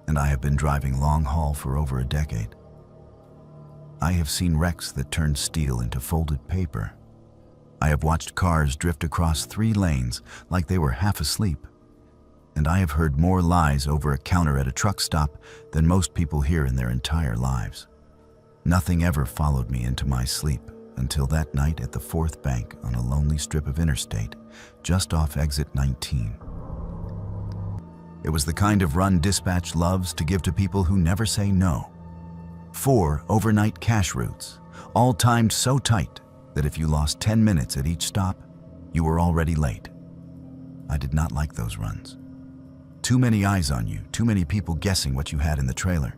and I have been driving long haul for over a decade. I have seen wrecks that turned steel into folded paper. I have watched cars drift across 3 lanes like they were half asleep. And I have heard more lies over a counter at a truck stop than most people hear in their entire lives. Nothing ever followed me into my sleep until that night at the 4th Bank on a lonely strip of interstate just off exit 19. It was the kind of run dispatch loves to give to people who never say no. 4 overnight cash routes, all timed so tight that if you lost 10 minutes at each stop, you were already late. I did not like those runs. Too many eyes on you, too many people guessing what you had in the trailer.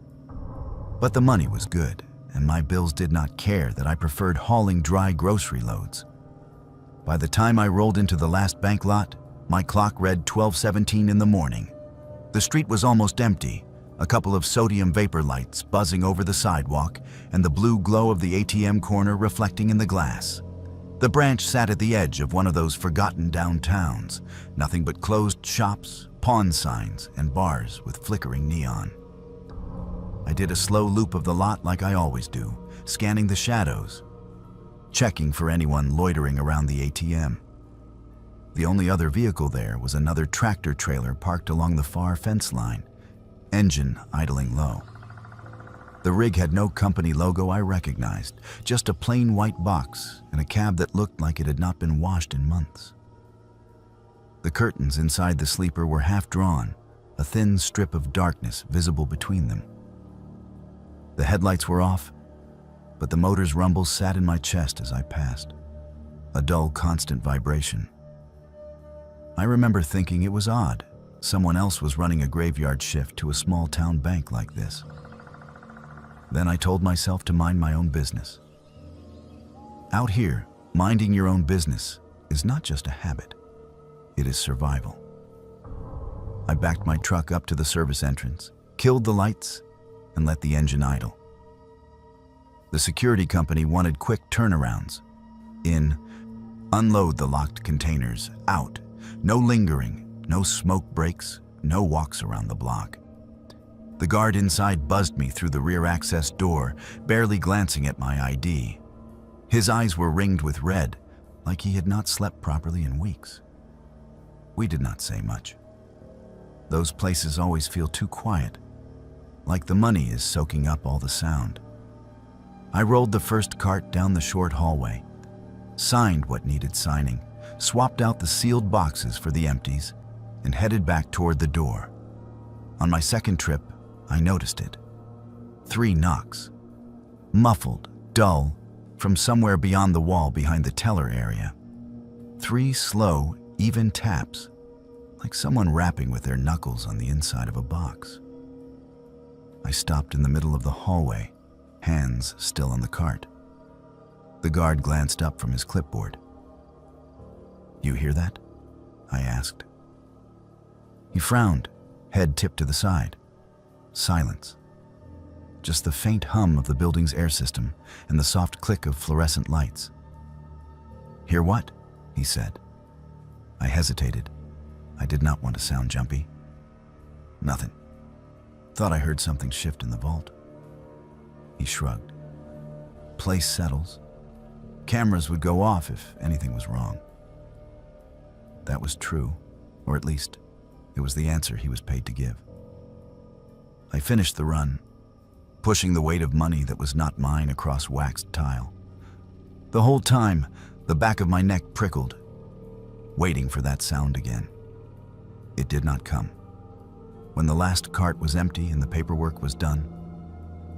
But the money was good, and my bills did not care that I preferred hauling dry grocery loads. By the time I rolled into the last bank lot, my clock read 12:17 in the morning. The street was almost empty, a couple of sodium vapor lights buzzing over the sidewalk and the blue glow of the ATM corner reflecting in the glass. The branch sat at the edge of one of those forgotten downtowns, nothing but closed shops, pawn signs, and bars with flickering neon. I did a slow loop of the lot like I always do, scanning the shadows, checking for anyone loitering around the ATM. The only other vehicle there was another tractor trailer parked along the far fence line, engine idling low. The rig had no company logo I recognized, just a plain white box and a cab that looked like it had not been washed in months. The curtains inside the sleeper were half drawn, a thin strip of darkness visible between them. The headlights were off, but the motor's rumble sat in my chest as I passed, a dull, constant vibration. I remember thinking it was odd. Someone else was running a graveyard shift to a small town bank like this. Then I told myself to mind my own business. Out here, minding your own business is not just a habit, it is survival. I backed my truck up to the service entrance, killed the lights, and let the engine idle. The security company wanted quick turnarounds. In, unload the locked containers, out, no lingering, no smoke breaks, no walks around the block. The guard inside buzzed me through the rear access door, barely glancing at my ID. His eyes were ringed with red, like he had not slept properly in weeks. We did not say much. Those places always feel too quiet, like the money is soaking up all the sound. I rolled the first cart down the short hallway, signed what needed signing, swapped out the sealed boxes for the empties, and headed back toward the door. On my second trip, I noticed it. 3 knocks. Muffled, dull, from somewhere beyond the wall behind the teller area. 3 slow, even taps, like someone rapping with their knuckles on the inside of a box. I stopped in the middle of the hallway, hands still on the cart. The guard glanced up from his clipboard. "You hear that?" I asked. He frowned, head tipped to the side. Silence. Just the faint hum of the building's air system and the soft click of fluorescent lights. "Hear what?" he said. I hesitated. I did not want to sound jumpy. "Nothing. Thought I heard something shift in the vault." He shrugged. "Place settles. Cameras would go off if anything was wrong." That was true, or at least it was the answer he was paid to give. I finished the run, pushing the weight of money that was not mine across waxed tile. The whole time, the back of my neck prickled, waiting for that sound again. It did not come. When the last cart was empty and the paperwork was done,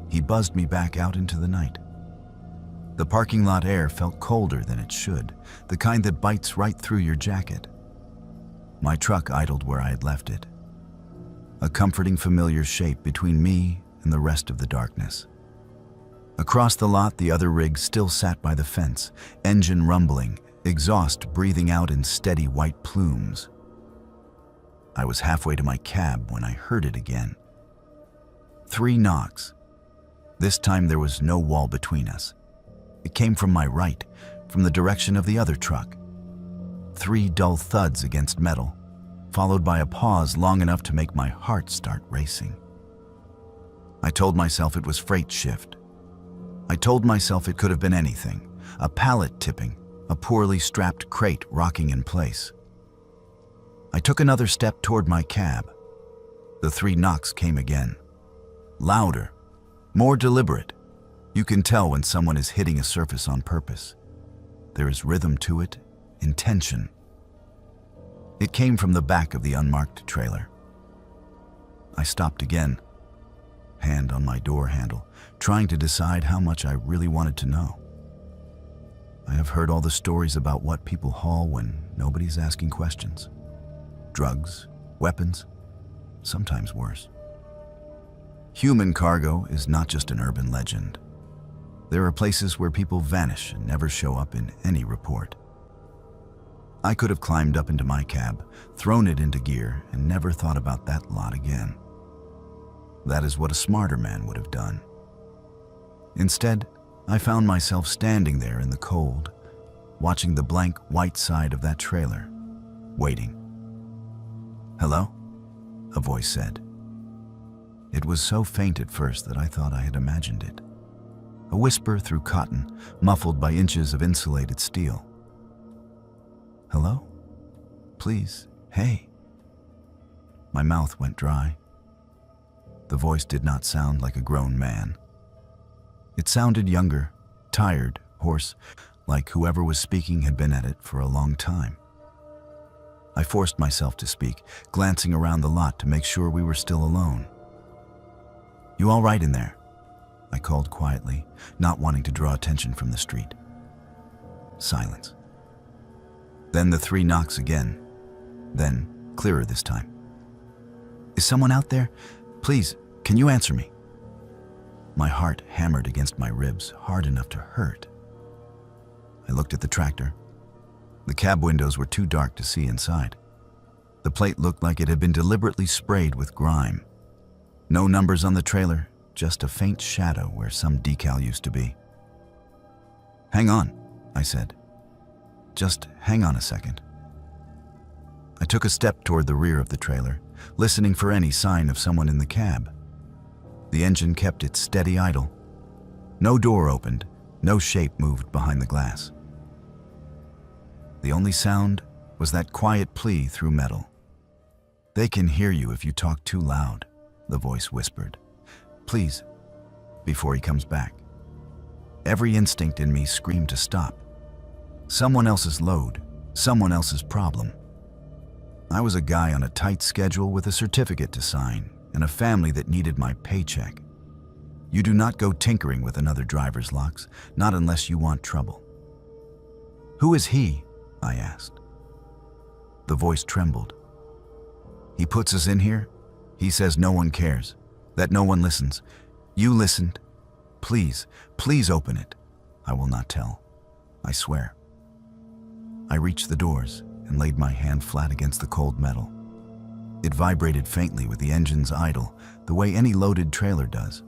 he buzzed me back out into the night. The parking lot air felt colder than it should, the kind that bites right through your jacket. My truck idled where I had left it, a comforting familiar shape between me and the rest of the darkness. Across the lot, the other rig still sat by the fence, engine rumbling, exhaust breathing out in steady white plumes. I was halfway to my cab when I heard it again. 3 knocks. This time there was no wall between us. It came from my right, from the direction of the other truck. 3 dull thuds against metal, followed by a pause long enough to make my heart start racing. I told myself it was freight shift. I told myself it could have been anything, a pallet tipping, a poorly strapped crate rocking in place. I took another step toward my cab. The 3 knocks came again. Louder, more deliberate. You can tell when someone is hitting a surface on purpose. There is rhythm to it, intention. It came from the back of the unmarked trailer. I stopped again, hand on my door handle, trying to decide how much I really wanted to know. I have heard all the stories about what people haul when nobody's asking questions. Drugs, weapons, sometimes worse. Human cargo is not just an urban legend. There are places where people vanish and never show up in any report. I could have climbed up into my cab, thrown it into gear, and never thought about that lot again. That is what a smarter man would have done. Instead, I found myself standing there in the cold, watching the blank white side of that trailer, waiting. "Hello?" a voice said. It was so faint at first that I thought I had imagined it. A whisper through cotton, muffled by inches of insulated steel. "Hello? Please, hey." My mouth went dry. The voice did not sound like a grown man. It sounded younger, tired, hoarse, like whoever was speaking had been at it for a long time. I forced myself to speak, glancing around the lot to make sure we were still alone. "You all right in there?" I called quietly, not wanting to draw attention from the street. Silence. Then the 3 knocks again, then clearer this time. "Is someone out there? Please, can you answer me?" My heart hammered against my ribs, hard enough to hurt. I looked at the tractor. The cab windows were too dark to see inside. The plate looked like it had been deliberately sprayed with grime. No numbers on the trailer, just a faint shadow where some decal used to be. "Hang on," I said. "Just hang on a second." I took a step toward the rear of the trailer, listening for any sign of someone in the cab. The engine kept its steady idle. No door opened, no shape moved behind the glass. The only sound was that quiet plea through metal. "They can hear you if you talk too loud," the voice whispered. "Please, before he comes back." Every instinct in me screamed to stop. Someone else's load, someone else's problem. I was a guy on a tight schedule with a certificate to sign and a family that needed my paycheck. You do not go tinkering with another driver's locks, not unless you want trouble. "Who is he?" I asked. The voice trembled. "He puts us in here. He says no one cares, that no one listens. You listened. Please, please open it. I will not tell. I swear." I reached the doors and laid my hand flat against the cold metal. It vibrated faintly with the engine's idle, the way any loaded trailer does.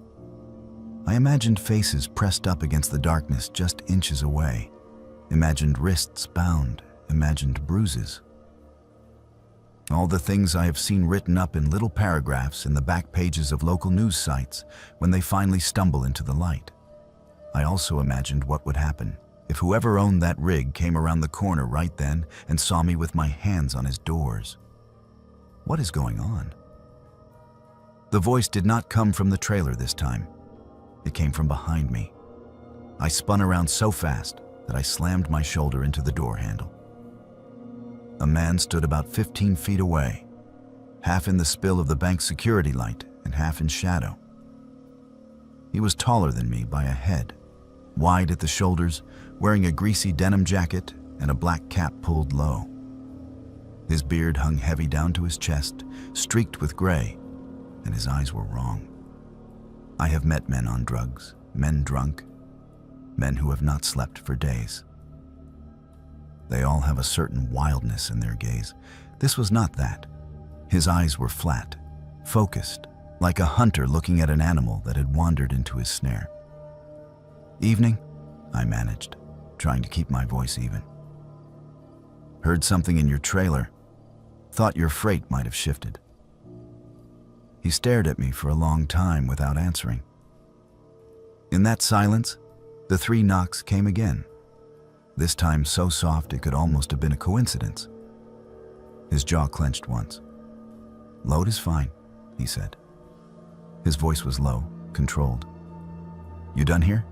I imagined faces pressed up against the darkness just inches away, imagined wrists bound, imagined bruises. All the things I have seen written up in little paragraphs in the back pages of local news sites when they finally stumble into the light. I also imagined what would happen if whoever owned that rig came around the corner right then and saw me with my hands on his doors. What is going on? The voice did not come from the trailer this time. It came from behind me. I spun around so fast that I slammed my shoulder into the door handle. A man stood about 15 feet away, half in the spill of the bank's security light and half in shadow. He was taller than me by a head, wide at the shoulders, wearing a greasy denim jacket and a black cap pulled low. His beard hung heavy down to his chest, streaked with gray, and his eyes were wrong. I have met men on drugs, men drunk, men who have not slept for days. They all have a certain wildness in their gaze. This was not that. His eyes were flat, focused, like a hunter looking at an animal that had wandered into his snare. "Evening," I managed, trying to keep my voice even. "Heard something in your trailer. Thought your freight might have shifted." He stared at me for a long time without answering. In that silence, the 3 knocks came again, this time so soft it could almost have been a coincidence. His jaw clenched once. "Load is fine," he said. His voice was low, controlled. "You done here?"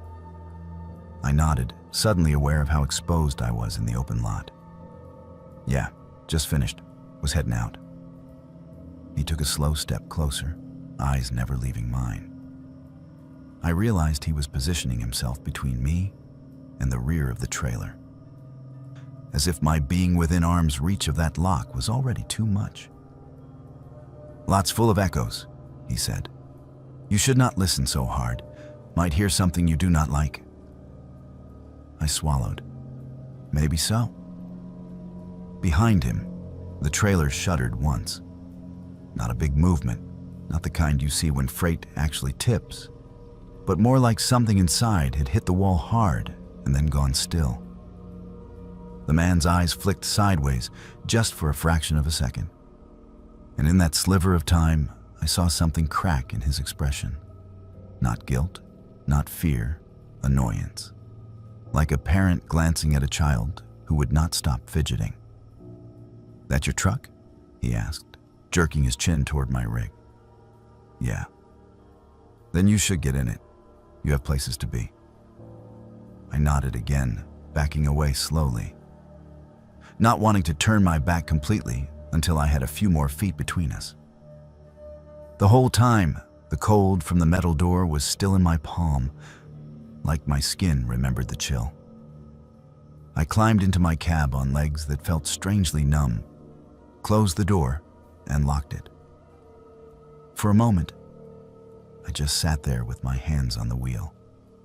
I nodded, suddenly aware of how exposed I was in the open lot. "Yeah, just finished. Was heading out." He took a slow step closer, eyes never leaving mine. I realized he was positioning himself between me and the rear of the trailer, as if my being within arm's reach of that lock was already too much. "Lot's full of echoes," he said. "You should not listen so hard. Might hear something you do not like." I swallowed. Maybe so. Behind him, the trailer shuddered once. Not a big movement, not the kind you see when freight actually tips, but more like something inside had hit the wall hard and then gone still. The man's eyes flicked sideways just for a fraction of a second. And in that sliver of time, I saw something crack in his expression. Not guilt, not fear, annoyance. Like a parent glancing at a child who would not stop fidgeting. "That your truck?" he asked, jerking his chin toward my rig. "Yeah." "Then you should get in it. You have places to be." I nodded again, backing away slowly, not wanting to turn my back completely until I had a few more feet between us. The whole time, the cold from the metal door was still in my palm, like my skin remembered the chill. I climbed into my cab on legs that felt strangely numb, closed the door, and locked it. For a moment, I just sat there with my hands on the wheel,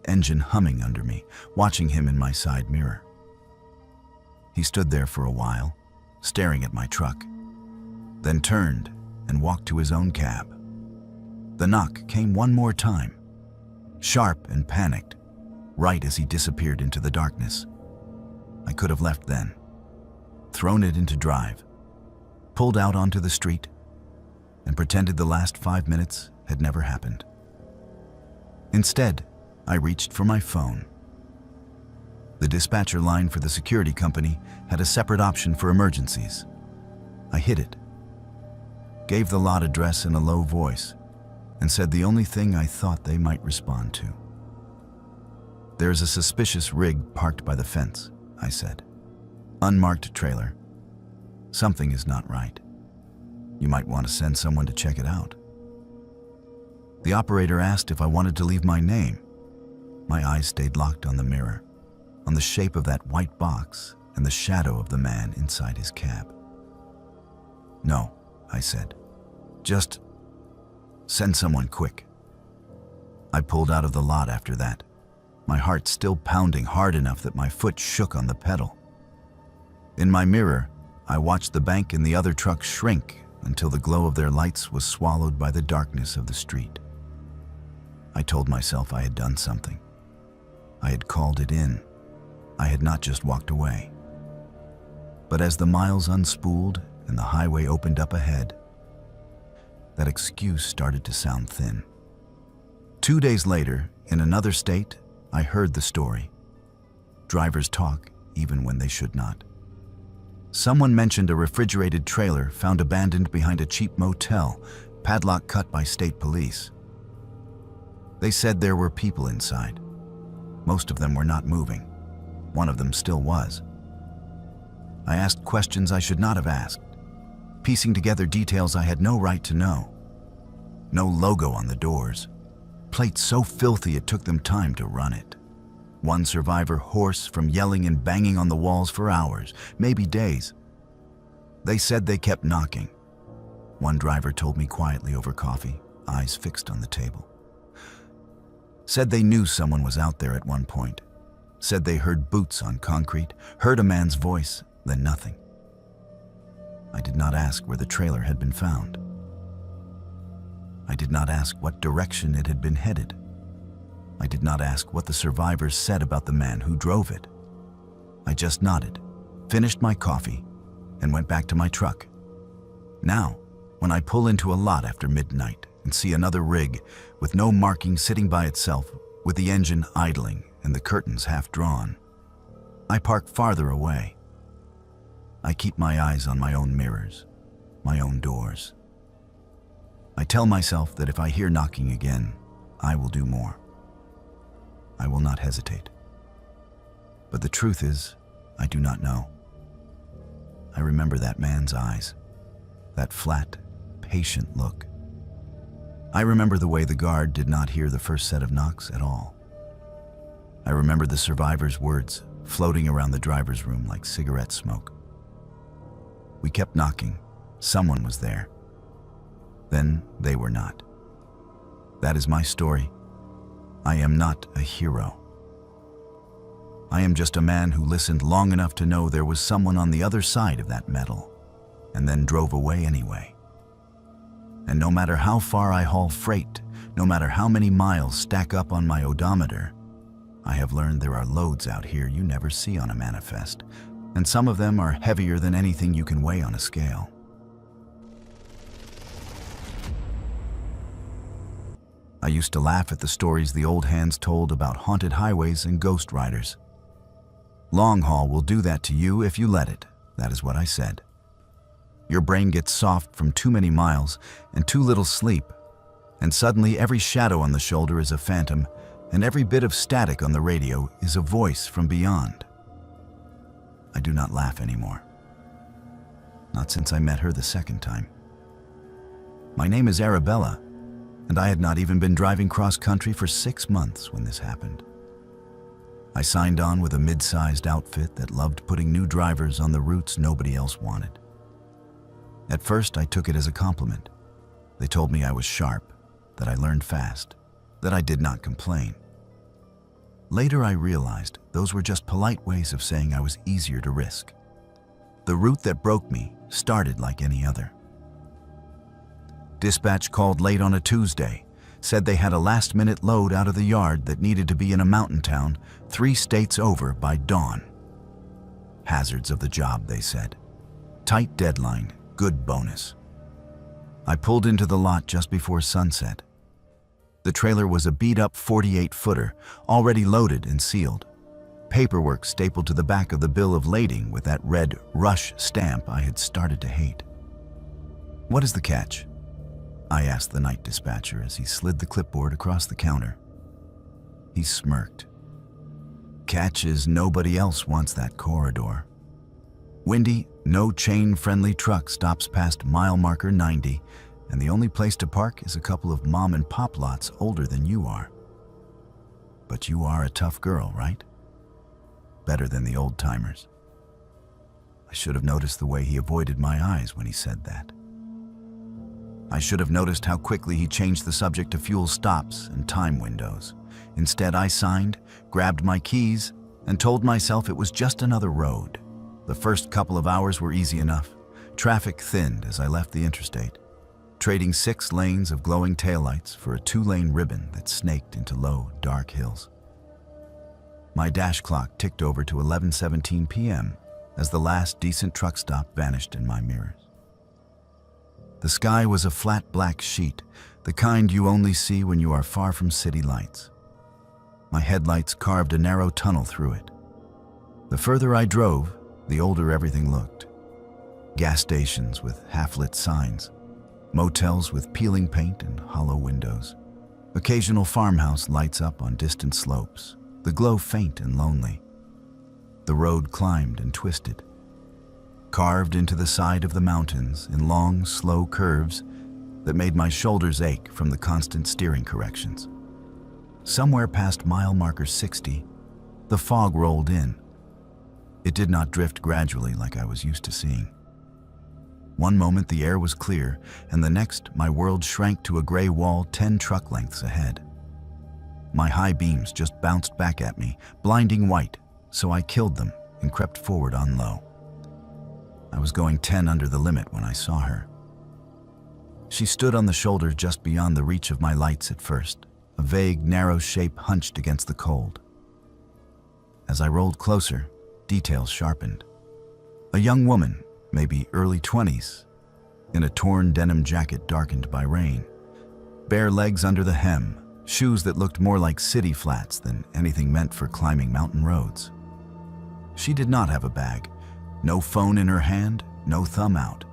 engine humming under me, watching him in my side mirror. He stood there for a while, staring at my truck, then turned and walked to his own cab. The knock came one more time, sharp and panicked, right as he disappeared into the darkness. I could have left then, thrown it into drive, pulled out onto the street, and pretended the last 5 minutes had never happened. Instead, I reached for my phone. The dispatcher line for the security company had a separate option for emergencies. I hit it, gave the lot address in a low voice, and said the only thing I thought they might respond to. "There's a suspicious rig parked by the fence," I said. "Unmarked trailer. Something is not right. You might want to send someone to check it out." The operator asked if I wanted to leave my name. My eyes stayed locked on the mirror, on the shape of that white box and the shadow of the man inside his cab. "No," I said. "Just send someone quick." I pulled out of the lot after that, my heart still pounding hard enough that my foot shook on the pedal. In my mirror, I watched the bank and the other trucks shrink until the glow of their lights was swallowed by the darkness of the street. I told myself I had done something. I had called it in. I had not just walked away. But as the miles unspooled and the highway opened up ahead, that excuse started to sound thin. 2 days later, in another state, I heard the story. Drivers talk even when they should not. Someone mentioned a refrigerated trailer found abandoned behind a cheap motel, padlock cut by state police. They said there were people inside. Most of them were not moving. One of them still was. I asked questions I should not have asked, piecing together details I had no right to know. No logo on the doors. Plates so filthy it took them time to run it. One survivor hoarse from yelling and banging on the walls for hours, maybe days. They said they kept knocking. One driver told me quietly over coffee, eyes fixed on the table. Said they knew someone was out there at one point. Said they heard boots on concrete, heard a man's voice, then nothing. I did not ask where the trailer had been found. I did not ask what direction it had been headed. I did not ask what the survivors said about the man who drove it. I just nodded, finished my coffee, and went back to my truck. Now, when I pull into a lot after midnight and see another rig with no marking sitting by itself, with the engine idling and the curtains half drawn. I park farther away. I keep my eyes on my own mirrors, my own doors. I tell myself that if I hear knocking again, I will do more. I will not hesitate. But the truth is, I do not know. I remember that man's eyes, that flat, patient look. I remember the way the guard did not hear the first set of knocks at all. I remember the survivor's words floating around the driver's room like cigarette smoke. We kept knocking. Someone was there. Then they were not. That is my story. I am not a hero. I am just a man who listened long enough to know there was someone on the other side of that metal, and then drove away anyway. And no matter how far I haul freight, no matter how many miles stack up on my odometer, I have learned there are loads out here you never see on a manifest, and some of them are heavier than anything you can weigh on a scale. I used to laugh at the stories the old hands told about haunted highways and ghost riders. Long haul will do that to you if you let it, that is what I said. Your brain gets soft from too many miles and too little sleep, and suddenly every shadow on the shoulder is a phantom, and every bit of static on the radio is a voice from beyond. I do not laugh anymore. Not since I met her the second time. My name is Arabella, and I had not even been driving cross-country for 6 months when this happened. I signed on with a mid-sized outfit that loved putting new drivers on the routes nobody else wanted. At first, I took it as a compliment. They told me I was sharp, that I learned fast, that I did not complain. Later, I realized those were just polite ways of saying I was easier to risk. The route that broke me started like any other. Dispatch called late on a Tuesday, said they had a last-minute load out of the yard that needed to be in a mountain town 3 states over by dawn. Hazards of the job, they said. Tight deadline, good bonus. I pulled into the lot just before sunset. The trailer was a beat-up 48-footer, already loaded and sealed. Paperwork stapled to the back of the bill of lading with that red Rush stamp I had started to hate. "What is the catch?" I asked the night dispatcher as he slid the clipboard across the counter. He smirked. "Catch is nobody else wants that corridor. Windy, no chain-friendly truck stops past mile marker 90, and the only place to park is a couple of mom-and-pop lots older than you are. But you are a tough girl, right? Better than the old-timers." I should have noticed the way he avoided my eyes when he said that. I should have noticed how quickly he changed the subject to fuel stops and time windows. Instead, I signed, grabbed my keys, and told myself it was just another road. The first couple of hours were easy enough. Traffic thinned as I left the interstate, trading 6 lanes of glowing taillights for a 2-lane ribbon that snaked into low, dark hills. My dash clock ticked over to 11:17 p.m. as the last decent truck stop vanished in my mirrors. The sky was a flat black sheet, the kind you only see when you are far from city lights. My headlights carved a narrow tunnel through it. The further I drove, the older everything looked. Gas stations with half-lit signs, motels with peeling paint and hollow windows. Occasional farmhouse lights up on distant slopes, the glow faint and lonely. The road climbed and twisted, carved into the side of the mountains in long, slow curves that made my shoulders ache from the constant steering corrections. Somewhere past mile marker 60, the fog rolled in. It did not drift gradually like I was used to seeing. One moment the air was clear, and the next my world shrank to a gray wall 10 truck lengths ahead. My high beams just bounced back at me, blinding white, so I killed them and crept forward on low. I was going 10 under the limit when I saw her. She stood on the shoulder just beyond the reach of my lights at first, a vague, narrow shape hunched against the cold. As I rolled closer, details sharpened. A young woman, maybe early 20s, in a torn denim jacket darkened by rain. bare legs under the hem, shoes that looked more like city flats than anything meant for climbing mountain roads. She did not have a bag, no phone in her hand, no thumb out.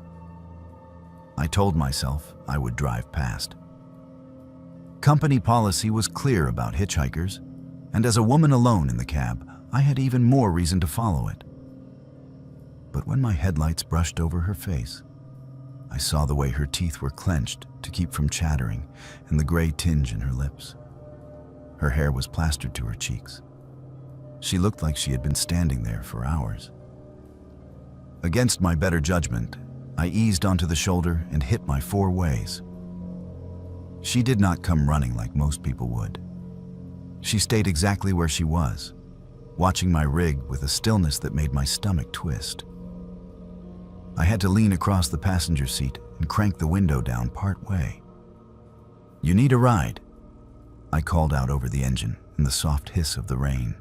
I told myself I would drive past. Company policy was clear about hitchhikers, and as a woman alone in the cab, I had even more reason to follow it. But when my headlights brushed over her face, I saw the way her teeth were clenched to keep from chattering and the gray tinge in her lips. Her hair was plastered to her cheeks. She looked like she had been standing there for hours. Against my better judgment, I eased onto the shoulder and hit my 4 ways. She did not come running like most people would. She stayed exactly where she was, watching my rig with a stillness that made my stomach twist. I had to lean across the passenger seat and crank the window down part way. "You need a ride," I called out over the engine in the soft hiss of the rain.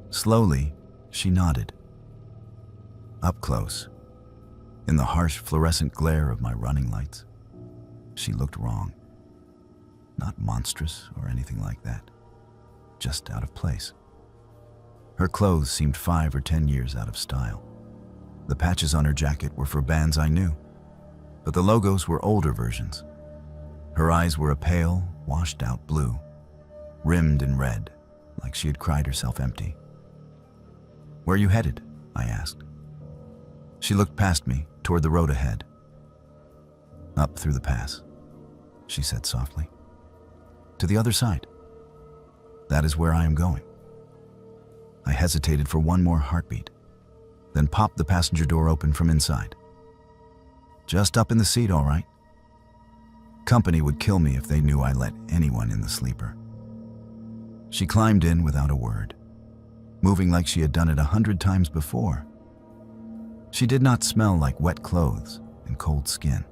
Slowly, she nodded. Up close, in the harsh fluorescent glare of my running lights, she looked wrong. Not monstrous or anything like that, just out of place. Her clothes seemed 5 or 10 years out of style. The patches on her jacket were for bands I knew, but the logos were older versions. Her eyes were a pale, washed-out blue, rimmed in red, like she had cried herself empty. "Where are you headed?" I asked. She looked past me, toward the road ahead. "Up through the pass," she said softly. "To the other side. That is where I am going." I hesitated for one more heartbeat, then popped the passenger door open from inside. "Just up in the seat, all right." Company would kill me if they knew I let anyone in the sleeper. She climbed in without a word, moving like she had done it 100 times before. She did not smell like wet clothes and cold skin.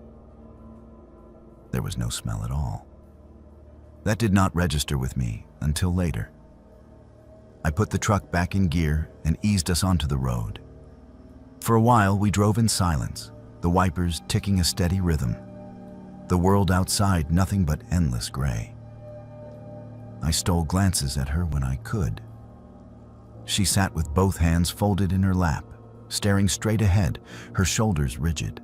There was no smell at all. That did not register with me until later. I put the truck back in gear and eased us onto the road. For a while, we drove in silence, the wipers ticking a steady rhythm. The world outside nothing but endless gray. I stole glances at her when I could. She sat with both hands folded in her lap, staring straight ahead, her shoulders rigid.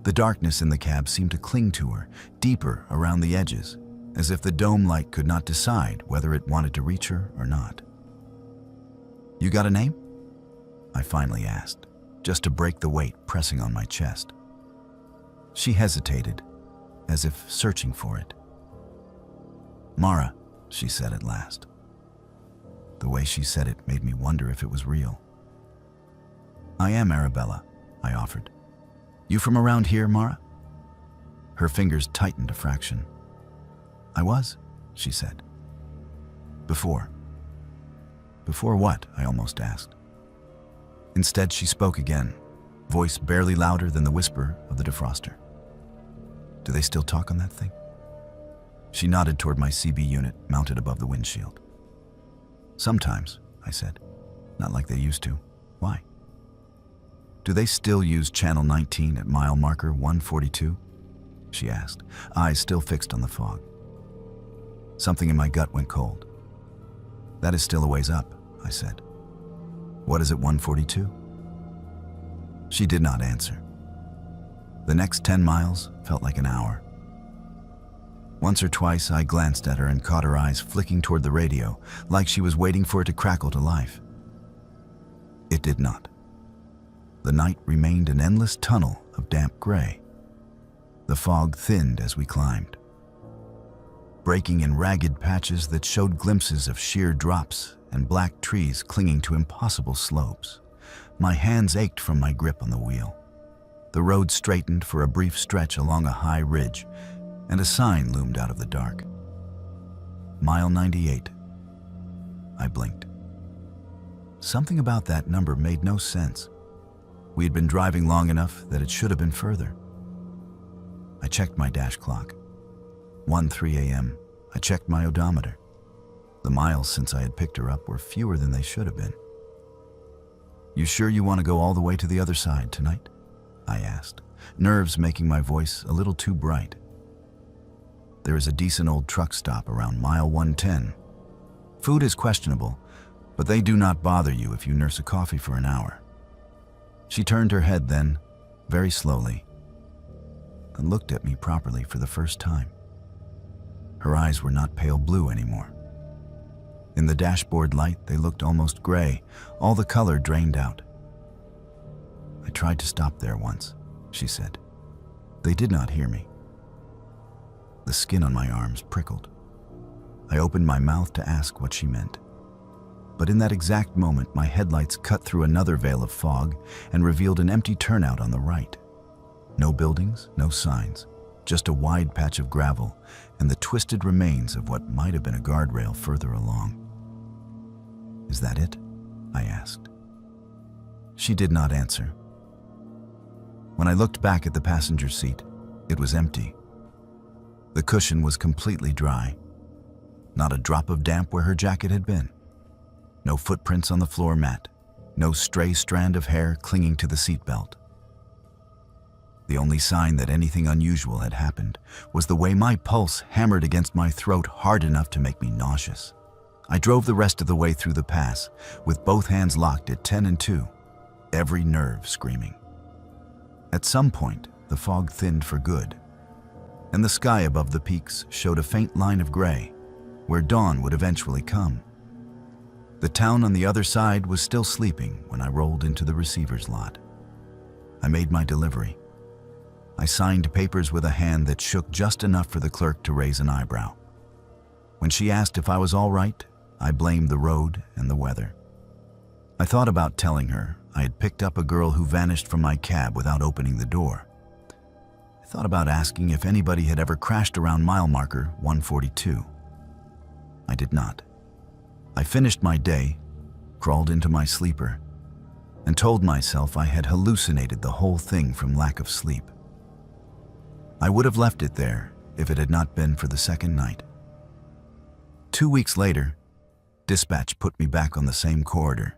The darkness in the cab seemed to cling to her, deeper around the edges, as if the dome light could not decide whether it wanted to reach her or not. "You got a name?" I finally asked, just to break the weight pressing on my chest. She hesitated, as if searching for it. "Mara," she said at last. The way she said it made me wonder if it was real. "I am Arabella," I offered. "You from around here, Mara?" Her fingers tightened a fraction. "I was," she said. "Before." "Before what?" I almost asked. Instead, she spoke again, voice barely louder than the whisper of the defroster. "Do they still talk on that thing?" She nodded toward my CB unit mounted above the windshield. "Sometimes," I said. "Not like they used to. Why?" "Do they still use channel 19 at mile marker 142? She asked, eyes still fixed on the fog. Something in my gut went cold. "That is still a ways up," I said. "What is it, 142? She did not answer. The next 10 miles felt like an hour. Once or twice I glanced at her and caught her eyes flicking toward the radio, like she was waiting for it to crackle to life. It did not. The night remained an endless tunnel of damp gray. The fog thinned as we climbed, breaking in ragged patches that showed glimpses of sheer drops and black trees clinging to impossible slopes. My hands ached from my grip on the wheel. The road straightened for a brief stretch along a high ridge, and a sign loomed out of the dark. Mile 98. I blinked. Something about that number made no sense. We had been driving long enough that it should have been further. I checked my dash clock. 1:03 a.m. I checked my odometer. The miles since I had picked her up were fewer than they should have been. "You sure you want to go all the way to the other side tonight?" I asked, nerves making my voice a little too bright. there is a decent old truck stop around mile 110. Food is questionable, but they do not bother you if you nurse a coffee for an hour. She turned her head then, very slowly, and looked at me properly for the first time. Her eyes were not pale blue anymore. In the dashboard light, they looked almost gray, all the color drained out. "I tried to stop there once," she said. "They did not hear me." The skin on my arms prickled. I opened my mouth to ask what she meant. But in that exact moment, my headlights cut through another veil of fog and revealed an empty turnout on the right. No buildings, no signs, just a wide patch of gravel and the twisted remains of what might have been a guardrail further along. "Is that it?" I asked. She did not answer. When I looked back at the passenger seat, it was empty. The cushion was completely dry. Not a drop of damp where her jacket had been. No footprints on the floor mat. No stray strand of hair clinging to the seatbelt. The only sign that anything unusual had happened was the way my pulse hammered against my throat hard enough to make me nauseous. I drove the rest of the way through the pass, with both hands locked at 10 and 2, every nerve screaming. At some point, the fog thinned for good, and the sky above the peaks showed a faint line of gray, where dawn would eventually come. The town on the other side was still sleeping when I rolled into the receiver's lot. I made my delivery. I signed papers with a hand that shook just enough for the clerk to raise an eyebrow. When she asked if I was all right, I blamed the road and the weather. I thought about telling her I had picked up a girl who vanished from my cab without opening the door. I thought about asking if anybody had ever crashed around mile marker 142. I did not. I finished my day, crawled into my sleeper, and told myself I had hallucinated the whole thing from lack of sleep. I would have left it there if it had not been for the second night. 2 weeks later, dispatch put me back on the same corridor.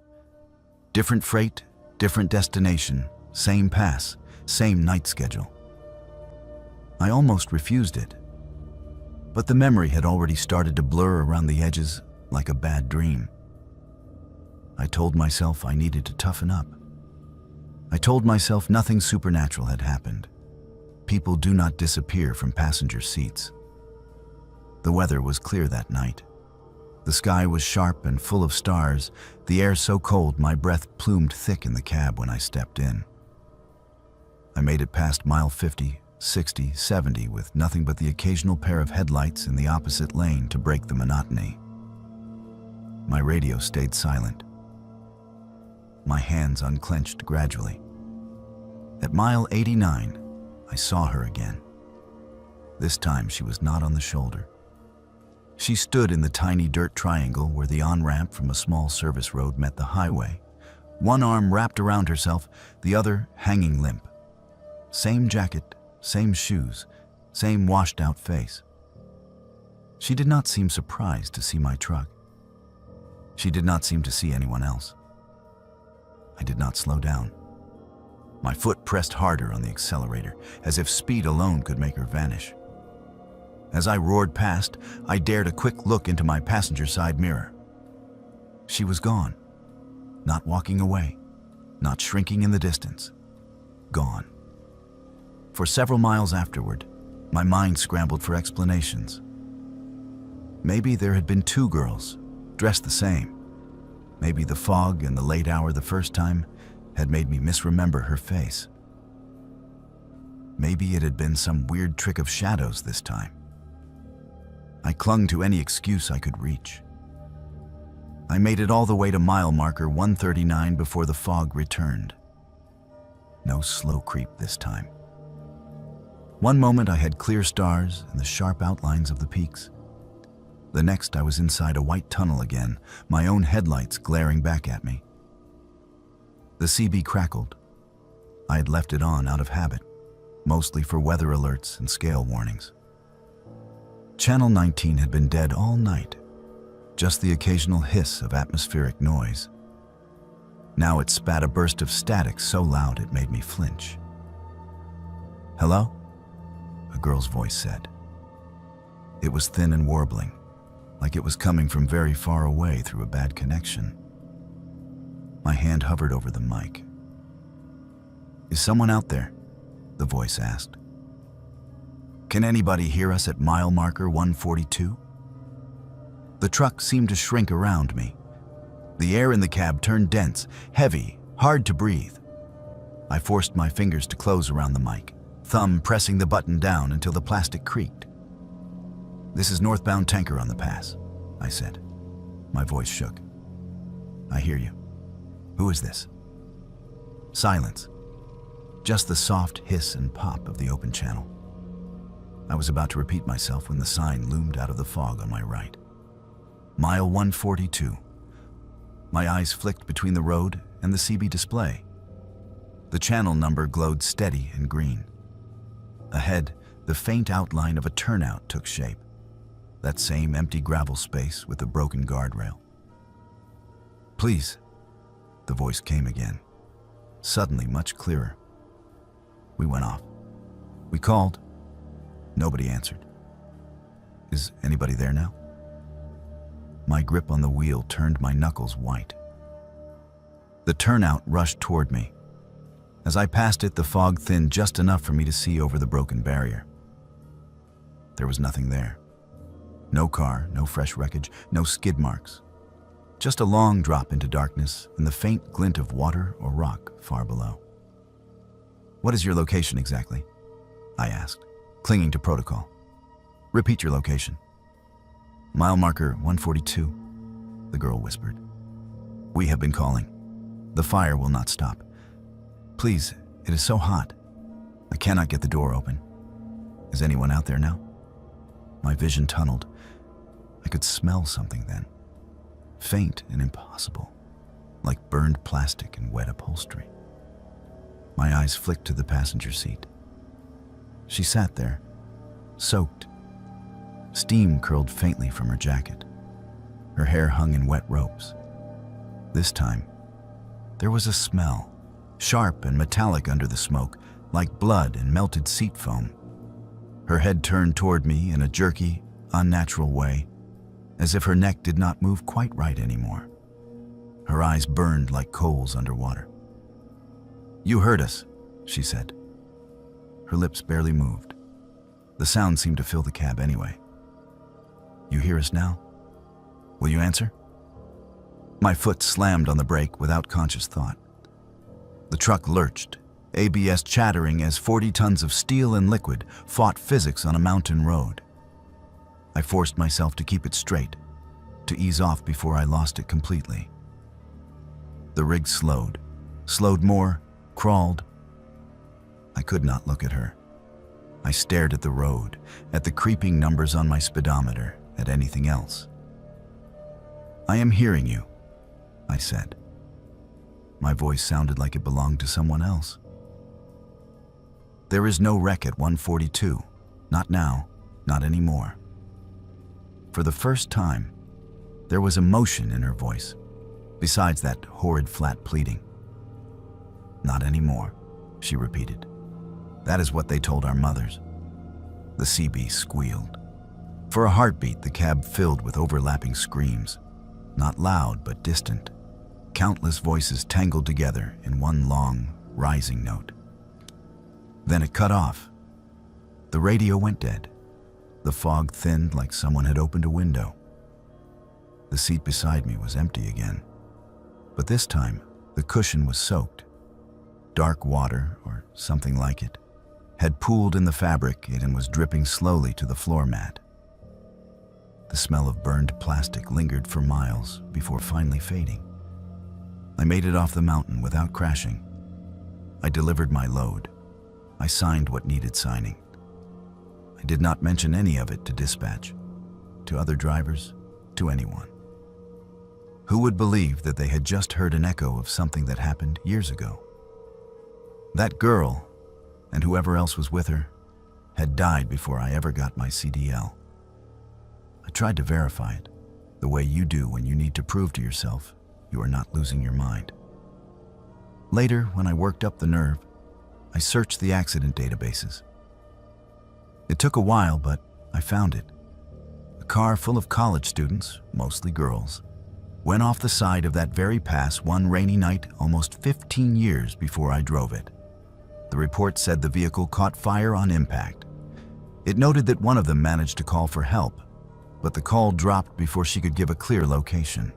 Different freight, different destination, same pass, same night schedule. I almost refused it, but the memory had already started to blur around the edges like a bad dream. I told myself I needed to toughen up. I told myself nothing supernatural had happened. People do not disappear from passenger seats. The weather was clear that night. The sky was sharp and full of stars, the air so cold my breath plumed thick in the cab when I stepped in. I made it past mile 50, 60, 70 with nothing but the occasional pair of headlights in the opposite lane to break the monotony. My radio stayed silent. My hands unclenched gradually. At mile 89, I saw her again. This time she was not on the shoulder. She stood in the tiny dirt triangle where the on-ramp from a small service road met the highway, one arm wrapped around herself, the other hanging limp. Same jacket, same shoes, same washed-out face. She did not seem surprised to see my truck. She did not seem to see anyone else. I did not slow down. My foot pressed harder on the accelerator, as if speed alone could make her vanish. As I roared past, I dared a quick look into my passenger side mirror. She was gone. Not walking away, not shrinking in the distance. Gone. For several miles afterward, my mind scrambled for explanations. Maybe there had been 2 girls, dressed the same. Maybe the fog and the late hour the first time had made me misremember her face. Maybe it had been some weird trick of shadows this time. I clung to any excuse I could reach. I made it all the way to mile marker 139 before the fog returned. No slow creep this time. One moment I had clear stars and the sharp outlines of the peaks. The next I was inside a white tunnel again, my own headlights glaring back at me. The CB crackled. I had left it on out of habit, mostly for weather alerts and scale warnings. Channel 19 had been dead all night, just the occasional hiss of atmospheric noise. Now it spat a burst of static so loud it made me flinch. "Hello?" a girl's voice said. It was thin and warbling, like it was coming from very far away through a bad connection. My hand hovered over the mic. "Is someone out there?" the voice asked. "Can anybody hear us at mile marker 142? The truck seemed to shrink around me. The air in the cab turned dense, heavy, hard to breathe. I forced my fingers to close around the mic, thumb pressing the button down until the plastic creaked. "This is northbound tanker on the pass," I said. My voice shook. "I hear you. Who is this?" Silence. Just the soft hiss and pop of the open channel. I was about to repeat myself when the sign loomed out of the fog on my right. Mile 142. My eyes flicked between the road and the CB display. The channel number glowed steady and green. Ahead, the faint outline of a turnout took shape. That same empty gravel space with the broken guardrail. "Please," the voice came again, suddenly much clearer. We went off. We called. Nobody answered. "Is anybody there now?" My grip on the wheel turned my knuckles white. The turnout rushed toward me. As I passed it, the fog thinned just enough for me to see over the broken barrier. There was nothing there. No car, no fresh wreckage, no skid marks. Just a long drop into darkness and the faint glint of water or rock far below. "What is your location exactly?" I asked, clinging to protocol. "Repeat your location." "Mile marker 142, the girl whispered. "We have been calling. The fire will not stop. Please, it is so hot. I cannot get the door open. Is anyone out there now?" My vision tunneled. I could smell something then. Faint and impossible, like burned plastic and wet upholstery. My eyes flicked to the passenger seat. She sat there, soaked. Steam curled faintly from her jacket. Her hair hung in wet ropes. This time, there was a smell, sharp and metallic under the smoke, like blood and melted seat foam. Her head turned toward me in a jerky, unnatural way, as if her neck did not move quite right anymore. Her eyes burned like coals underwater. "You heard us," she said. Her lips barely moved. The sound seemed to fill the cab anyway. "You hear us now? Will you answer?" My foot slammed on the brake without conscious thought. The truck lurched, ABS chattering as 40 tons of steel and liquid fought physics on a mountain road. I forced myself to keep it straight, to ease off before I lost it completely. The rig slowed more, crawled. I could not look at her. I stared at the road, at the creeping numbers on my speedometer, at anything else. "I am hearing you," I said. My voice sounded like it belonged to someone else. "There is no wreck at 142. Not now, not anymore." For the first time, there was emotion in her voice, besides that horrid flat pleading. "Not anymore," she repeated. "That is what they told our mothers." The CB squealed. For a heartbeat, the cab filled with overlapping screams, not loud but distant. Countless voices tangled together in one long, rising note. Then it cut off. The radio went dead. The fog thinned like someone had opened a window. The seat beside me was empty again. But this time, the cushion was soaked. Dark water, or something like it, had pooled in the fabric and was dripping slowly to the floor mat. The smell of burned plastic lingered for miles before finally fading. I made it off the mountain without crashing. I delivered my load. I signed what needed signing. I did not mention any of it to dispatch, to other drivers, to anyone. Who would believe that they had just heard an echo of something that happened years ago? That girl, and whoever else was with her, had died before I ever got my CDL. I tried to verify it, the way you do when you need to prove to yourself you are not losing your mind. Later, when I worked up the nerve, I searched the accident databases. It took a while, but I found it. car full of college students, mostly girls, went off the side of that very pass one rainy night almost 15 years before I drove it. The report said the vehicle caught fire on impact. It noted that one of them managed to call for help, but the call dropped before she could give a clear location.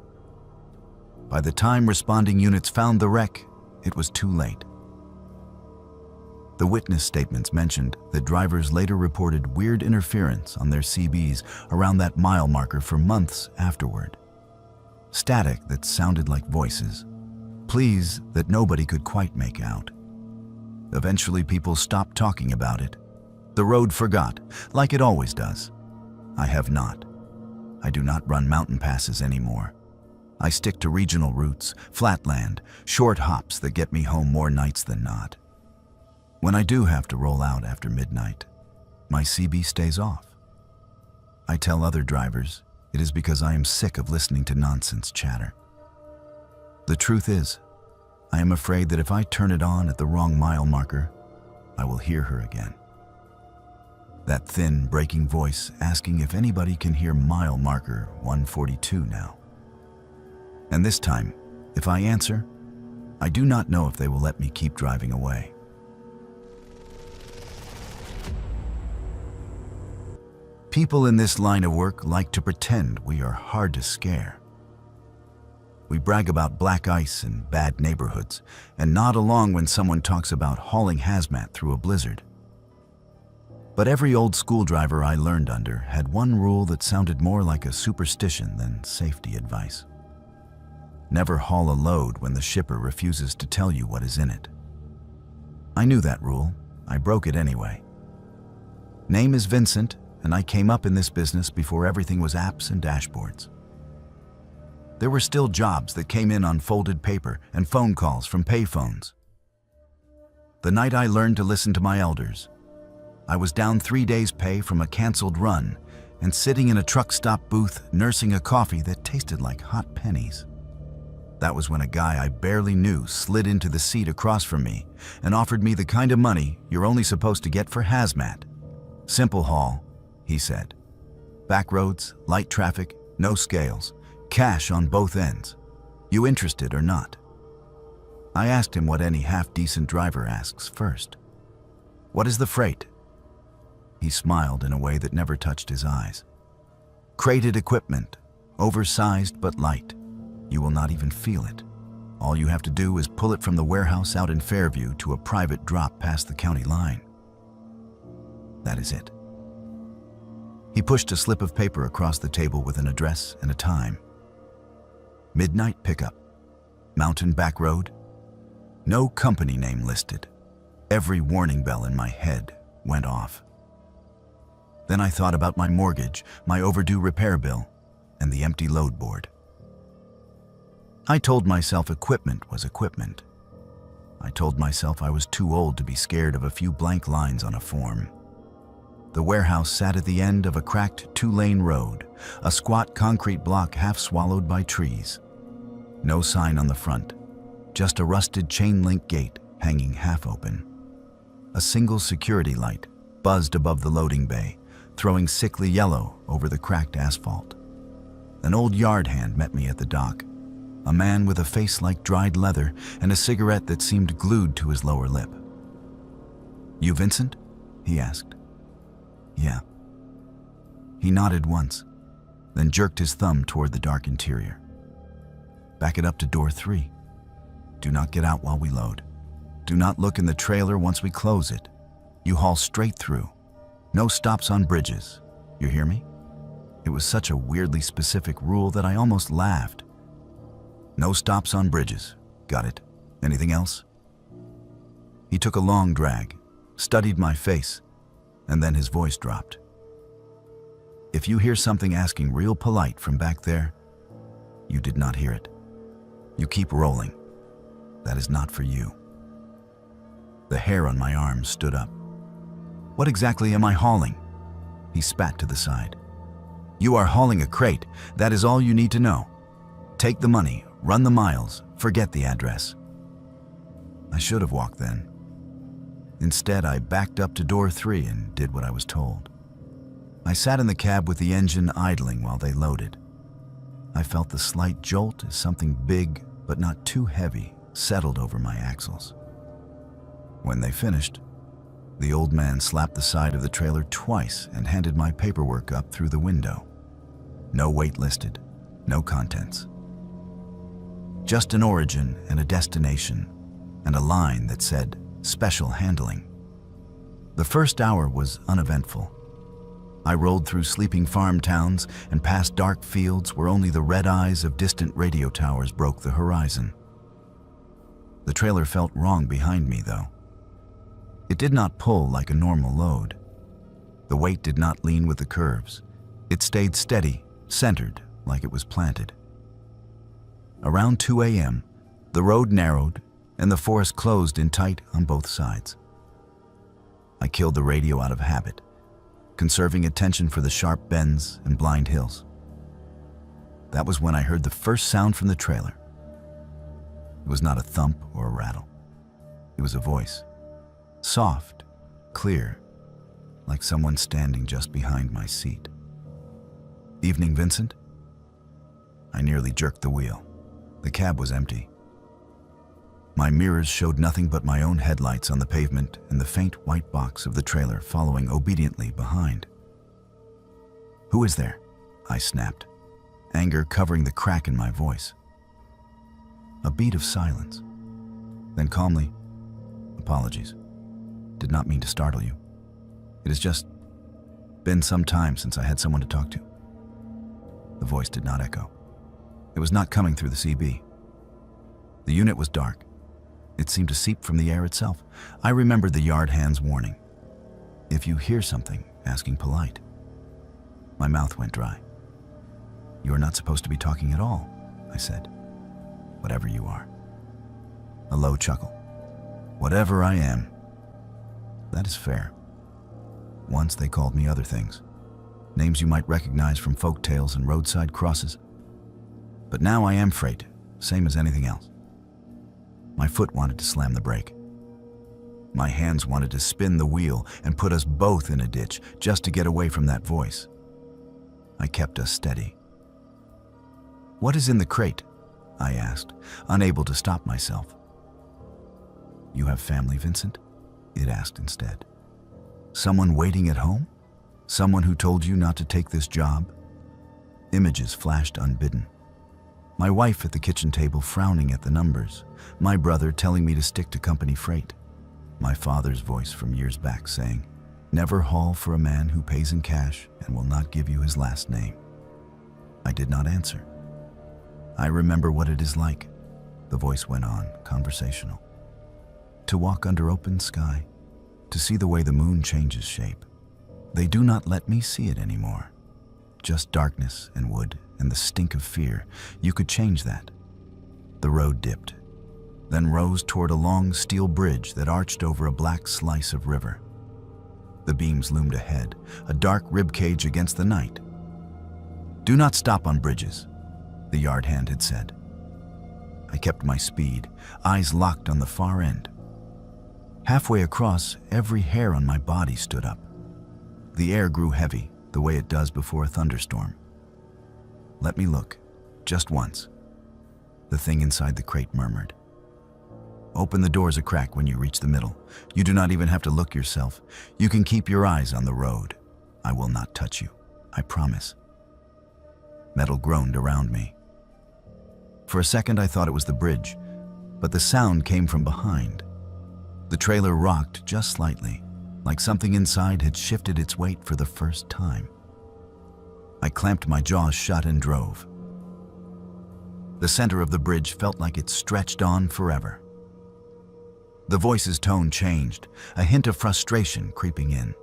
By the time responding units found the wreck, it was too late. The witness statements mentioned that drivers later reported weird interference on their CBs around that mile marker for months afterward. Static that sounded like voices, pleas that nobody could quite make out. Eventually, people stopped talking about it. The road forgot, like it always does. I have not. I do not run mountain passes anymore. I stick to regional routes, flatland, short hops that get me home more nights than not. When I do have to roll out after midnight, my CB stays off. I tell other drivers it is because I am sick of listening to nonsense chatter. The truth is, I am afraid that if I turn it on at the wrong mile marker, I will hear her again. That thin, breaking voice asking if anybody can hear mile marker 142 now. And this time, if I answer, I do not know if they will let me keep driving away. People in this line of work like to pretend we are hard to scare. We brag about black ice and bad neighborhoods, and nod along when someone talks about hauling hazmat through a blizzard. But every old school driver I learned under had one rule that sounded more like a superstition than safety advice. Never haul a load when the shipper refuses to tell you what is in it. I knew that rule. I broke it anyway. Name is Vincent, and I came up in this business before everything was apps and dashboards. There were still jobs that came in on folded paper and phone calls from payphones. The night I learned to listen to my elders, I was down 3 days' pay from a canceled run and sitting in a truck stop booth nursing a coffee that tasted like hot pennies. That was when a guy I barely knew slid into the seat across from me and offered me the kind of money you're only supposed to get for hazmat. Simple haul, he said. Back roads, light traffic, no scales, cash on both ends. You interested or not? I asked him what any half-decent driver asks first. What is the freight? He smiled in a way that never touched his eyes. Crated equipment, oversized but light. You will not even feel it. All you have to do is pull it from the warehouse out in Fairview to a private drop past the county line. That is it. He pushed a slip of paper across the table with an address and a time. Midnight pickup. Mountain back road. No company name listed. Every warning bell in my head went off. Then I thought about my mortgage, my overdue repair bill, and the empty load board. I told myself equipment was equipment. I told myself I was too old to be scared of a few blank lines on a form. The warehouse sat at the end of a cracked 2-lane road, a squat concrete block half swallowed by trees. No sign on the front, just a rusted chain-link gate hanging half open. A single security light buzzed above the loading bay, throwing sickly yellow over the cracked asphalt. An old yard hand met me at the dock, a man with a face like dried leather and a cigarette that seemed glued to his lower lip. "You Vincent?" he asked. "Yeah." He nodded once, then jerked his thumb toward the dark interior. "Back it up to door 3. Do not get out while we load. Do not look in the trailer once we close it. You haul straight through. No stops on bridges. You hear me?" It was such a weirdly specific rule that I almost laughed. "No stops on bridges. Got it. Anything else?" He took a long drag, studied my face, and then his voice dropped. "If you hear something asking real polite from back there, you did not hear it. You keep rolling. That is not for you." The hair on my arm stood up. "What exactly am I hauling?" He spat to the side. "You are hauling a crate. That is all you need to know. Take the money, run the miles, forget the address." I should have walked then. Instead, I backed up to door 3 and did what I was told. I sat in the cab with the engine idling while they loaded. I felt the slight jolt as something big, but not too heavy, settled over my axles. When they finished, the old man slapped the side of the trailer twice and handed my paperwork up through the window. No weight listed, no contents. Just an origin and a destination, and a line that said, "Special handling." The first hour was uneventful. I rolled through sleeping farm towns and past dark fields where only the red eyes of distant radio towers broke the horizon. The trailer felt wrong behind me, though. It did not pull like a normal load. The weight did not lean with the curves. It stayed steady, centered, like it was planted. Around 2 a.m., the road narrowed and the forest closed in tight on both sides. I killed the radio out of habit, conserving attention for the sharp bends and blind hills. That was when I heard the first sound from the trailer. It was not a thump or a rattle. It was a voice. Soft, clear, like someone standing just behind my seat. "Evening, Vincent?" I nearly jerked the wheel. The cab was empty. My mirrors showed nothing but my own headlights on the pavement and the faint white box of the trailer following obediently behind. "Who is there?" I snapped, anger covering the crack in my voice. A beat of silence. Then calmly, "Apologies. Did not mean to startle you. It has just been some time since I had someone to talk to." The voice did not echo. It was not coming through the CB. The unit was dark. It seemed to seep from the air itself. I remembered the yard hand's warning. "If you hear something, asking polite." My mouth went dry. "You are not supposed to be talking at all," I said. "Whatever you are." A low chuckle. "Whatever I am. That is fair. Once they called me other things. Names you might recognize from folk tales and roadside crosses. But now I am freight, same as anything else." My foot wanted to slam the brake. My hands wanted to spin the wheel and put us both in a ditch just to get away from that voice. I kept us steady. "What is in the crate?" I asked, unable to stop myself. "You have family, Vincent?" it asked instead. "Someone waiting at home? Someone who told you not to take this job?" Images flashed unbidden. My wife at the kitchen table frowning at the numbers. My brother telling me to stick to company freight. My father's voice from years back saying, "Never haul for a man who pays in cash and will not give you his last name." I did not answer. "I remember what it is like," the voice went on, conversational. "To walk under open sky, to see the way the moon changes shape. They do not let me see it anymore. Just darkness and wood and the stink of fear. You could change that." The road dipped, then rose toward a long steel bridge that arched over a black slice of river. The beams loomed ahead, a dark ribcage against the night. "Do not stop on bridges," the yard hand had said. I kept my speed, eyes locked on the far end. Halfway across, every hair on my body stood up. The air grew heavy, the way it does before a thunderstorm. "Let me look, just once," the thing inside the crate murmured. "Open the doors a crack when you reach the middle. You do not even have to look yourself. You can keep your eyes on the road. I will not touch you, I promise." Metal groaned around me. For a second I thought it was the bridge, but the sound came from behind. The trailer rocked just slightly, like something inside had shifted its weight for the first time. I clamped my jaws shut and drove. The center of the bridge felt like it stretched on forever. The voice's tone changed, a hint of frustration creeping in.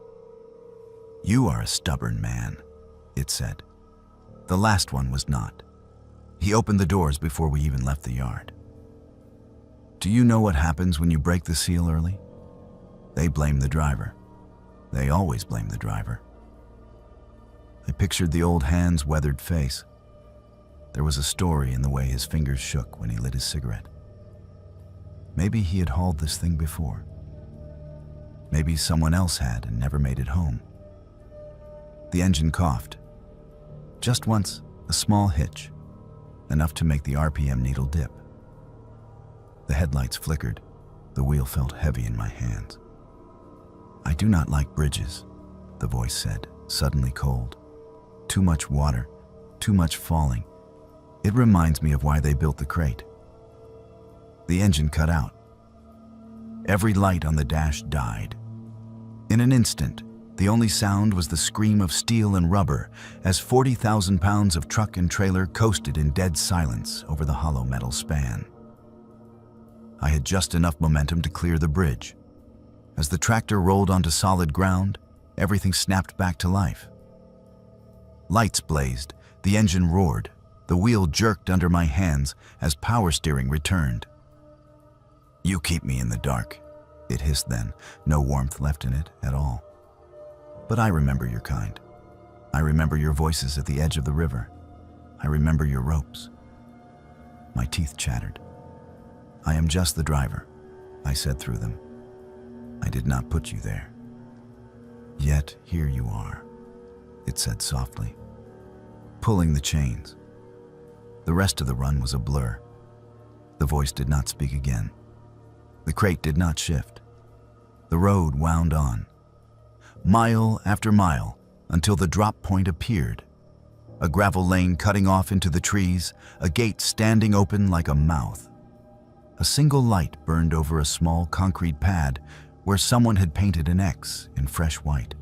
"You are a stubborn man," it said. The last one was not. He opened the doors before we even left the yard. "Do you know what happens when you break the seal early? They blame the driver. They always blame the driver." I pictured the old hand's weathered face. There was a story in the way his fingers shook when he lit his cigarette. Maybe he had hauled this thing before. Maybe someone else had and never made it home. The engine coughed. Just once, a small hitch, enough to make the RPM needle dip. The headlights flickered. The wheel felt heavy in my hands. "I do not like bridges," the voice said, suddenly cold. "Too much water, too much falling. It reminds me of why they built the crate." The engine cut out. Every light on the dash died. In an instant, the only sound was the scream of steel and rubber as 40,000 pounds of truck and trailer coasted in dead silence over the hollow metal span. I had just enough momentum to clear the bridge. As the tractor rolled onto solid ground, everything snapped back to life. Lights blazed, the engine roared, the wheel jerked under my hands as power steering returned. "You keep me in the dark," it hissed then, no warmth left in it at all. "But I remember your kind. I remember your voices at the edge of the river. I remember your ropes." My teeth chattered. "I am just the driver," I said through them. "I did not put you there. Yet here you are," it said softly, pulling the chains. The rest of the run was a blur. The voice did not speak again. The crate did not shift. The road wound on, mile after mile, until the drop point appeared. A gravel lane cutting off into the trees, a gate standing open like a mouth. A single light burned over a small concrete pad where someone had painted an X in fresh white.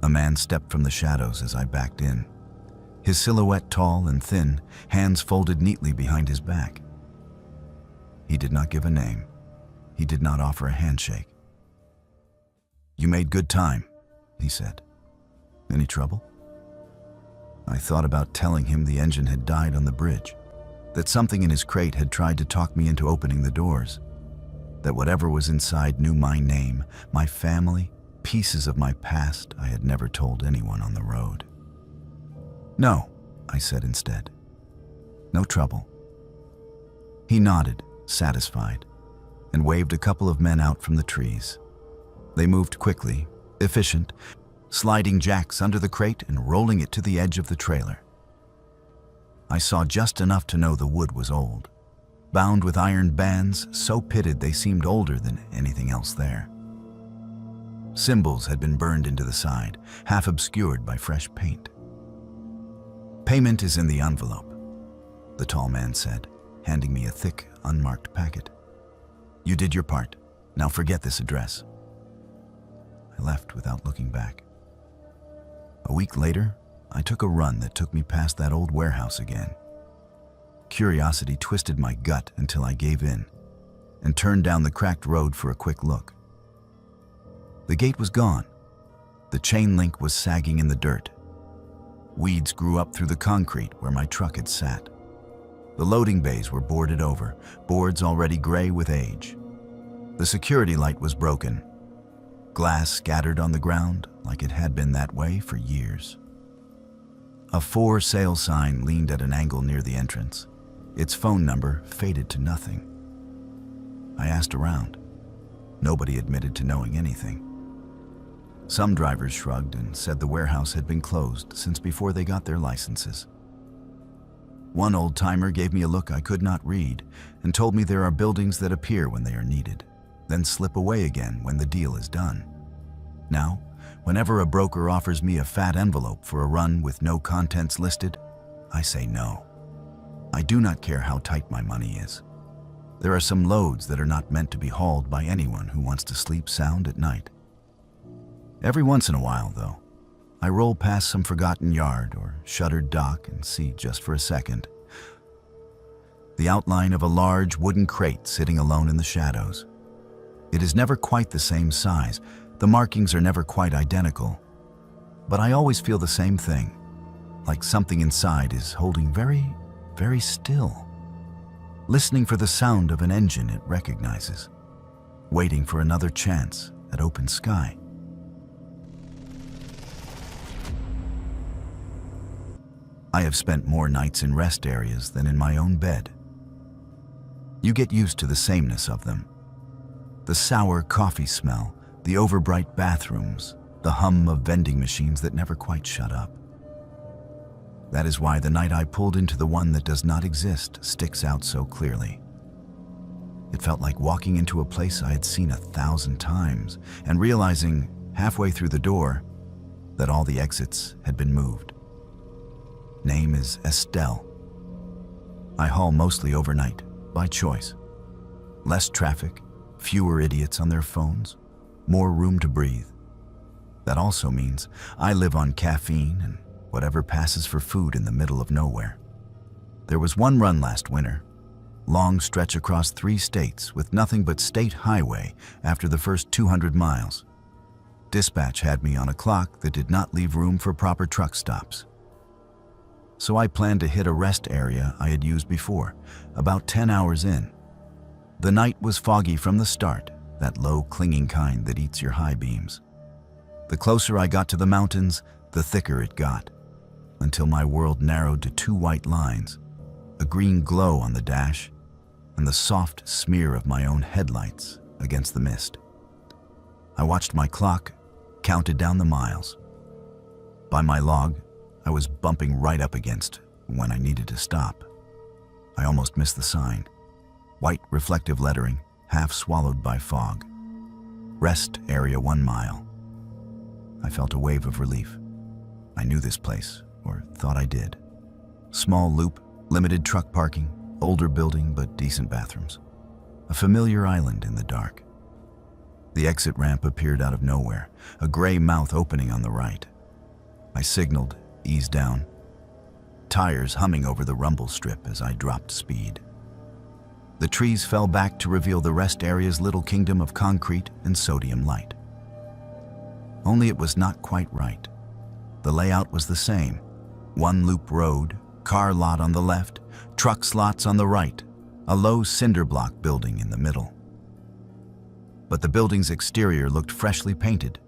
A man stepped from the shadows as I backed in, his silhouette tall and thin, hands folded neatly behind his back. He did not give a name. He did not offer a handshake. "You made good time," he said. "Any trouble?" I thought about telling him the engine had died on the bridge, that something in his crate had tried to talk me into opening the doors, that whatever was inside knew my name, my family, pieces of my past I had never told anyone on the road. "No," I said instead. "No trouble." He nodded, satisfied, and waved a couple of men out from the trees. They moved quickly, efficient, sliding jacks under the crate and rolling it to the edge of the trailer. I saw just enough to know the wood was old, bound with iron bands so pitted they seemed older than anything else there. Symbols had been burned into the side, half obscured by fresh paint. "Payment is in the envelope," the tall man said, handing me a thick, unmarked packet. "You did your part. Now forget this address." I left without looking back. A week later, I took a run that took me past that old warehouse again. Curiosity twisted my gut until I gave in and turned down the cracked road for a quick look. The gate was gone. The chain link was sagging in the dirt. Weeds grew up through the concrete where my truck had sat. The loading bays were boarded over, boards already gray with age. The security light was broken. Glass scattered on the ground like it had been that way for years. A for sale sign leaned at an angle near the entrance. Its phone number faded to nothing. I asked around. Nobody admitted to knowing anything. Some drivers shrugged and said the warehouse had been closed since before they got their licenses. One old-timer gave me a look I could not read and told me there are buildings that appear when they are needed, then slip away again when the deal is done. Now, whenever a broker offers me a fat envelope for a run with no contents listed, I say no. I do not care how tight my money is. There are some loads that are not meant to be hauled by anyone who wants to sleep sound at night. Every once in a while, though, I roll past some forgotten yard or shuttered dock and see just for a second the outline of a large wooden crate sitting alone in the shadows. It is never quite the same size. The markings are never quite identical. But I always feel the same thing, like something inside is holding very, very still, listening for the sound of an engine it recognizes, waiting for another chance at open sky. I have spent more nights in rest areas than in my own bed. You get used to the sameness of them. The sour coffee smell, the overbright bathrooms, the hum of vending machines that never quite shut up. That is why the night I pulled into the one that does not exist sticks out so clearly. It felt like walking into a place I had seen 1,000 times and realizing, halfway through the door, that all the exits had been moved. Name is Estelle. I haul mostly overnight, by choice. Less traffic, fewer idiots on their phones, more room to breathe. That also means I live on caffeine and whatever passes for food in the middle of nowhere. There was one run last winter, long stretch across 3 states with nothing but state highway after the first 200 miles. Dispatch had me on a clock that did not leave room for proper truck stops. So I planned to hit a rest area I had used before, about 10 hours in. The night was foggy from the start, that low clinging kind that eats your high beams. The closer I got to the mountains, the thicker it got, until my world narrowed to 2 white lines, a green glow on the dash, and the soft smear of my own headlights against the mist. I watched my clock, counted down the miles. By my log, I was bumping right up against when I needed to stop. I almost missed the sign. White reflective lettering, half swallowed by fog. Rest area 1 mile. I felt a wave of relief. I knew this place, or thought I did. Small loop, limited truck parking, older building but decent bathrooms. A familiar island in the dark. The exit ramp appeared out of nowhere, a gray mouth opening on the right. I signaled, eased down. Tires humming over the rumble strip as I dropped speed. The trees fell back to reveal the rest area's little kingdom of concrete and sodium light. Only it was not quite right. The layout was the same. 1 loop road, car lot on the left, truck slots on the right, a low cinder block building in the middle. But the building's exterior looked freshly painted,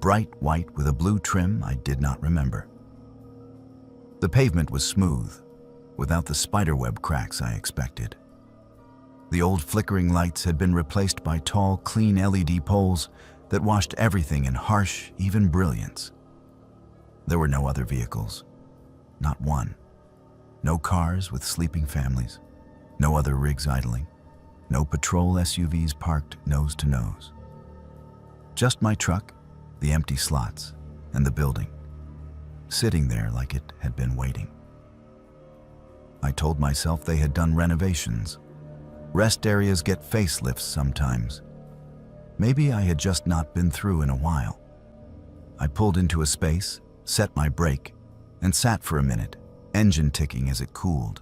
bright white with a blue trim I did not remember. The pavement was smooth, without the spiderweb cracks I expected. The old flickering lights had been replaced by tall, clean LED poles that washed everything in harsh, even brilliance. There were no other vehicles, not one. No cars with sleeping families, no other rigs idling, no patrol SUVs parked nose to nose. Just my truck, the empty slots, and the building, sitting there like it had been waiting. I told myself they had done renovations. Rest areas get facelifts sometimes. Maybe I had just not been through in a while. I pulled into a space, set my brake, and sat for a minute, engine ticking as it cooled.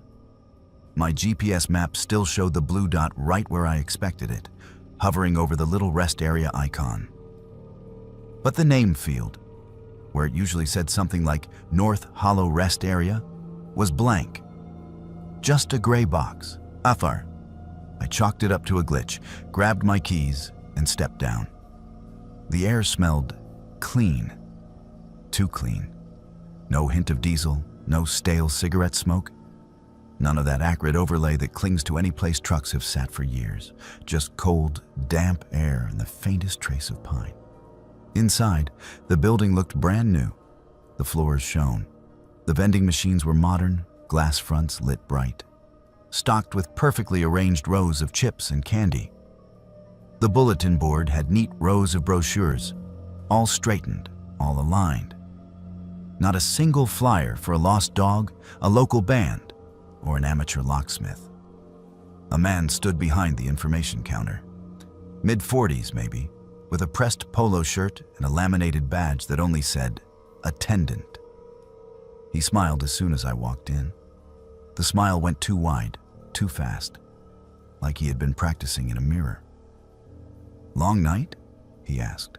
My GPS map still showed the blue dot right where I expected it, hovering over the little rest area icon. But the name field, where it usually said something like North Hollow Rest Area, was blank. Just a gray box, Afar. I chalked it up to a glitch, grabbed my keys, and stepped down. The air smelled clean. Too clean. No hint of diesel, no stale cigarette smoke. None of that acrid overlay that clings to any place trucks have sat for years. Just cold, damp air and the faintest trace of pine. Inside, the building looked brand new. The floors shone. The vending machines were modern, glass fronts lit bright, stocked with perfectly arranged rows of chips and candy. The bulletin board had neat rows of brochures, all straightened, all aligned. Not a single flyer for a lost dog, a local band, or an amateur locksmith. A man stood behind the information counter, mid-40s maybe, with a pressed polo shirt and a laminated badge that only said, "Attendant." He smiled as soon as I walked in. The smile went too wide, too fast, like he had been practicing in a mirror. "Long night?" he asked.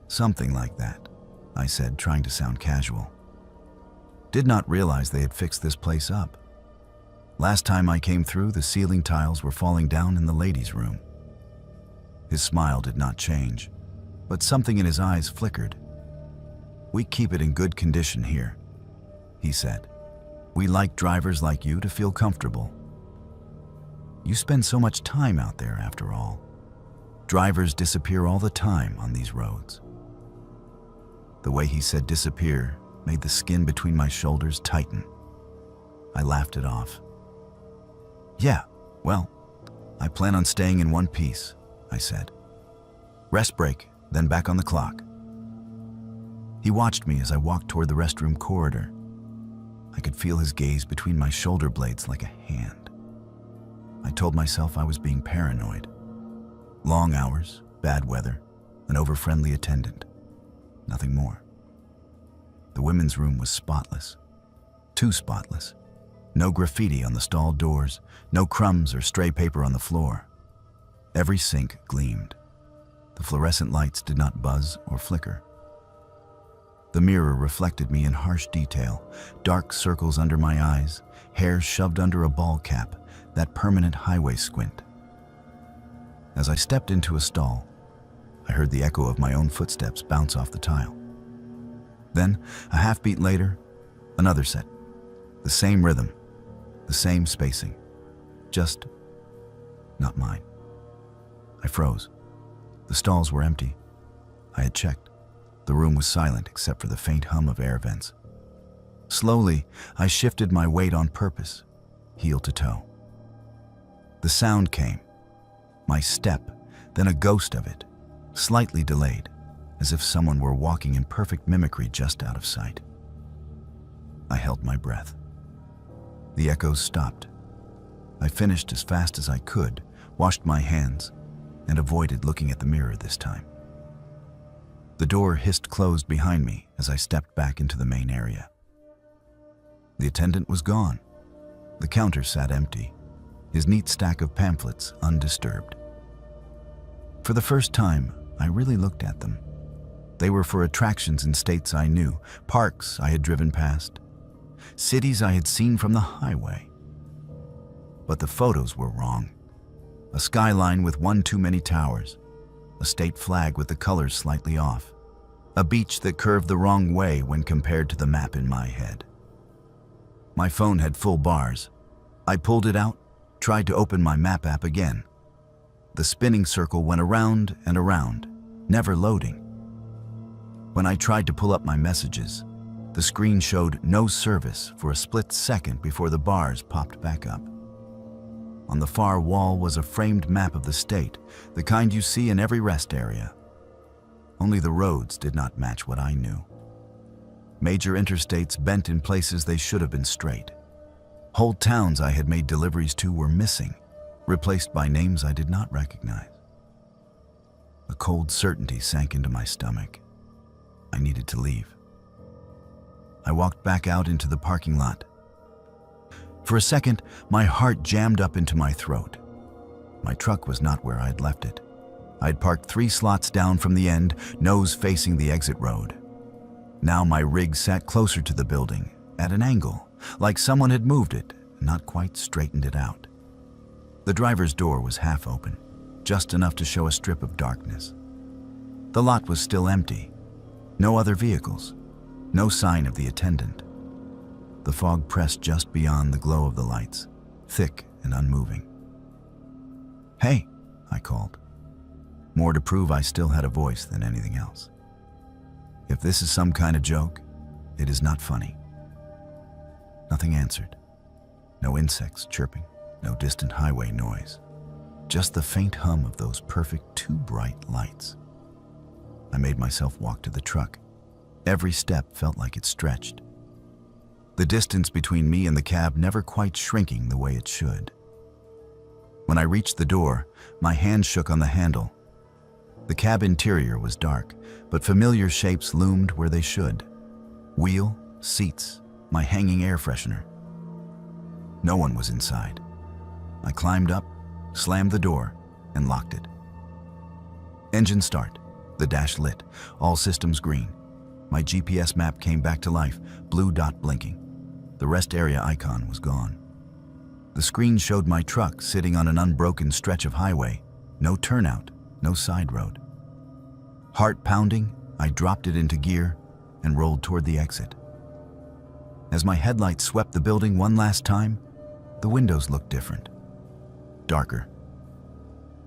"Something like that," I said, trying to sound casual. Did not realize they had fixed this place up. Last time I came through, the ceiling tiles were falling down in the ladies' room. His smile did not change, but something in his eyes flickered. "We keep it in good condition here," he said. "We like drivers like you to feel comfortable. You spend so much time out there after all. Drivers disappear all the time on these roads." The way he said disappear made the skin between my shoulders tighten. I laughed it off. Yeah, well, I plan on staying in one piece, I said. Rest break, then back on the clock. He watched me as I walked toward the restroom corridor. I could feel his gaze between my shoulder blades like a hand. I told myself I was being paranoid. Long hours, bad weather, an over-friendly attendant. Nothing more. The women's room was spotless. Too spotless. No graffiti on the stall doors, no crumbs or stray paper on the floor. Every sink gleamed. The fluorescent lights did not buzz or flicker. The mirror reflected me in harsh detail, dark circles under my eyes, hair shoved under a ball cap, that permanent highway squint. As I stepped into a stall, I heard the echo of my own footsteps bounce off the tile. Then, a half beat later, another set. The same rhythm, the same spacing, just not mine. I froze. The stalls were empty. I had checked. The room was silent except for the faint hum of air vents. Slowly, I shifted my weight on purpose, heel to toe. The sound came. My step, then a ghost of it, slightly delayed, as if someone were walking in perfect mimicry just out of sight. I held my breath. The echoes stopped. I finished as fast as I could, washed my hands, and avoided looking at the mirror this time. The door hissed closed behind me as I stepped back into the main area. The attendant was gone. The counter sat empty, his neat stack of pamphlets undisturbed. For the first time, I really looked at them. They were for attractions in states I knew, parks I had driven past, cities I had seen from the highway. But the photos were wrong. A skyline with one too many towers, a state flag with the colors slightly off, a beach that curved the wrong way when compared to the map in my head. My phone had full bars. I pulled it out, tried to open my map app again. The spinning circle went around and around, never loading. When I tried to pull up my messages, the screen showed no service for a split second before the bars popped back up. On the far wall was a framed map of the state, the kind you see in every rest area. Only the roads did not match what I knew. Major interstates bent in places they should have been straight. Whole towns I had made deliveries to were missing, replaced by names I did not recognize. A cold certainty sank into my stomach. I needed to leave. I walked back out into the parking lot. For a second, my heart jammed up into my throat. My truck was not where I had left it. I had parked 3 slots down from the end, nose facing the exit road. Now my rig sat closer to the building, at an angle, like someone had moved it, not quite straightened it out. The driver's door was half open, just enough to show a strip of darkness. The lot was still empty. No other vehicles. No sign of the attendant. The fog pressed just beyond the glow of the lights, thick and unmoving. "Hey," I called, more to prove I still had a voice than anything else. If this is some kind of joke, it is not funny. Nothing answered. No insects chirping, no distant highway noise. Just the faint hum of those perfect too bright lights. I made myself walk to the truck. Every step felt like it stretched. The distance between me and the cab never quite shrinking the way it should. When I reached the door, my hand shook on the handle. The cab interior was dark, but familiar shapes loomed where they should. Wheel, seats, my hanging air freshener. No one was inside. I climbed up, slammed the door, and locked it. Engine start. The dash lit, all systems green. My GPS map came back to life, blue dot blinking. The rest area icon was gone. The screen showed my truck sitting on an unbroken stretch of highway, no turnout, no side road. Heart pounding, I dropped it into gear and rolled toward the exit. As my headlights swept the building one last time, the windows looked different, darker.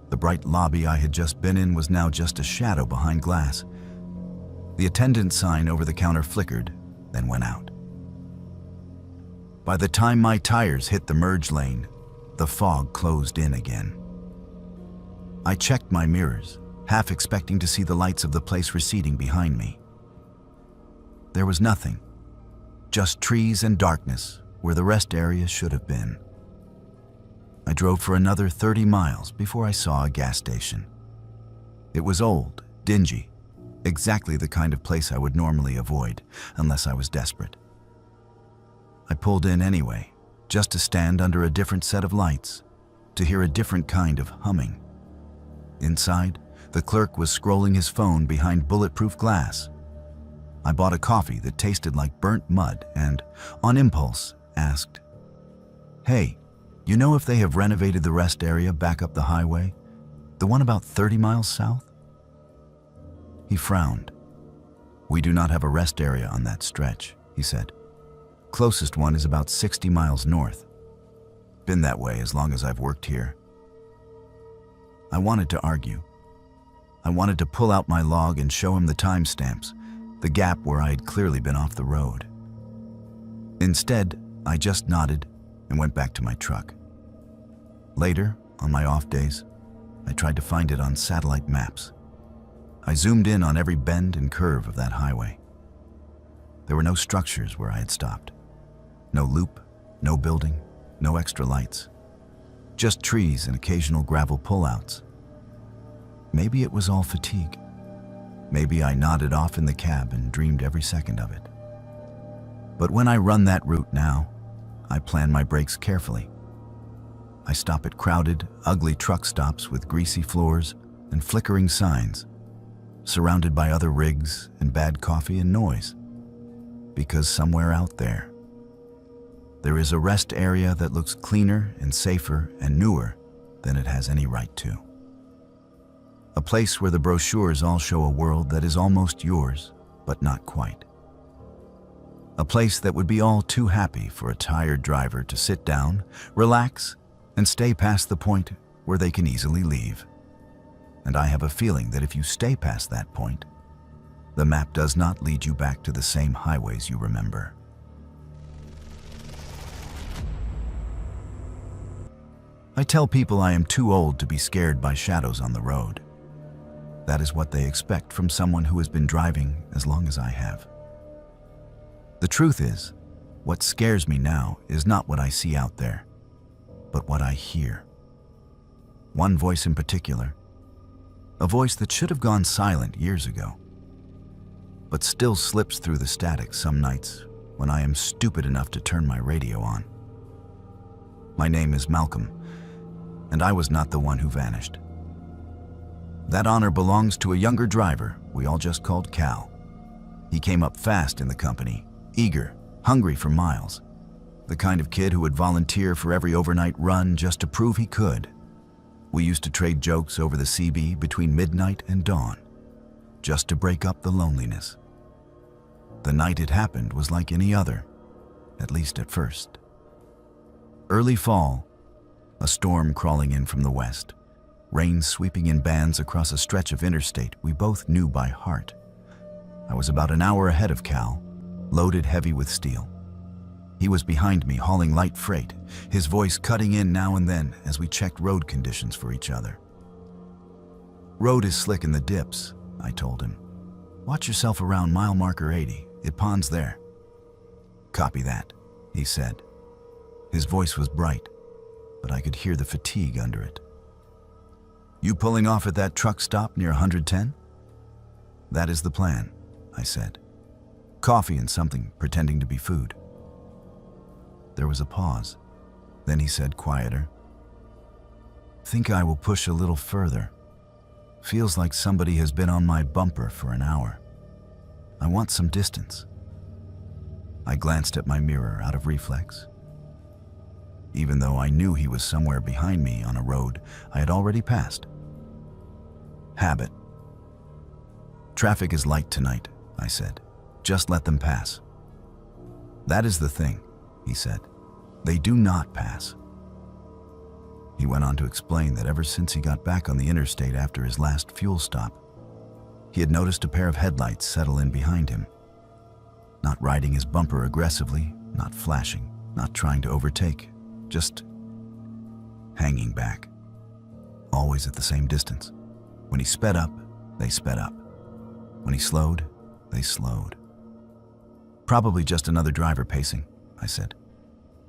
The bright lobby I had just been in was now just a shadow behind glass. The attendant sign over the counter flickered, then went out. By the time my tires hit the merge lane, the fog closed in again. I checked my mirrors, half expecting to see the lights of the place receding behind me. There was nothing, just trees and darkness where the rest area should have been. I drove for another 30 miles before I saw a gas station. It was old, dingy, exactly the kind of place I would normally avoid unless I was desperate. I pulled in anyway, just to stand under a different set of lights, to hear a different kind of humming. Inside, the clerk was scrolling his phone behind bulletproof glass. I bought a coffee that tasted like burnt mud and, on impulse, asked, "Hey, you know if they have renovated the rest area back up the highway? The one about 30 miles south?" He frowned. "We do not have a rest area on that stretch," he said. "Closest one is about 60 miles north. Been that way as long as I've worked here." I wanted to argue. I wanted to pull out my log and show him the timestamps, the gap where I had clearly been off the road. Instead, I just nodded and went back to my truck. Later, on my off days, I tried to find it on satellite maps. I zoomed in on every bend and curve of that highway. There were no structures where I had stopped. No loop, no building, no extra lights. Just trees and occasional gravel pullouts. Maybe it was all fatigue. Maybe I nodded off in the cab and dreamed every second of it. But when I run that route now, I plan my brakes carefully. I stop at crowded, ugly truck stops with greasy floors and flickering signs, surrounded by other rigs and bad coffee and noise. Because somewhere out there is a rest area that looks cleaner and safer and newer than it has any right to. A place where the brochures all show a world that is almost yours, but not quite. A place that would be all too happy for a tired driver to sit down, relax, and stay past the point where they can easily leave. And I have a feeling that if you stay past that point, the map does not lead you back to the same highways you remember. I tell people I am too old to be scared by shadows on the road. That is what they expect from someone who has been driving as long as I have. The truth is, what scares me now is not what I see out there, but what I hear. One voice in particular, a voice that should have gone silent years ago, but still slips through the static some nights when I am stupid enough to turn my radio on. My name is Malcolm, and I was not the one who vanished. That honor belongs to a younger driver we all just called Cal. He came up fast in the company, eager, hungry for miles. The kind of kid who would volunteer for every overnight run just to prove he could. We used to trade jokes over the CB between midnight and dawn, just to break up the loneliness. The night it happened was like any other, at least at first. Early fall, a storm crawling in from the west, rain sweeping in bands across a stretch of interstate we both knew by heart. I was about an hour ahead of Cal, loaded heavy with steel. He was behind me hauling light freight, his voice cutting in now and then as we checked road conditions for each other. "Road is slick in the dips," I told him. "Watch yourself around mile marker 80, it ponds there." "Copy that," he said. His voice was bright, but I could hear the fatigue under it. "You pulling off at that truck stop near 110? "That is the plan," I said. "Coffee and something pretending to be food." There was a pause. Then he said quieter, "Think I will push a little further. Feels like somebody has been on my bumper for an hour. I want some distance." I glanced at my mirror out of reflex. Even though I knew he was somewhere behind me on a road I had already passed. Habit. "Traffic is light tonight," I said. "Just let them pass." "That is the thing," he said. "They do not pass." He went on to explain that ever since he got back on the interstate after his last fuel stop, He had noticed a pair of headlights settle in behind him. Not riding his bumper aggressively, not flashing, not trying to overtake, just hanging back. Always at the same distance. When he sped up, they sped up. When he slowed, they slowed. Probably just another driver pacing, I said.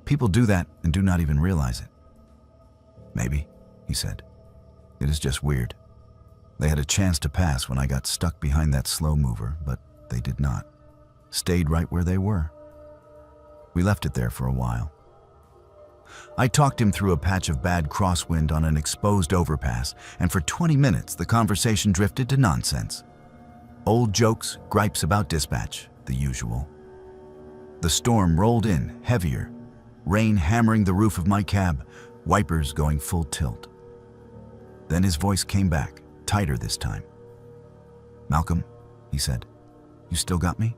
People do that and do not even realize it. Maybe, he said. It is just weird. They had a chance to pass when I got stuck behind that slow mover, but they did not. Stayed right where they were. We left it there for a while. I talked him through a patch of bad crosswind on an exposed overpass, and for 20 minutes the conversation drifted to nonsense. Old jokes, gripes about dispatch, the usual. The storm rolled in, heavier, rain hammering the roof of my cab, wipers going full tilt. Then his voice came back, tighter this time. "Malcolm," he said, "you still got me?"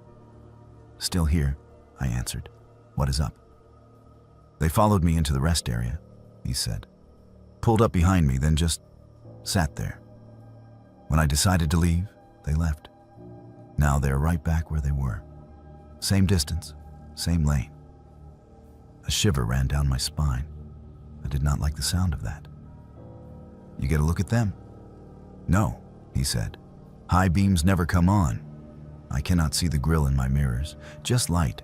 "Still here," I answered. "What is up?" "They followed me into the rest area," he said. "Pulled up behind me, then just sat there. When I decided to leave, they left. Now they're right back where they were. Same distance, same lane." A shiver ran down my spine. I did not like the sound of that. "You get a look at them?" "No," he said. "High beams never come on. I cannot see the grill in my mirrors, just light,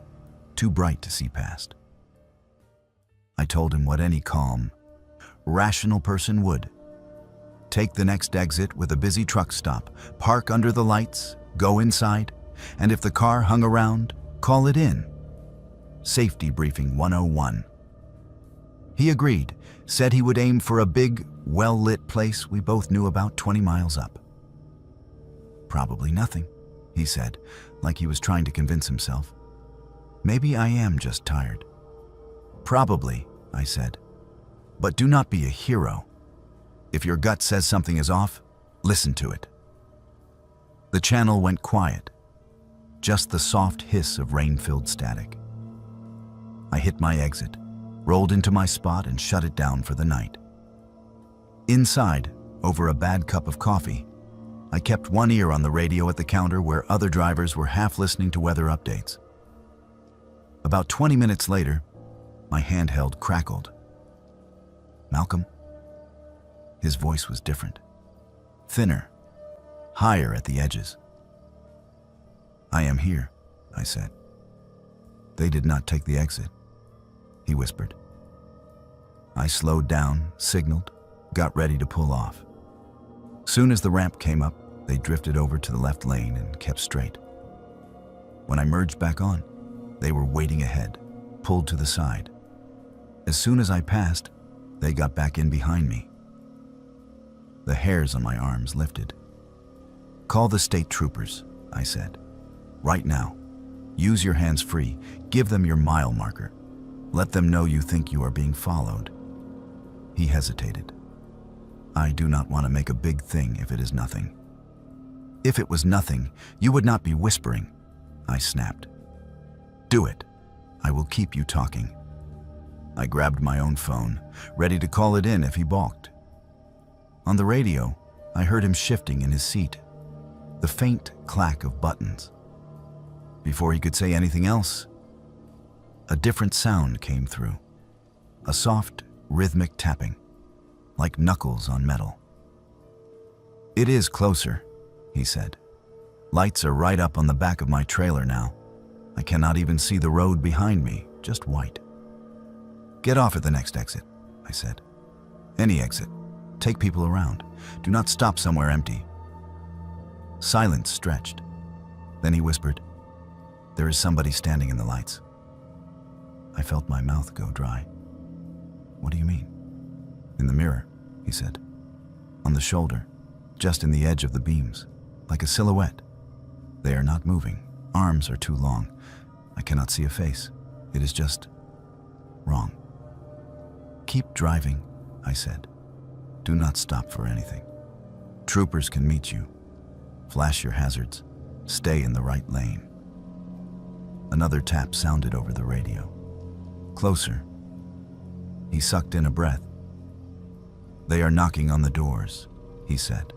too bright to see past." I told him what any calm, rational person would. Take the next exit with a busy truck stop, park under the lights, go inside, and if the car hung around, call it in. Safety briefing 101. He agreed, said he would aim for a big, well-lit place we both knew about 20 miles up. "Probably nothing," he said, like he was trying to convince himself. "Maybe I am just tired." "Probably," I said. "But do not be a hero. If your gut says something is off, listen to it." The channel went quiet, just the soft hiss of rain-filled static. I hit my exit, rolled into my spot and shut it down for the night. Inside, over a bad cup of coffee, I kept one ear on the radio at the counter where other drivers were half listening to weather updates. About 20 minutes later, my handheld crackled. "Malcolm?" His voice was different, thinner, higher at the edges. "I am here," I said. "They did not take the exit," he whispered. I slowed down, signaled, got ready to pull off. Soon as the ramp came up, they drifted over to the left lane and kept straight. When I merged back on, they were waiting ahead, pulled to the side. As soon as I passed, they got back in behind me. The hairs on my arms lifted. "Call the state troopers," I said. "Right now. Use your hands free. Give them your mile marker. Let them know you think you are being followed." He hesitated. "I do not want to make a big thing if it is nothing." "If it was nothing, you would not be whispering," I snapped. "Do it. I will keep you talking." I grabbed my own phone, ready to call it in if he balked. On the radio, I heard him shifting in his seat, the faint clack of buttons. Before he could say anything else, a different sound came through, a soft, rhythmic tapping, like knuckles on metal. "It is closer," he said. "Lights are right up on the back of my trailer now. I cannot even see the road behind me, just white." "Get off at the next exit," I said. "Any exit. Take people around. Do not stop somewhere empty." Silence stretched. Then he whispered, "There is somebody standing in the lights." I felt my mouth go dry. "What do you mean?" "In the mirror," he said. "On the shoulder, just in the edge of the beams, like a silhouette. They are not moving. Arms are too long. I cannot see a face. It is just wrong." "Keep driving," I said. "Do not stop for anything. Troopers can meet you. Flash your hazards. Stay in the right lane." Another tap sounded over the radio. Closer. He sucked in a breath. "They are knocking on the doors," he said.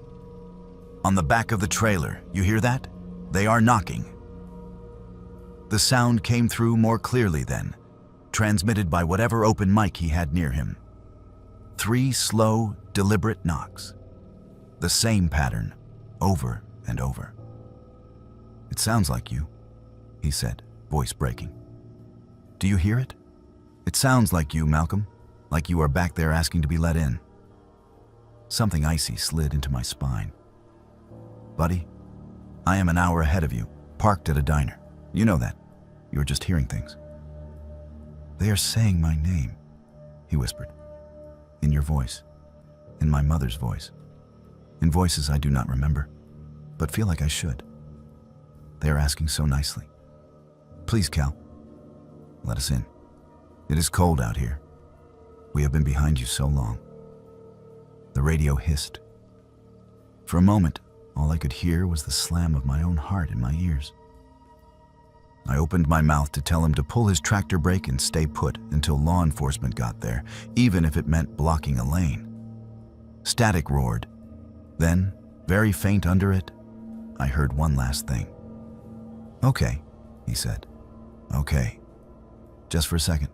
On the back of the trailer, you hear that? They are knocking." The sound came through more clearly then, transmitted by whatever open mic he had near him. 3 slow, deliberate knocks. The same pattern, over and over. "It sounds like you," he said, voice breaking. "Do you hear it? It sounds like you, Malcolm, like you are back there asking to be let in." Something icy slid into my spine. "Buddy, I am an hour ahead of you, parked at a diner. You know that. You are just hearing things." "They are saying my name," he whispered. "In your voice, in my mother's voice, in voices I do not remember, but feel like I should. They are asking so nicely. Please, Cal, let us in. It is cold out here. We have been behind you so long." The radio hissed. For a moment, all I could hear was the slam of my own heart in my ears. I opened my mouth to tell him to pull his tractor brake and stay put until law enforcement got there, even if it meant blocking a lane. Static roared. Then, very faint under it, I heard one last thing. "Okay," he said. "Okay. Just for a second."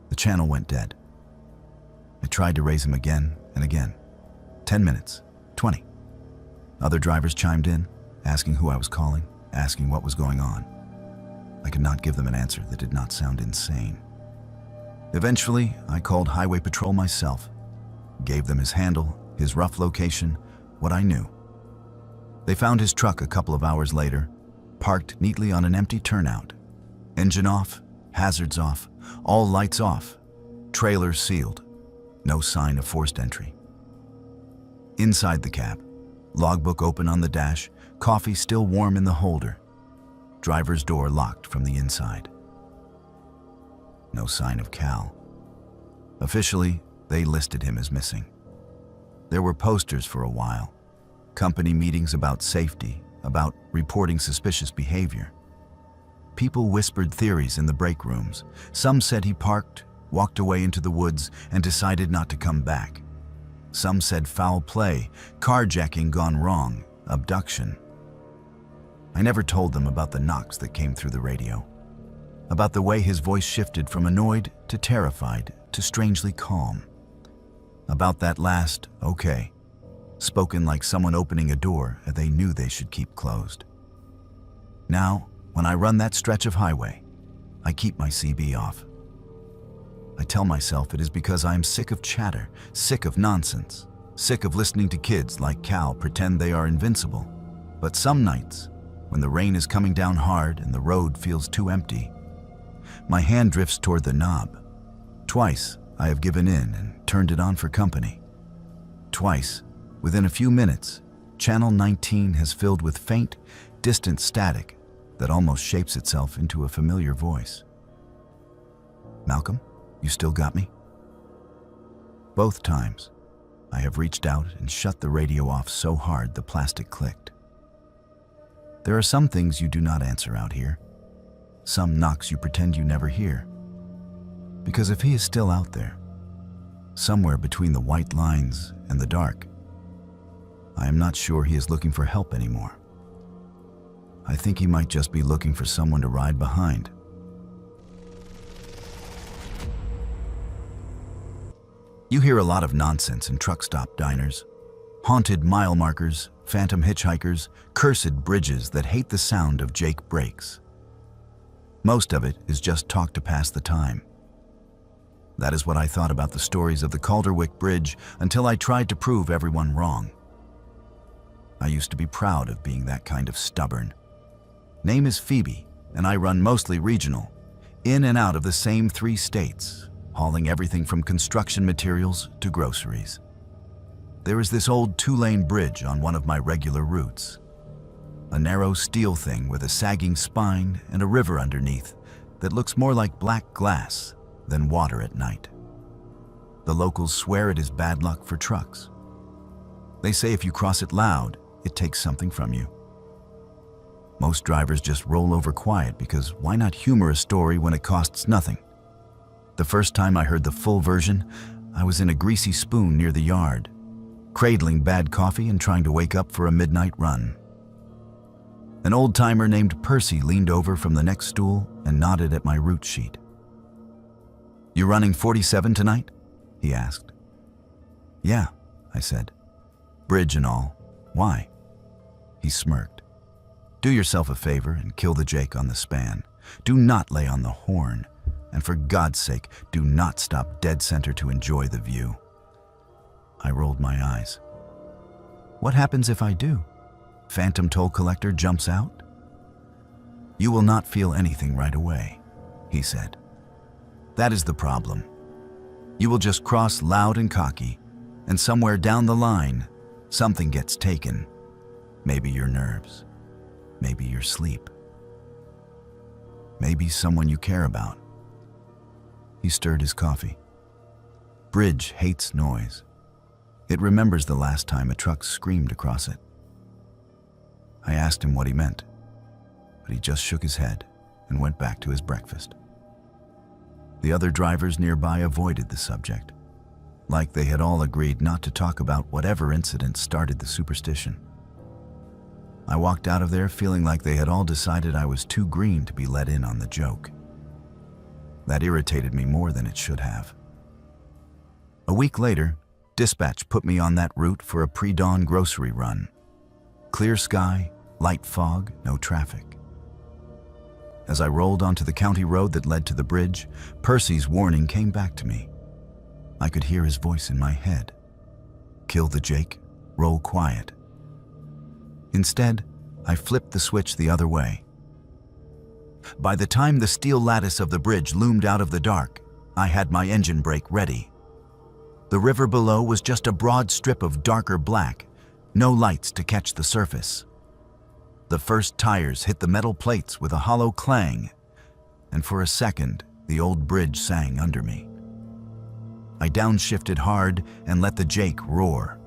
The channel went dead. I tried to raise him again and again. 10 minutes, 20. Other drivers chimed in, asking who I was calling, asking what was going on. I could not give them an answer that did not sound insane. Eventually, I called Highway Patrol myself, gave them his handle, his rough location, what I knew. They found his truck a couple of hours later, parked neatly on an empty turnout. Engine off, hazards off, all lights off, trailer sealed, no sign of forced entry. Inside the cab, logbook open on the dash, coffee still warm in the holder, driver's door locked from the inside. No sign of Cal. Officially, they listed him as missing. There were posters for a while, company meetings about safety, about reporting suspicious behavior. People whispered theories in the break rooms. Some said he parked, walked away into the woods, and decided not to come back. Some said foul play, carjacking gone wrong, abduction. I never told them about the knocks that came through the radio, about the way his voice shifted from annoyed to terrified to strangely calm, about that last "okay," spoken like someone opening a door that they knew they should keep closed. Now, when I run that stretch of highway, I keep my CB off. I tell myself it is because I am sick of chatter, sick of nonsense, sick of listening to kids like Cal pretend they are invincible. But some nights, when the rain is coming down hard and the road feels too empty, my hand drifts toward the knob. Twice, I have given in and turned it on for company. Twice, within a few minutes, Channel 19 has filled with faint, distant static that almost shapes itself into a familiar voice. "Malcolm, you still got me?" Both times, I have reached out and shut the radio off so hard the plastic clicked. There are some things you do not answer out here, some knocks you pretend you never hear. Because if he is still out there, somewhere between the white lines and the dark, I am not sure he is looking for help anymore. I think he might just be looking for someone to ride behind. You hear a lot of nonsense in truck stop diners. Haunted mile markers, phantom hitchhikers, cursed bridges that hate the sound of Jake brakes. Most of it is just talk to pass the time. That is what I thought about the stories of the Calderwick Bridge until I tried to prove everyone wrong. I used to be proud of being that kind of stubborn. Name is Phoebe, and I run mostly regional, in and out of the same 3 states, hauling everything from construction materials to groceries. There is this old 2-lane bridge on one of my regular routes. A narrow steel thing with a sagging spine and a river underneath that looks more like black glass than water at night. The locals swear it is bad luck for trucks. They say if you cross it loud, it takes something from you. Most drivers just roll over quiet because why not humor a story when it costs nothing? The first time I heard the full version, I was in a greasy spoon near the yard. cradling bad coffee and trying to wake up for a midnight run. An old-timer named Percy leaned over from the next stool and nodded at my route sheet. "You running 47 tonight?" he asked. "Yeah," I said. "Bridge and all. Why?" He smirked. "Do yourself a favor and kill the Jake on the span. Do not lay on the horn. And for God's sake, do not stop dead center to enjoy the view." I rolled my eyes. "What happens if I do? Phantom toll collector jumps out?" "You will not feel anything right away," he said. "That is the problem. You will just cross loud and cocky, and somewhere down the line, something gets taken. Maybe your nerves, maybe your sleep, maybe someone you care about." He stirred his coffee. "Bridge hates noise. It remembers the last time a truck screamed across it." I asked him what he meant, but he just shook his head and went back to his breakfast. The other drivers nearby avoided the subject, like they had all agreed not to talk about whatever incident started the superstition. I walked out of there feeling like they had all decided I was too green to be let in on the joke. That irritated me more than it should have. A week later, dispatch put me on that route for a pre-dawn grocery run. Clear sky, light fog, no traffic. As I rolled onto the county road that led to the bridge, Percy's warning came back to me. I could hear his voice in my head. "Kill the Jake, roll quiet." Instead, I flipped the switch the other way. By the time the steel lattice of the bridge loomed out of the dark, I had my engine brake ready. The river below was just a broad strip of darker black, no lights to catch the surface. The first tires hit the metal plates with a hollow clang, and for a second, the old bridge sang under me. I downshifted hard and let the Jake roar.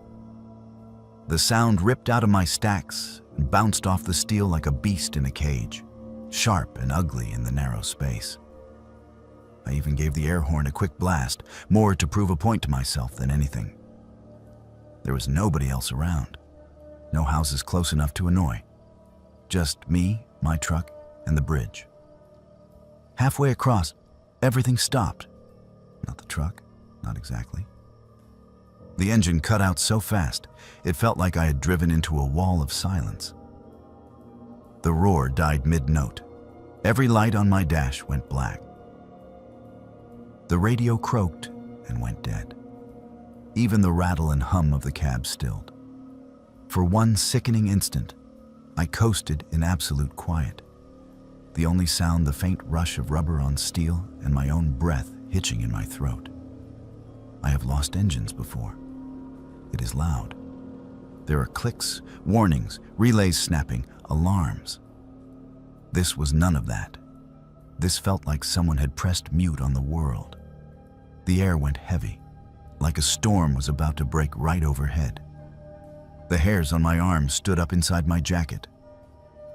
The sound ripped out of my stacks and bounced off the steel like a beast in a cage, sharp and ugly in the narrow space. I even gave the air horn a quick blast, more to prove a point to myself than anything. There was nobody else around, no houses close enough to annoy. Just me, my truck, and the bridge. Halfway across, everything stopped. Not the truck, not exactly. The engine cut out so fast, it felt like I had driven into a wall of silence. The roar died mid-note. Every light on my dash went black. The radio croaked and went dead. Even the rattle and hum of the cab stilled. For one sickening instant, I coasted in absolute quiet. The only sound the faint rush of rubber on steel and my own breath hitching in my throat. I have lost engines before. It is loud. There are clicks, warnings, relays snapping, alarms. This was none of that. This felt like someone had pressed mute on the world. The air went heavy, like a storm was about to break right overhead. The hairs on my arms stood up inside my jacket.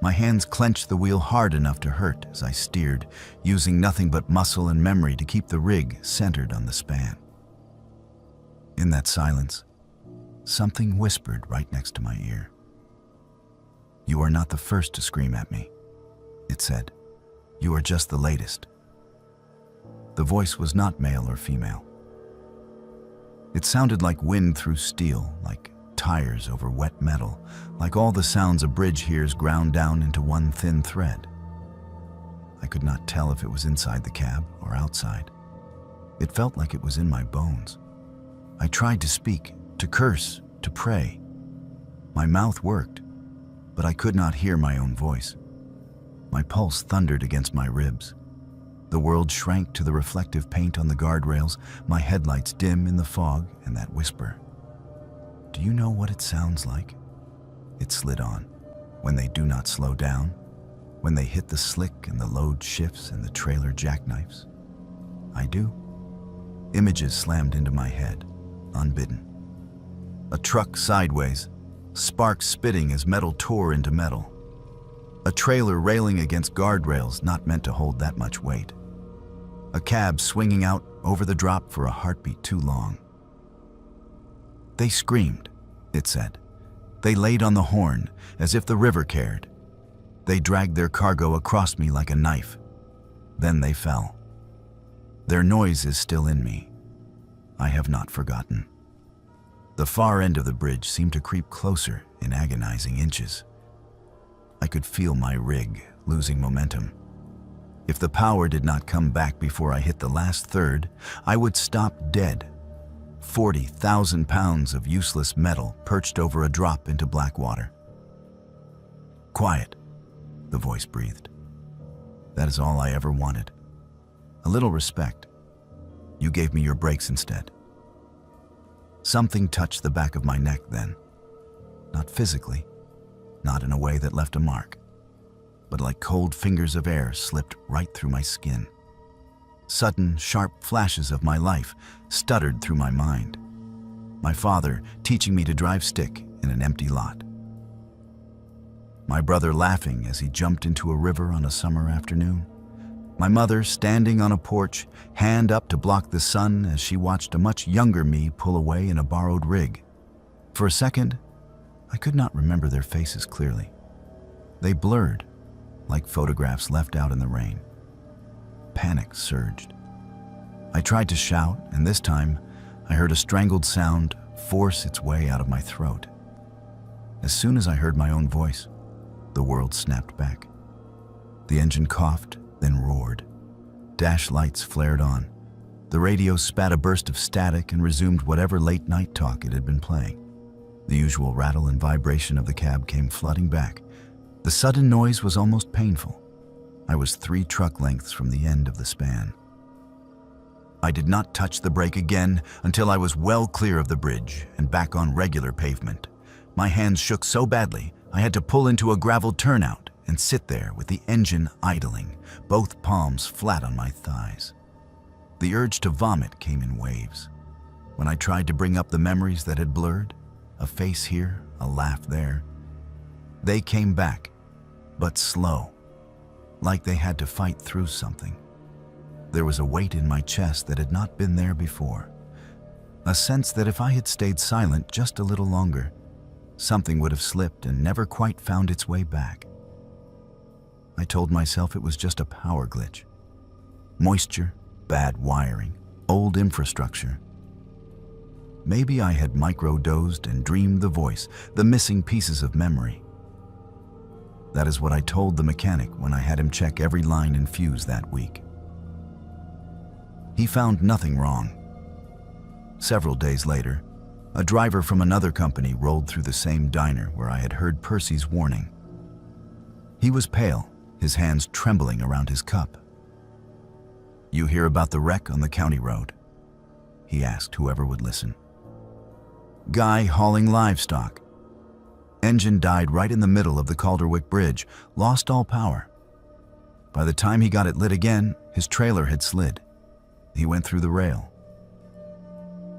My hands clenched the wheel hard enough to hurt as I steered, using nothing but muscle and memory to keep the rig centered on the span. In that silence, something whispered right next to my ear. "You are not the first to scream at me," it said. "You are just the latest." The voice was not male or female. It sounded like wind through steel, like tires over wet metal, like all the sounds a bridge hears ground down into one thin thread. I could not tell if it was inside the cab or outside. It felt like it was in my bones. I tried to speak, to curse, to pray. My mouth worked, but I could not hear my own voice. My pulse thundered against my ribs. The world shrank to the reflective paint on the guardrails, my headlights dim in the fog, and that whisper. Do you know what it sounds like? It slid on, when they do not slow down, when they hit the slick and the load shifts and the trailer jackknifes. I do. Images slammed into my head, unbidden. A truck sideways, sparks spitting as metal tore into metal. A trailer railing against guardrails not meant to hold that much weight. A cab swinging out over the drop for a heartbeat too long. They screamed, it said. They laid on the horn, as if the river cared. They dragged their cargo across me like a knife. Then they fell. Their noise is still in me. I have not forgotten. The far end of the bridge seemed to creep closer in agonizing inches. I could feel my rig losing momentum. If the power did not come back before I hit the last third, I would stop dead. 40,000 pounds of useless metal perched over a drop into black water. Quiet, the voice breathed. That is all I ever wanted. A little respect. You gave me your brakes instead. Something touched the back of my neck then. Not physically, not in a way that left a mark, but like cold fingers of air slipped right through my skin. Sudden, sharp flashes of my life stuttered through my mind. My father teaching me to drive stick in an empty lot. My brother laughing as he jumped into a river on a summer afternoon. My mother standing on a porch, hand up to block the sun as she watched a much younger me pull away in a borrowed rig. For a second, I could not remember their faces clearly. They blurred, like photographs left out in the rain. Panic surged. I tried to shout, and this time I heard a strangled sound force its way out of my throat. As soon as I heard my own voice, the world snapped back. The engine coughed, then roared. Dash lights flared on. The radio spat a burst of static and resumed whatever late-night talk it had been playing. The usual rattle and vibration of the cab came flooding back. The sudden noise was almost painful. I was 3 truck lengths from the end of the span. I did not touch the brake again until I was well clear of the bridge and back on regular pavement. My hands shook so badly I had to pull into a gravel turnout and sit there with the engine idling, both palms flat on my thighs. The urge to vomit came in waves. When I tried to bring up the memories that had blurred, a face here, a laugh there, they came back, but slow, like they had to fight through something. There was a weight in my chest that had not been there before, a sense that if I had stayed silent just a little longer, something would have slipped and never quite found its way back. I told myself it was just a power glitch. Moisture, bad wiring, old infrastructure. Maybe I had micro-dosed and dreamed the voice, the missing pieces of memory. That is what I told the mechanic when I had him check every line and fuse that week. He found nothing wrong. Several days later, a driver from another company rolled through the same diner where I had heard Percy's warning. He was pale, his hands trembling around his cup. "You hear about the wreck on the county road?" he asked whoever would listen. "Guy hauling livestock. Engine died right in the middle of the Calderwick Bridge, lost all power. By the time he got it lit again, his trailer had slid. He went through the rail."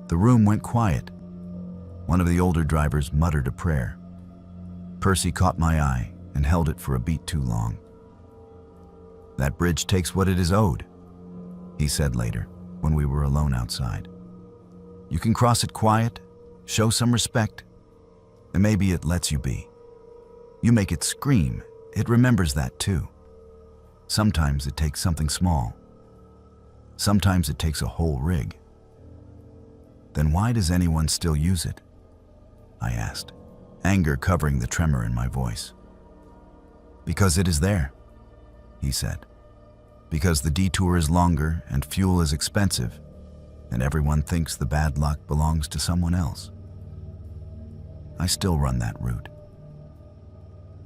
The room went quiet. One of the older drivers muttered a prayer. Percy caught my eye and held it for a beat too long. "That bridge takes what it is owed," he said later, when we were alone outside. "You can cross it quiet, show some respect, and maybe it lets you be. You make it scream, it remembers that too. Sometimes it takes something small. Sometimes it takes a whole rig." "Then why does anyone still use it?" I asked, anger covering the tremor in my voice. "Because it is there," he said. "Because the detour is longer and fuel is expensive, and everyone thinks the bad luck belongs to someone else. I still run that route.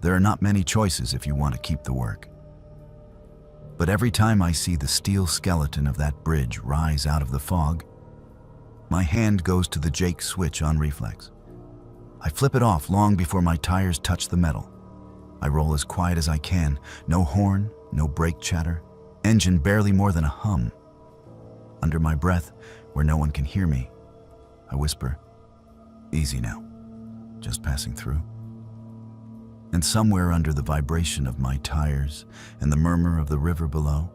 There are not many choices if you want to keep the work. But every time I see the steel skeleton of that bridge rise out of the fog, my hand goes to the Jake switch on reflex. I flip it off long before my tires touch the metal. I roll as quiet as I can, no horn, no brake chatter, engine barely more than a hum. Under my breath, where no one can hear me, I whisper, "Easy now, just passing through." And somewhere under the vibration of my tires and the murmur of the river below,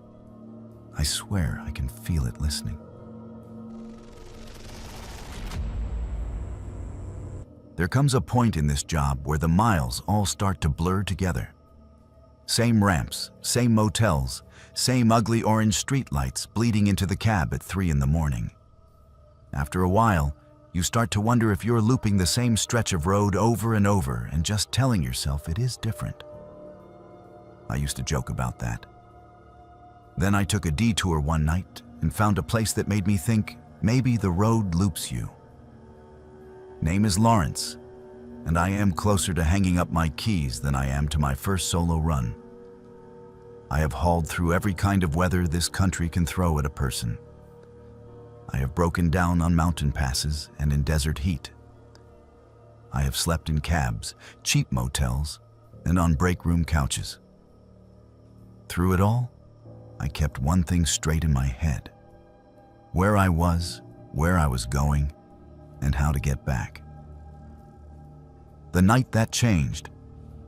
I swear I can feel it listening. There comes a point in this job where the miles all start to blur together. Same ramps, same motels, same ugly orange streetlights bleeding into the cab at 3 in the morning. After a while, you start to wonder if you're looping the same stretch of road over and over and just telling yourself it is different. I used to joke about that. Then I took a detour one night and found a place that made me think maybe the road loops you. Name is Lawrence, and I am closer to hanging up my keys than I am to my first solo run. I have hauled through every kind of weather this country can throw at a person. I have broken down on mountain passes and in desert heat. I have slept in cabs, cheap motels, and on break room couches. Through it all, I kept one thing straight in my head: where I was going, and how to get back. The night that changed,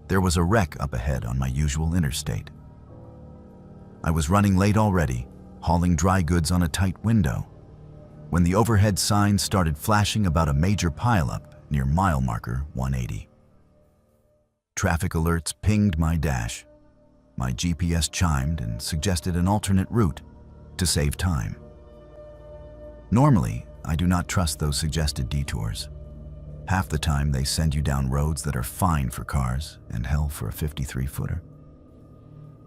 there was a wreck up ahead on my usual interstate. I was running late already, hauling dry goods on a tight window, when the overhead sign started flashing about a major pileup near mile marker 180. Traffic alerts pinged my dash. My GPS chimed and suggested an alternate route to save time. Normally, I do not trust those suggested detours. Half the time they send you down roads that are fine for cars and hell for a 53-footer.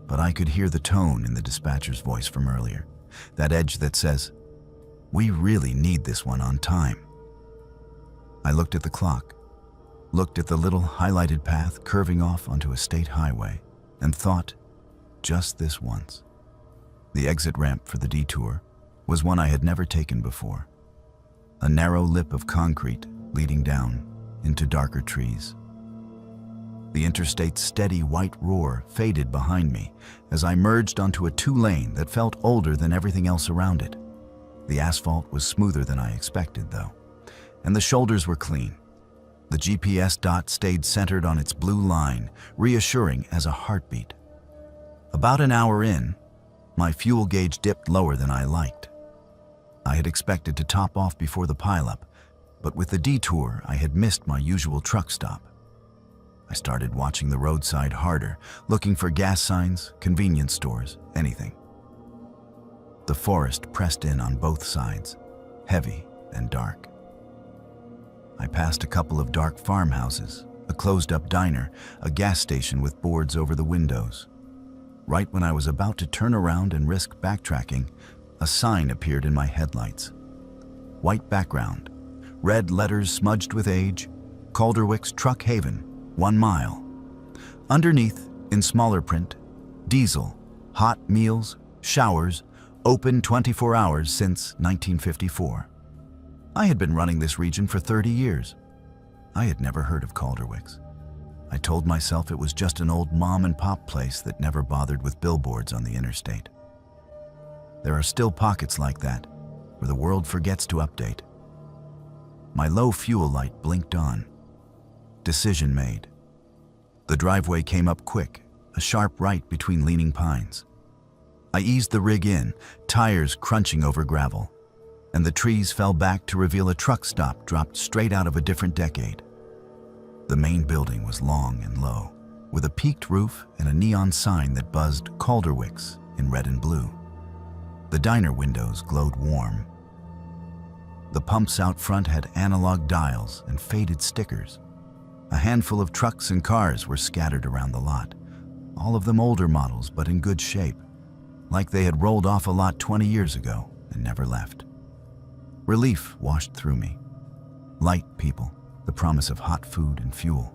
But I could hear the tone in the dispatcher's voice from earlier, that edge that says, "We really need this one on time." I looked at the clock, looked at the little highlighted path curving off onto a state highway, and thought, just this once. The exit ramp for the detour was one I had never taken before. A narrow lip of concrete leading down into darker trees. The interstate's steady white roar faded behind me as I merged onto a two-lane that felt older than everything else around it. The asphalt was smoother than I expected, though, and the shoulders were clean. The GPS dot stayed centered on its blue line, reassuring as a heartbeat. About an hour in, my fuel gauge dipped lower than I liked. I had expected to top off before the pileup, but with the detour, I had missed my usual truck stop. I started watching the roadside harder, looking for gas signs, convenience stores, anything. The forest pressed in on both sides, heavy and dark. I passed a couple of dark farmhouses, a closed-up diner, a gas station with boards over the windows. Right when I was about to turn around and risk backtracking, a sign appeared in my headlights. White background, red letters smudged with age, Calderwick's Truck Haven, 1 mile. Underneath, in smaller print, diesel, hot meals, showers, open 24 hours since 1954. I had been running this region for 30 years. I had never heard of Calderwick's. I told myself it was just an old mom-and-pop place that never bothered with billboards on the interstate. There are still pockets like that, where the world forgets to update. My low fuel light blinked on. Decision made. The driveway came up quick, a sharp right between leaning pines. I eased the rig in, tires crunching over gravel, and the trees fell back to reveal a truck stop dropped straight out of a different decade. The main building was long and low, with a peaked roof and a neon sign that buzzed Calderwick's in red and blue. The diner windows glowed warm. The pumps out front had analog dials and faded stickers. A handful of trucks and cars were scattered around the lot, all of them older models but in good shape, like they had rolled off a lot 20 years ago and never left. Relief washed through me. Light people, the promise of hot food and fuel.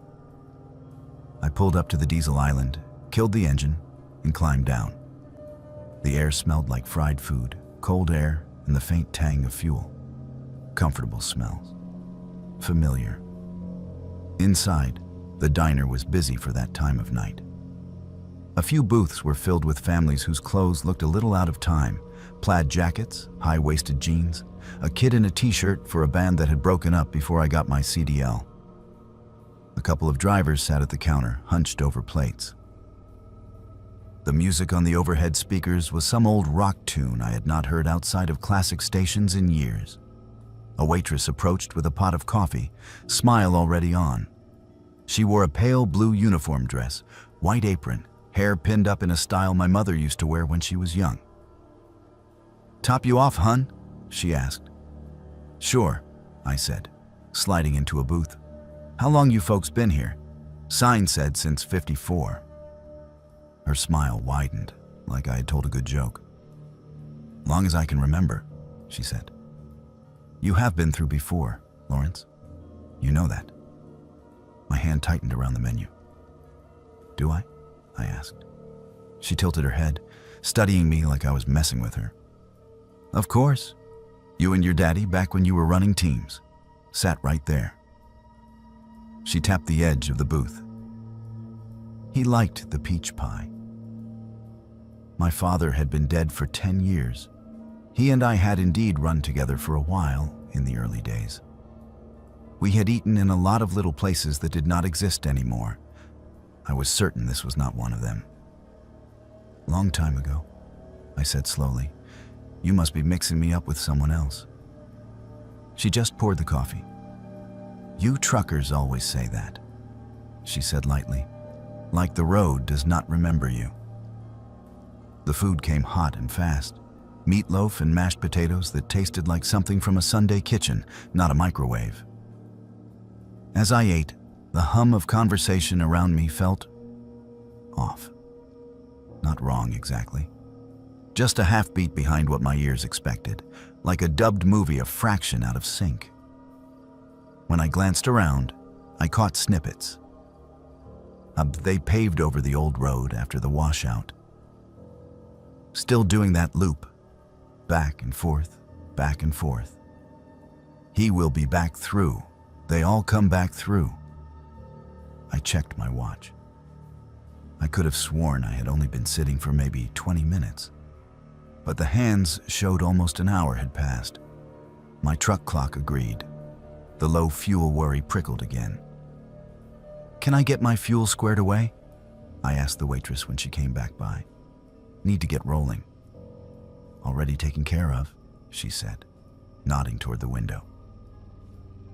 I pulled up to the diesel island, killed the engine, and climbed down. The air smelled like fried food, cold air, and the faint tang of fuel. Comfortable smells. Familiar. Inside, the diner was busy for that time of night. A few booths were filled with families whose clothes looked a little out of time. Plaid jackets, high-waisted jeans, a kid in a t-shirt for a band that had broken up before I got my CDL. A couple of drivers sat at the counter, hunched over plates. The music on the overhead speakers was some old rock tune I had not heard outside of classic stations in years. A waitress approached with a pot of coffee, smile already on. She wore a pale blue uniform dress, white apron, hair pinned up in a style my mother used to wear when she was young. "Top you off, hun?" she asked. "Sure," I said, sliding into a booth. "How long you folks been here?" "Sign said since '54. Her smile widened, like I had told a good joke. "Long as I can remember," she said. "You have been through before, Lawrence. You know that." My hand tightened around the menu. "Do I?" I asked. She tilted her head, studying me like I was messing with her. "Of course. You and your daddy back when you were running teams. Sat right there." She tapped the edge of the booth. He liked the peach pie. My father had been dead for 10 years. He and I had indeed run together for a while in the early days. We had eaten in a lot of little places that did not exist anymore. I was certain this was not one of them. "Long time ago," I said slowly. "You must be mixing me up with someone else." She just poured the coffee. "You truckers always say that," she said lightly, "like the road does not remember you." The food came hot and fast. Meatloaf and mashed potatoes that tasted like something from a Sunday kitchen, not a microwave. As I ate, the hum of conversation around me felt off. Not wrong exactly. Just a half beat behind what my ears expected, like a dubbed movie a fraction out of sync. When I glanced around, I caught snippets. They paved over the old road after the washout. Still doing that loop, back and forth, back and forth. He will be back through. They all come back through. I checked my watch. I could have sworn I had only been sitting for maybe 20 minutes. But the hands showed almost an hour had passed. My truck clock agreed. The low fuel worry prickled again. "Can I get my fuel squared away?" I asked the waitress when she came back by. "Need to get rolling." "Already taken care of," she said, nodding toward the window.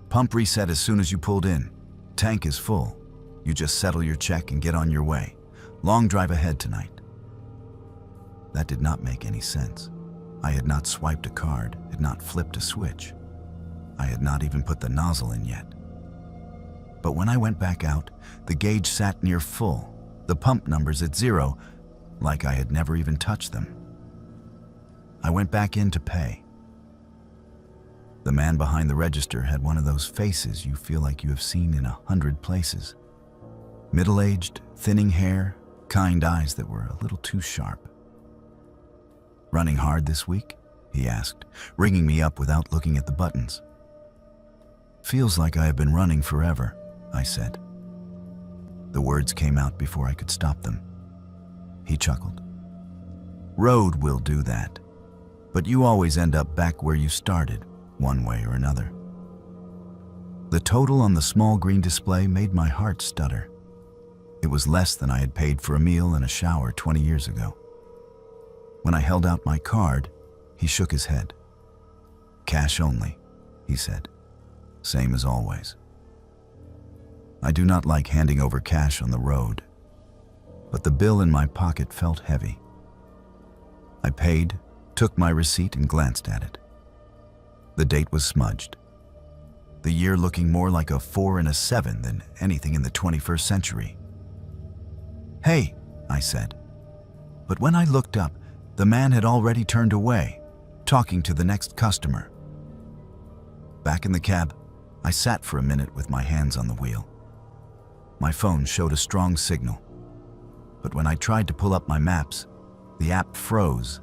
"Pump reset as soon as you pulled in. Tank is full. You just settle your check and get on your way. Long drive ahead tonight." That did not make any sense. I had not swiped a card, had not flipped a switch. I had not even put the nozzle in yet. But when I went back out, the gauge sat near full, the pump numbers at 0, like I had never even touched them. I went back in to pay. The man behind the register had one of those faces you feel like you have seen in 100 places. Middle-aged, thinning hair, kind eyes that were a little too sharp. "Running hard this week?" he asked, ringing me up without looking at the buttons. "Feels like I have been running forever," I said. The words came out before I could stop them. He chuckled. "Road will do that, but you always end up back where you started, one way or another." The total on the small green display made my heart stutter. It was less than I had paid for a meal and a shower 20 years ago. When I held out my card, he shook his head. "Cash only," he said. "Same as always." I do not like handing over cash on the road, but the bill in my pocket felt heavy. I paid, took my receipt, and glanced at it. The date was smudged, the year looking more like a 4 and a 7 than anything in the 21st century. "Hey," I said. But when I looked up, the man had already turned away, talking to the next customer. Back in the cab, I sat for a minute with my hands on the wheel. My phone showed a strong signal, but when I tried to pull up my maps, the app froze,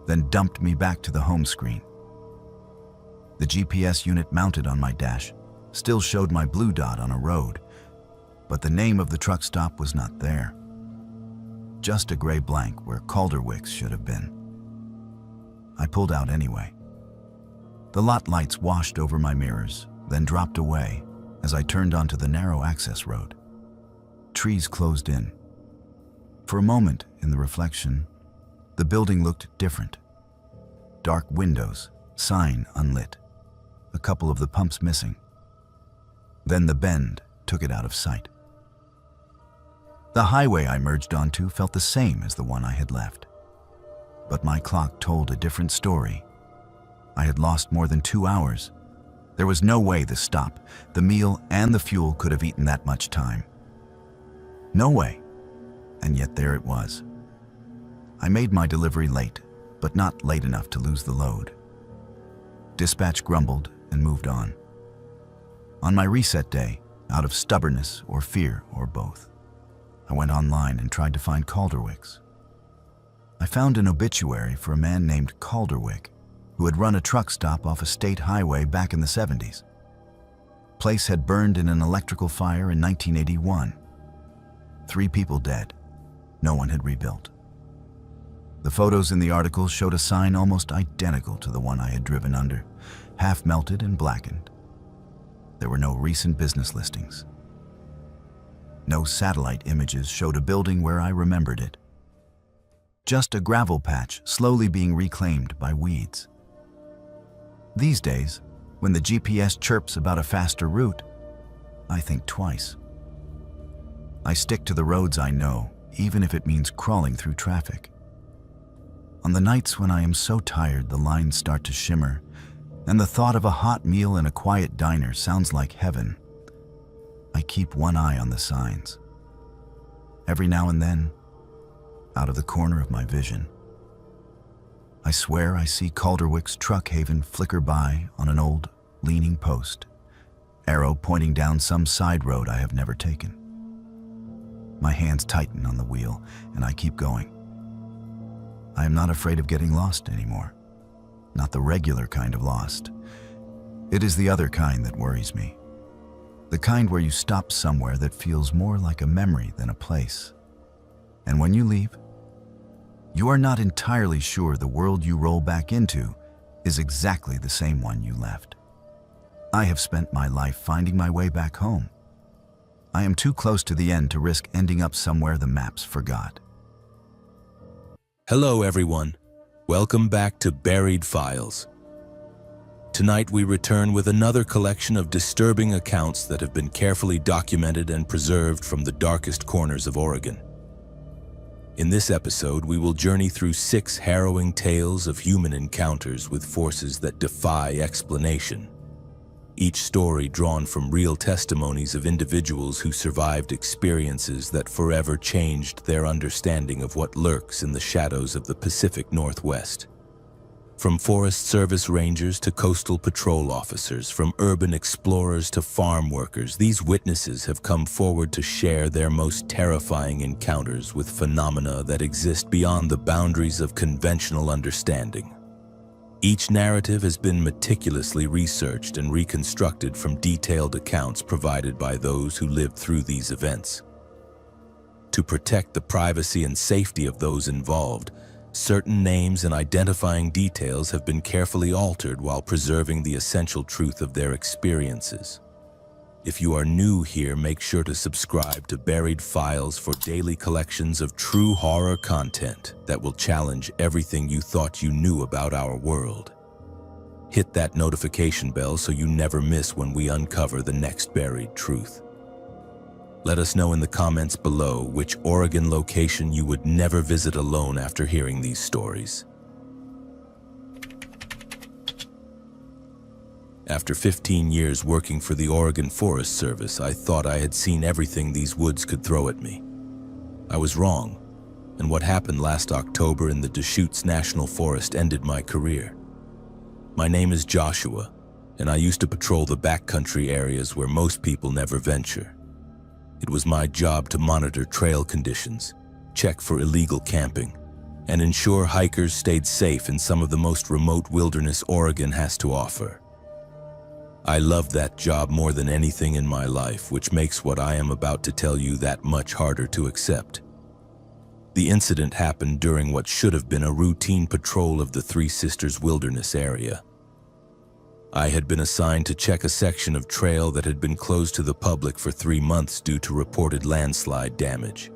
then dumped me back to the home screen. The GPS unit mounted on my dash still showed my blue dot on a road, but the name of the truck stop was not there. Just a gray blank where Calderwick's should have been. I pulled out anyway. The lot lights washed over my mirrors, then dropped away as I turned onto the narrow access road. Trees closed in. For a moment, in the reflection, the building looked different. Dark windows, sign unlit. a couple of the pumps missing. Then the bend took it out of sight. The highway I merged onto felt the same as the one I had left. But my clock told a different story. I had lost more than 2 hours. There was no way the stop, the meal, and the fuel could have eaten that much time. No way. And yet there it was. I made my delivery late, but not late enough to lose the load. Dispatch grumbled and moved on. On my reset day, out of stubbornness or fear or both, I went online and tried to find Calderwick's. I found an obituary for a man named Calderwick who had run a truck stop off a state highway back in the 70s. Place had burned in an electrical fire in 1981. 3 people dead. No one had rebuilt. The photos in the article showed a sign almost identical to the one I had driven under, half melted and blackened. There were no recent business listings. No satellite images showed a building where I remembered it. Just a gravel patch slowly being reclaimed by weeds. These days, when the GPS chirps about a faster route, I think twice. I stick to the roads I know, even if it means crawling through traffic. On the nights when I am so tired the lines start to shimmer, and the thought of a hot meal in a quiet diner sounds like heaven, I keep one eye on the signs. Every now and then, out of the corner of my vision, I swear I see Calderwick's truck haven flicker by on an old, leaning post, arrow pointing down some side road I have never taken. My hands tighten on the wheel, and I keep going. I am not afraid of getting lost anymore. Not the regular kind of lost. It is the other kind that worries me. The kind where you stop somewhere that feels more like a memory than a place. And when you leave, you are not entirely sure the world you roll back into is exactly the same one you left. I have spent my life finding my way back home. I am too close to the end to risk ending up somewhere the maps forgot. Hello everyone, welcome back to Buried Files. Tonight we return with another collection of disturbing accounts that have been carefully documented and preserved from the darkest corners of Oregon. In this episode, we will journey through 6 harrowing tales of human encounters with forces that defy explanation. Each story drawn from real testimonies of individuals who survived experiences that forever changed their understanding of what lurks in the shadows of the Pacific Northwest. From Forest Service rangers to coastal patrol officers, from urban explorers to farm workers, these witnesses have come forward to share their most terrifying encounters with phenomena that exist beyond the boundaries of conventional understanding. Each narrative has been meticulously researched and reconstructed from detailed accounts provided by those who lived through these events. To protect the privacy and safety of those involved, certain names and identifying details have been carefully altered while preserving the essential truth of their experiences. If you are new here, make sure to subscribe to Buried Files for daily collections of true horror content that will challenge everything you thought you knew about our world. Hit that notification bell so you never miss when we uncover the next buried truth. Let us know in the comments below which Oregon location you would never visit alone after hearing these stories. After 15 years working for the Oregon Forest Service, I thought I had seen everything these woods could throw at me. I was wrong, and what happened last October in the Deschutes National Forest ended my career. My name is Joshua, and I used to patrol the backcountry areas where most people never venture. It was my job to monitor trail conditions, check for illegal camping, and ensure hikers stayed safe in some of the most remote wilderness Oregon has to offer. I loved that job more than anything in my life, which makes what I am about to tell you that much harder to accept. The incident happened during what should have been a routine patrol of the Three Sisters Wilderness area. I had been assigned to check a section of trail that had been closed to the public for 3 months due to reported landslide damage.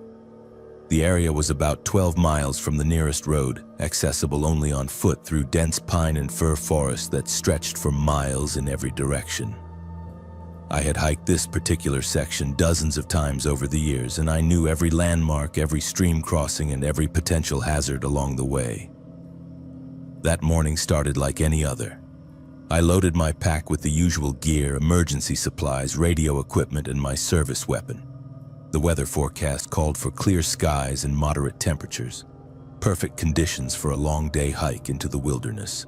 The area was about 12 miles from the nearest road, accessible only on foot through dense pine and fir forest that stretched for miles in every direction. I had hiked this particular section dozens of times over the years, and I knew every landmark, every stream crossing, and every potential hazard along the way. That morning started like any other. I loaded my pack with the usual gear, emergency supplies, radio equipment, and my service weapon. The weather forecast called for clear skies and moderate temperatures, perfect conditions for a long day hike into the wilderness.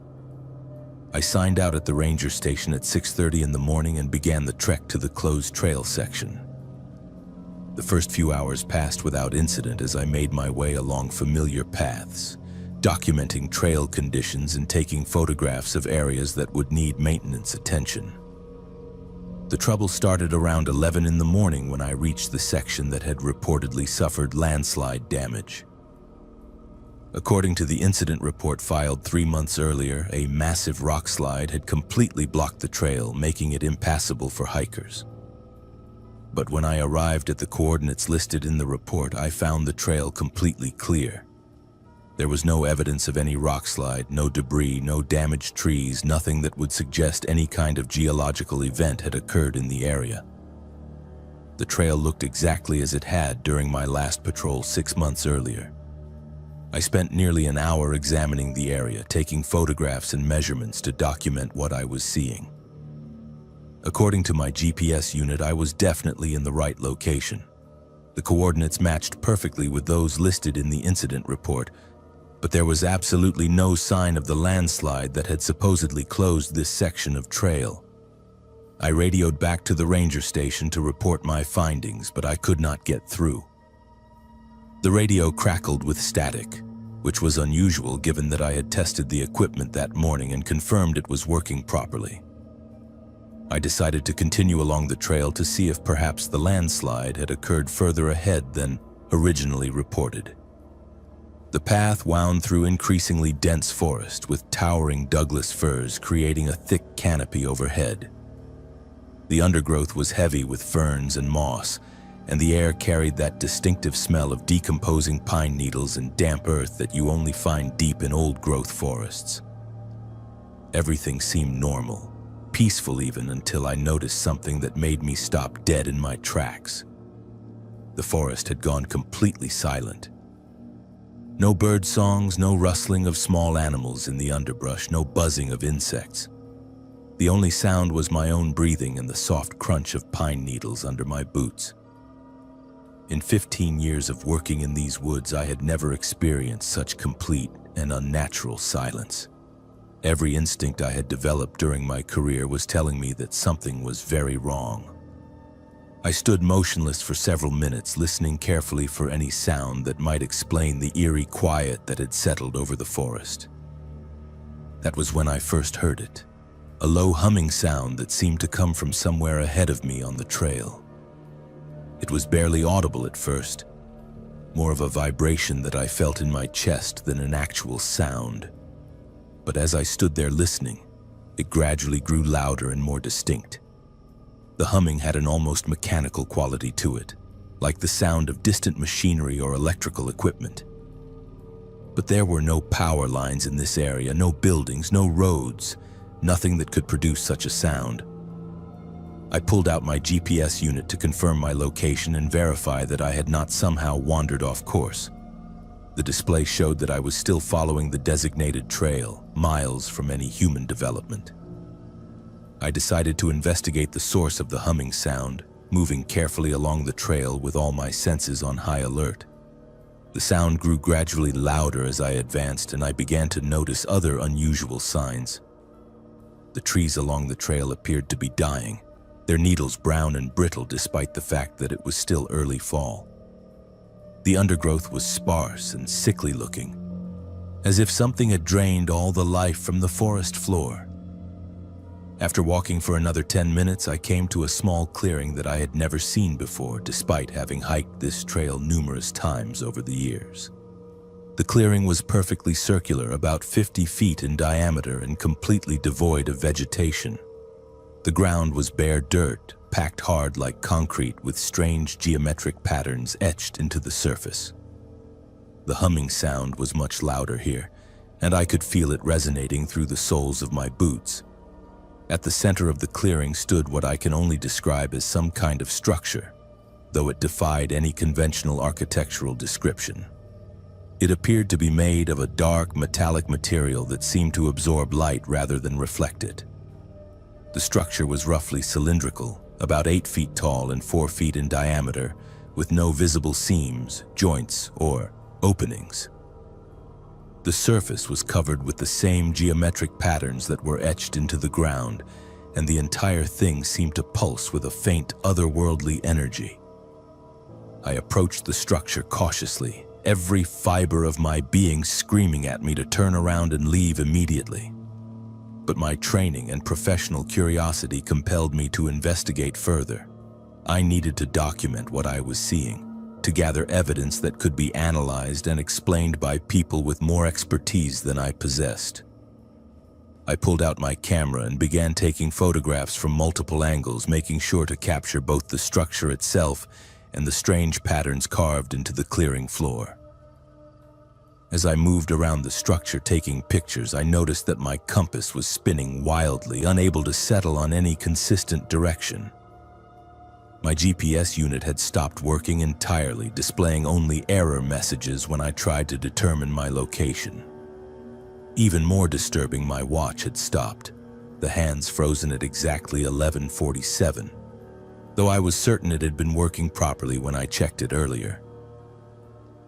I signed out at the ranger station at 6:30 in the morning and began the trek to the closed trail section. The first few hours passed without incident as I made my way along familiar paths, documenting trail conditions and taking photographs of areas that would need maintenance attention. The trouble started around 11 in the morning when I reached the section that had reportedly suffered landslide damage. According to the incident report filed 3 months earlier, a massive rock slide had completely blocked the trail, making it impassable for hikers. But when I arrived at the coordinates listed in the report, I found the trail completely clear. There was no evidence of any rock slide, no debris, no damaged trees, nothing that would suggest any kind of geological event had occurred in the area. The trail looked exactly as it had during my last patrol 6 months earlier. I spent nearly an hour examining the area, taking photographs and measurements to document what I was seeing. According to my GPS unit, I was definitely in the right location. The coordinates matched perfectly with those listed in the incident report, but there was absolutely no sign of the landslide that had supposedly closed this section of trail. I radioed back to the ranger station to report my findings, but I could not get through. The radio crackled with static, which was unusual given that I had tested the equipment that morning and confirmed it was working properly. I decided to continue along the trail to see if perhaps the landslide had occurred further ahead than originally reported. The path wound through increasingly dense forest with towering Douglas firs creating a thick canopy overhead. The undergrowth was heavy with ferns and moss, and the air carried that distinctive smell of decomposing pine needles and damp earth that you only find deep in old-growth forests. Everything seemed normal, peaceful even, until I noticed something that made me stop dead in my tracks. The forest had gone completely silent. No bird songs, no rustling of small animals in the underbrush, no buzzing of insects. The only sound was my own breathing and the soft crunch of pine needles under my boots. In 15 years of working in these woods, I had never experienced such complete and unnatural silence. Every instinct I had developed during my career was telling me that something was very wrong. I stood motionless for several minutes, listening carefully for any sound that might explain the eerie quiet that had settled over the forest. That was when I first heard it, a low humming sound that seemed to come from somewhere ahead of me on the trail. It was barely audible at first, more of a vibration that I felt in my chest than an actual sound. But as I stood there listening, it gradually grew louder and more distinct. The humming had an almost mechanical quality to it, like the sound of distant machinery or electrical equipment. But there were no power lines in this area, no buildings, no roads, nothing that could produce such a sound. I pulled out my GPS unit to confirm my location and verify that I had not somehow wandered off course. The display showed that I was still following the designated trail, miles from any human development. I decided to investigate the source of the humming sound, moving carefully along the trail with all my senses on high alert. The sound grew gradually louder as I advanced, and I began to notice other unusual signs. The trees along the trail appeared to be dying, their needles brown and brittle despite the fact that it was still early fall. The undergrowth was sparse and sickly looking, as if something had drained all the life from the forest floor. After walking for another 10 minutes, I came to a small clearing that I had never seen before, despite having hiked this trail numerous times over the years. The clearing was perfectly circular, about 50 feet in diameter and completely devoid of vegetation. The ground was bare dirt, packed hard like concrete with strange geometric patterns etched into the surface. The humming sound was much louder here, and I could feel it resonating through the soles of my boots. At the center of the clearing stood what I can only describe as some kind of structure, though it defied any conventional architectural description. It appeared to be made of a dark, metallic material that seemed to absorb light rather than reflect it. The structure was roughly cylindrical, about 8 feet tall and 4 feet in diameter, with no visible seams, joints, or openings. The surface was covered with the same geometric patterns that were etched into the ground, and the entire thing seemed to pulse with a faint, otherworldly energy. I approached the structure cautiously, every fiber of my being screaming at me to turn around and leave immediately. But my training and professional curiosity compelled me to investigate further. I needed to document what I was seeing, to gather evidence that could be analyzed and explained by people with more expertise than I possessed. I pulled out my camera and began taking photographs from multiple angles, making sure to capture both the structure itself and the strange patterns carved into the clearing floor. As I moved around the structure taking pictures, I noticed that my compass was spinning wildly, unable to settle on any consistent direction. My GPS unit had stopped working entirely, displaying only error messages when I tried to determine my location. Even more disturbing, my watch had stopped, the hands frozen at exactly 11:47, though I was certain it had been working properly when I checked it earlier.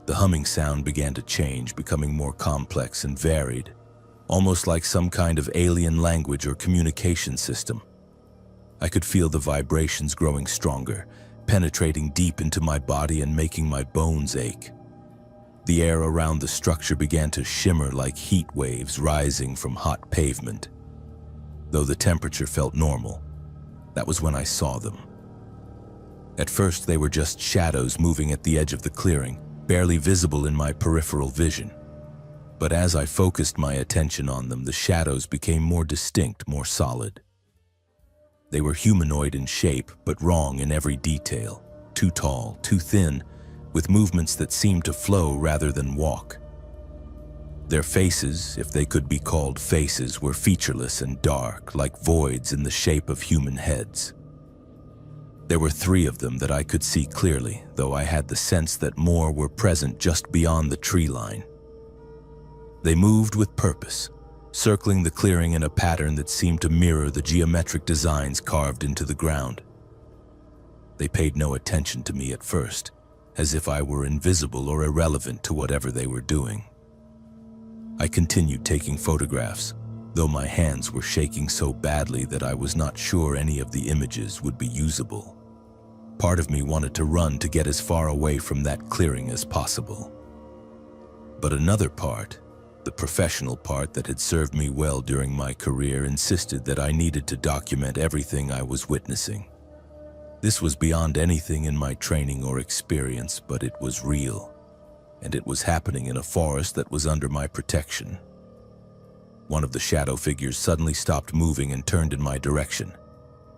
The humming sound began to change, becoming more complex and varied, almost like some kind of alien language or communication system. I could feel the vibrations growing stronger, penetrating deep into my body and making my bones ache. The air around the structure began to shimmer like heat waves rising from hot pavement. Though the temperature felt normal, that was when I saw them. At first, they were just shadows moving at the edge of the clearing, barely visible in my peripheral vision. But as I focused my attention on them, the shadows became more distinct, more solid. They were humanoid in shape, but wrong in every detail. Too tall, too thin, with movements that seemed to flow rather than walk. Their faces, if they could be called faces, were featureless and dark, like voids in the shape of human heads. There were 3 of them that I could see clearly, though I had the sense that more were present just beyond the tree line. They moved with purpose, circling the clearing in a pattern that seemed to mirror the geometric designs carved into the ground. They paid no attention to me at first, as if I were invisible or irrelevant to whatever they were doing. I continued taking photographs, though my hands were shaking so badly that I was not sure any of the images would be usable. Part of me wanted to run to get as far away from that clearing as possible. But another part, the professional part that had served me well during my career, insisted that I needed to document everything I was witnessing. This was beyond anything in my training or experience, but it was real, and it was happening in a forest that was under my protection. One of the shadow figures suddenly stopped moving and turned in my direction.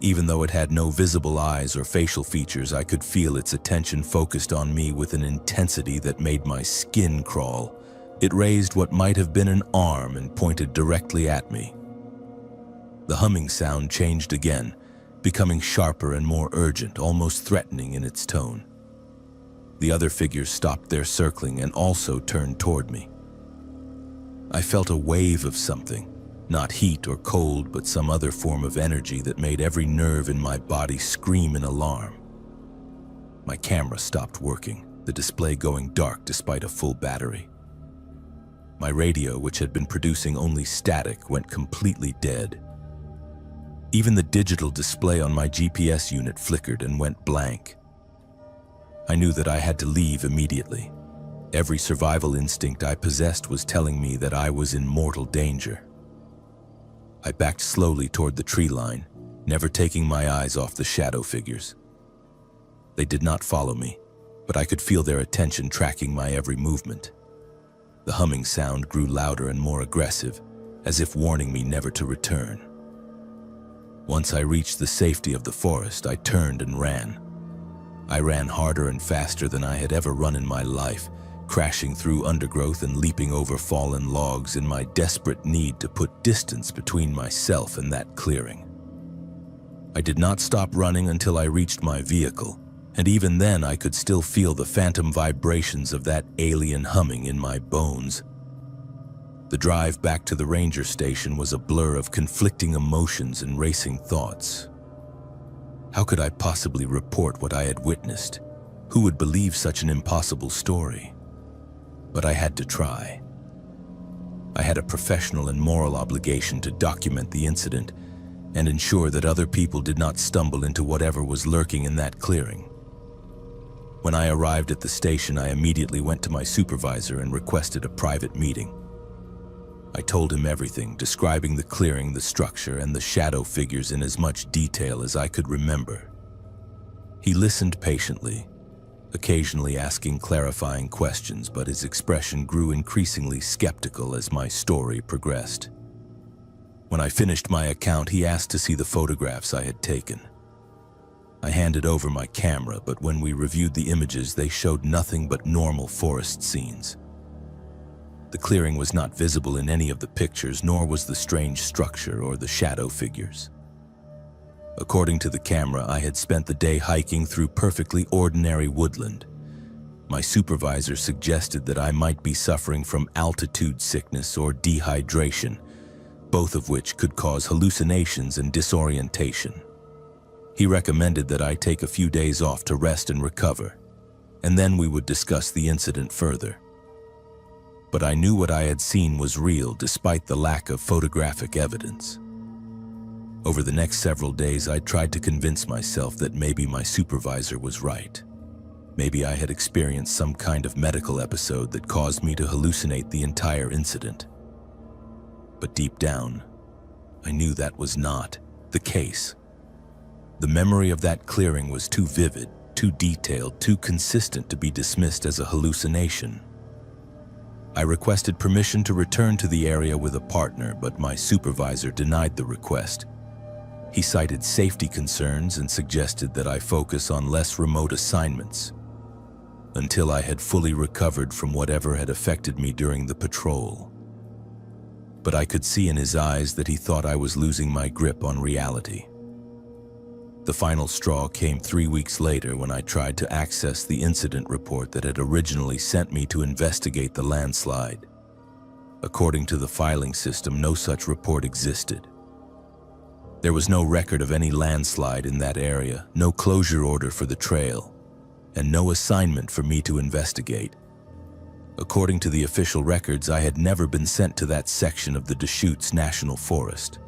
Even though it had no visible eyes or facial features, I could feel its attention focused on me with an intensity that made my skin crawl. It raised what might have been an arm and pointed directly at me. The humming sound changed again, becoming sharper and more urgent, almost threatening in its tone. The other figures stopped their circling and also turned toward me. I felt a wave of something, not heat or cold, but some other form of energy that made every nerve in my body scream in alarm. My camera stopped working, the display going dark despite a full battery. My radio, which had been producing only static, went completely dead. Even the digital display on my GPS unit flickered and went blank. I knew that I had to leave immediately. Every survival instinct I possessed was telling me that I was in mortal danger. I backed slowly toward the tree line, never taking my eyes off the shadow figures. They did not follow me, but I could feel their attention tracking my every movement. The humming sound grew louder and more aggressive, as if warning me never to return. Once I reached the safety of the forest, I turned and ran. I ran harder and faster than I had ever run in my life, crashing through undergrowth and leaping over fallen logs in my desperate need to put distance between myself and that clearing. I did not stop running until I reached my vehicle, and even then I could still feel the phantom vibrations of that alien humming in my bones. The drive back to the ranger station was a blur of conflicting emotions and racing thoughts. How could I possibly report what I had witnessed? Who would believe such an impossible story? But I had to try. I had a professional and moral obligation to document the incident and ensure that other people did not stumble into whatever was lurking in that clearing. When I arrived at the station, I immediately went to my supervisor and requested a private meeting. I told him everything, describing the clearing, the structure, and the shadow figures in as much detail as I could remember. He listened patiently, occasionally asking clarifying questions, but his expression grew increasingly skeptical as my story progressed. When I finished my account, he asked to see the photographs I had taken. I handed over my camera, but when we reviewed the images, they showed nothing but normal forest scenes. The clearing was not visible in any of the pictures, nor was the strange structure or the shadow figures. According to the camera, I had spent the day hiking through perfectly ordinary woodland. My supervisor suggested that I might be suffering from altitude sickness or dehydration, both of which could cause hallucinations and disorientation. He recommended that I take a few days off to rest and recover, and then we would discuss the incident further. But I knew what I had seen was real despite the lack of photographic evidence. Over the next several days, I tried to convince myself that maybe my supervisor was right. Maybe I had experienced some kind of medical episode that caused me to hallucinate the entire incident. But deep down, I knew that was not the case. The memory of that clearing was too vivid, too detailed, too consistent to be dismissed as a hallucination. I requested permission to return to the area with a partner, but my supervisor denied the request. He cited safety concerns and suggested that I focus on less remote assignments until I had fully recovered from whatever had affected me during the patrol. But I could see in his eyes that he thought I was losing my grip on reality. The final straw came 3 weeks later when I tried to access the incident report that had originally sent me to investigate the landslide. According to the filing system, no such report existed. There was no record of any landslide in that area, no closure order for the trail, and no assignment for me to investigate. According to the official records, I had never been sent to that section of the Deschutes National Forest.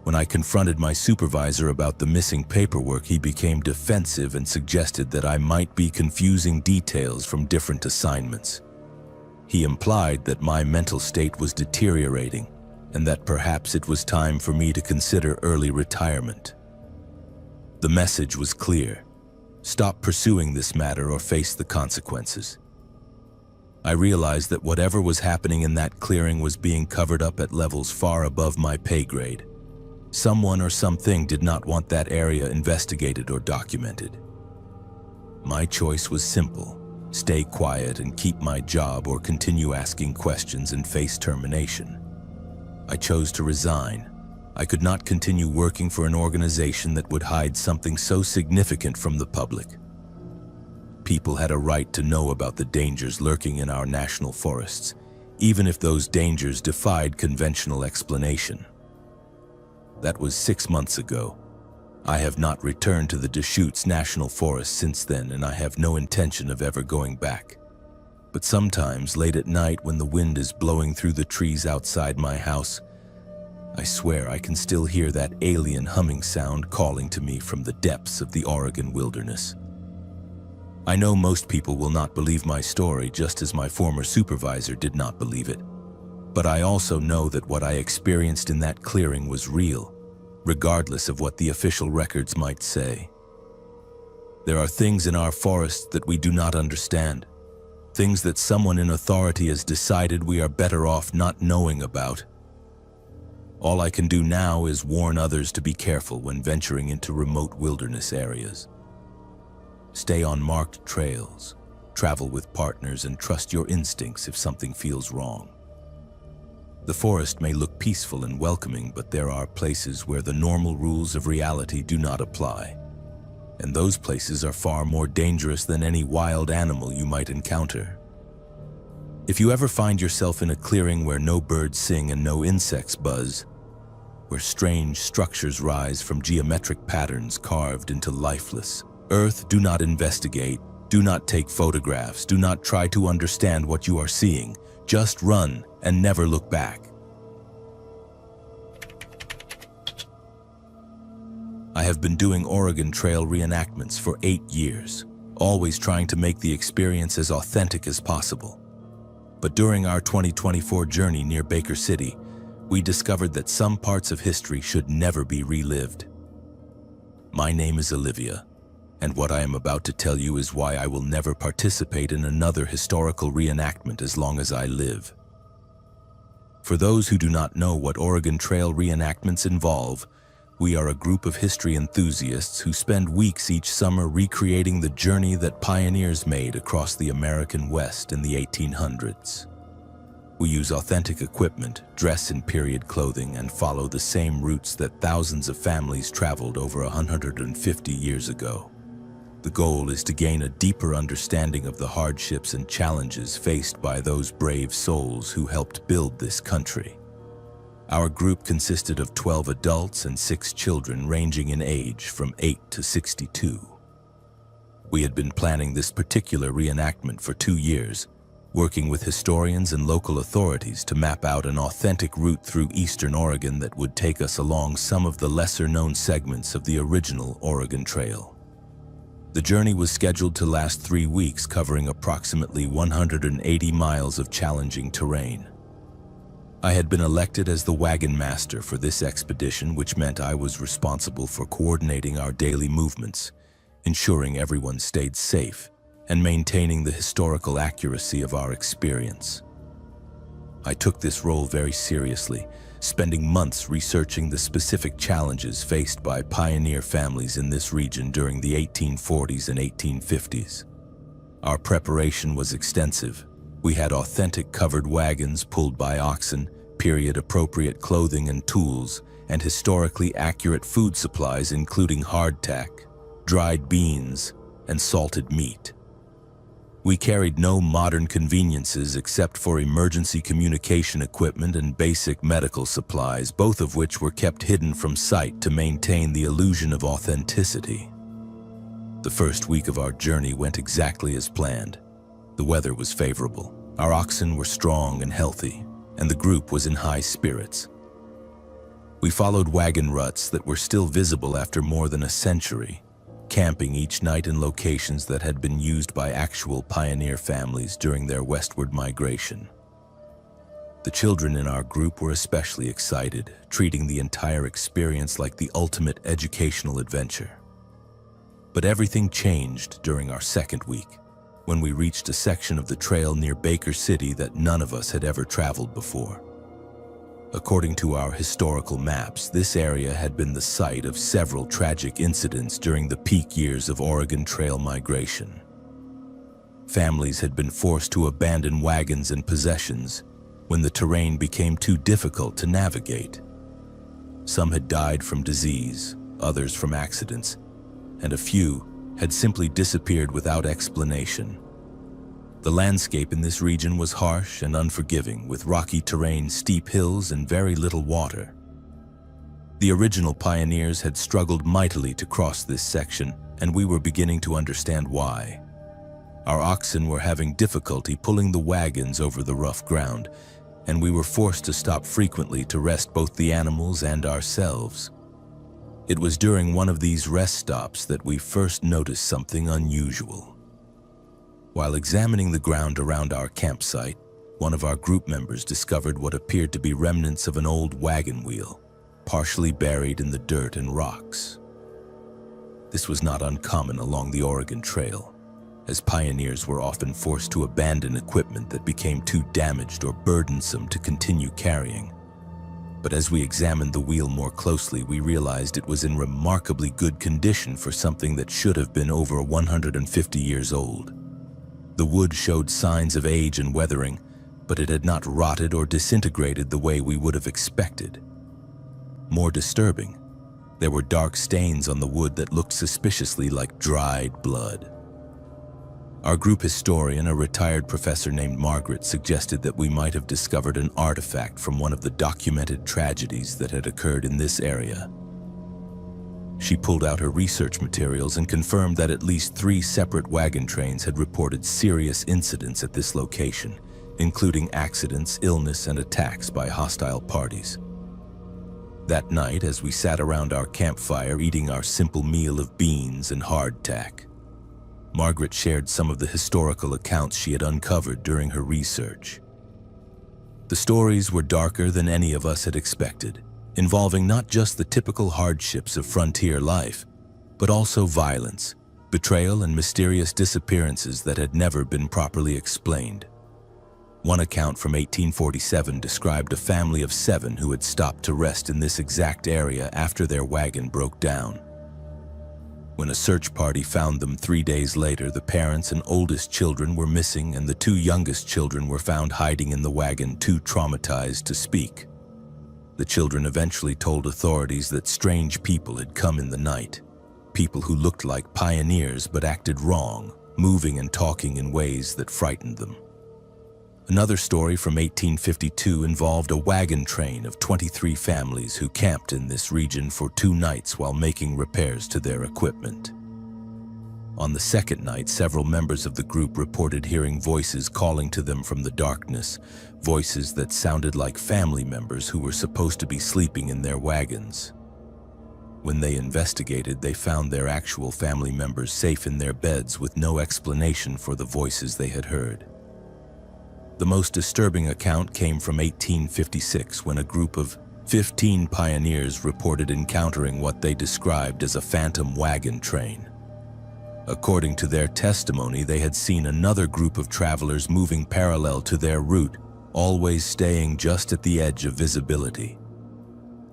When I confronted my supervisor about the missing paperwork, he became defensive and suggested that I might be confusing details from different assignments. He implied that my mental state was deteriorating and that perhaps it was time for me to consider early retirement. The message was clear: stop pursuing this matter or face the consequences. I realized that whatever was happening in that clearing was being covered up at levels far above my pay grade. Someone or something did not want that area investigated or documented. My choice was simple: stay quiet and keep my job, or continue asking questions and face termination. I chose to resign. I could not continue working for an organization that would hide something so significant from the public. People had a right to know about the dangers lurking in our national forests, even if those dangers defied conventional explanation. That was 6 months ago. I have not returned to the Deschutes National Forest since then, and I have no intention of ever going back. But sometimes, late at night, when the wind is blowing through the trees outside my house, I swear I can still hear that alien humming sound calling to me from the depths of the Oregon wilderness. I know most people will not believe my story, just as my former supervisor did not believe it. But I also know that what I experienced in that clearing was real, regardless of what the official records might say. There are things in our forests that we do not understand, things that someone in authority has decided we are better off not knowing about. All I can do now is warn others to be careful when venturing into remote wilderness areas. Stay on marked trails, travel with partners, and trust your instincts if something feels wrong. The forest may look peaceful and welcoming, but there are places where the normal rules of reality do not apply. And those places are far more dangerous than any wild animal you might encounter. If you ever find yourself in a clearing where no birds sing and no insects buzz, where strange structures rise from geometric patterns carved into lifeless earth, do not investigate, do not take photographs, do not try to understand what you are seeing. Just run and never look back. I have been doing Oregon Trail reenactments for 8 years, always trying to make the experience as authentic as possible. But during our 2024 journey near Baker City, we discovered that some parts of history should never be relived. My name is Olivia, and what I am about to tell you is why I will never participate in another historical reenactment as long as I live. For those who do not know what Oregon Trail reenactments involve, we are a group of history enthusiasts who spend weeks each summer recreating the journey that pioneers made across the American West in the 1800s. We use authentic equipment, dress in period clothing, and follow the same routes that thousands of families traveled over 150 years ago. The goal is to gain a deeper understanding of the hardships and challenges faced by those brave souls who helped build this country. Our group consisted of 12 adults and 6 children ranging in age from 8 to 62. We had been planning this particular reenactment for 2 years, working with historians and local authorities to map out an authentic route through eastern Oregon that would take us along some of the lesser-known segments of the original Oregon Trail. The journey was scheduled to last 3 weeks, covering approximately 180 miles of challenging terrain. I had been elected as the wagon master for this expedition, which meant I was responsible for coordinating our daily movements, ensuring everyone stayed safe, and maintaining the historical accuracy of our experience. I took this role very seriously, spending months researching the specific challenges faced by pioneer families in this region during the 1840s and 1850s. Our preparation was extensive. We had authentic covered wagons pulled by oxen, period-appropriate clothing and tools, and historically accurate food supplies including hardtack, dried beans, and salted meat. We carried no modern conveniences except for emergency communication equipment and basic medical supplies, both of which were kept hidden from sight to maintain the illusion of authenticity. The first week of our journey went exactly as planned. The weather was favorable, our oxen were strong and healthy, and the group was in high spirits. We followed wagon ruts that were still visible after more than a century, camping each night in locations that had been used by actual pioneer families during their westward migration. The children in our group were especially excited, treating the entire experience like the ultimate educational adventure. But everything changed during our second week, when we reached a section of the trail near Baker City that none of us had ever traveled before. According to our historical maps, this area had been the site of several tragic incidents during the peak years of Oregon Trail migration. Families had been forced to abandon wagons and possessions when the terrain became too difficult to navigate. Some had died from disease, others from accidents, and a few had simply disappeared without explanation. The landscape in this region was harsh and unforgiving, with rocky terrain, steep hills, and very little water. The original pioneers had struggled mightily to cross this section, and we were beginning to understand why. Our oxen were having difficulty pulling the wagons over the rough ground, and we were forced to stop frequently to rest both the animals and ourselves. It was during one of these rest stops that we first noticed something unusual. While examining the ground around our campsite, one of our group members discovered what appeared to be remnants of an old wagon wheel, partially buried in the dirt and rocks. This was not uncommon along the Oregon Trail, as pioneers were often forced to abandon equipment that became too damaged or burdensome to continue carrying. But as we examined the wheel more closely, we realized it was in remarkably good condition for something that should have been over 150 years old. The wood showed signs of age and weathering, but it had not rotted or disintegrated the way we would have expected. More disturbing, there were dark stains on the wood that looked suspiciously like dried blood. Our group historian, a retired professor named Margaret, suggested that we might have discovered an artifact from one of the documented tragedies that had occurred in this area. She pulled out her research materials and confirmed that at least 3 separate wagon trains had reported serious incidents at this location, including accidents, illness, and attacks by hostile parties. That night, as we sat around our campfire eating our simple meal of beans and hardtack, Margaret shared some of the historical accounts she had uncovered during her research. The stories were darker than any of us had expected, involving not just the typical hardships of frontier life, but also violence, betrayal, and mysterious disappearances that had never been properly explained. One account from 1847 described a family of 7 who had stopped to rest in this exact area after their wagon broke down. When a search party found them 3 days later, the parents and oldest children were missing, and the 2 youngest children were found hiding in the wagon, too traumatized to speak. The children eventually told authorities that strange people had come in the night, people who looked like pioneers but acted wrong, moving and talking in ways that frightened them. Another story from 1852 involved a wagon train of 23 families who camped in this region for 2 nights while making repairs to their equipment. On the second night, several members of the group reported hearing voices calling to them from the darkness, voices that sounded like family members who were supposed to be sleeping in their wagons. When they investigated, they found their actual family members safe in their beds with no explanation for the voices they had heard. The most disturbing account came from 1856, when a group of 15 pioneers reported encountering what they described as a phantom wagon train. According to their testimony, they had seen another group of travelers moving parallel to their route, always staying just at the edge of visibility.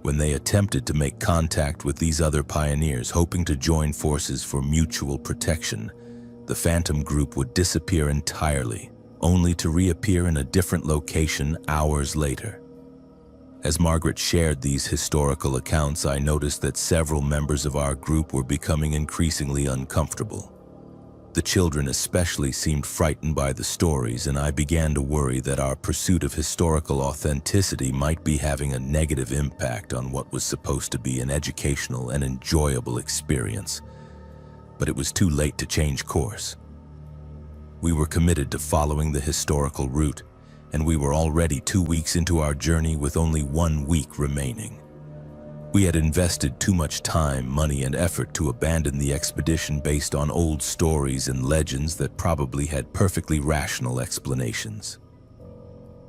When they attempted to make contact with these other pioneers, hoping to join forces for mutual protection, the phantom group would disappear entirely, only to reappear in a different location hours later. As Margaret shared these historical accounts, I noticed that several members of our group were becoming increasingly uncomfortable. The children especially seemed frightened by the stories, and I began to worry that our pursuit of historical authenticity might be having a negative impact on what was supposed to be an educational and enjoyable experience. But it was too late to change course. We were committed to following the historical route, and we were already 2 weeks into our journey with only 1 week remaining. We had invested too much time, money, and effort to abandon the expedition based on old stories and legends that probably had perfectly rational explanations.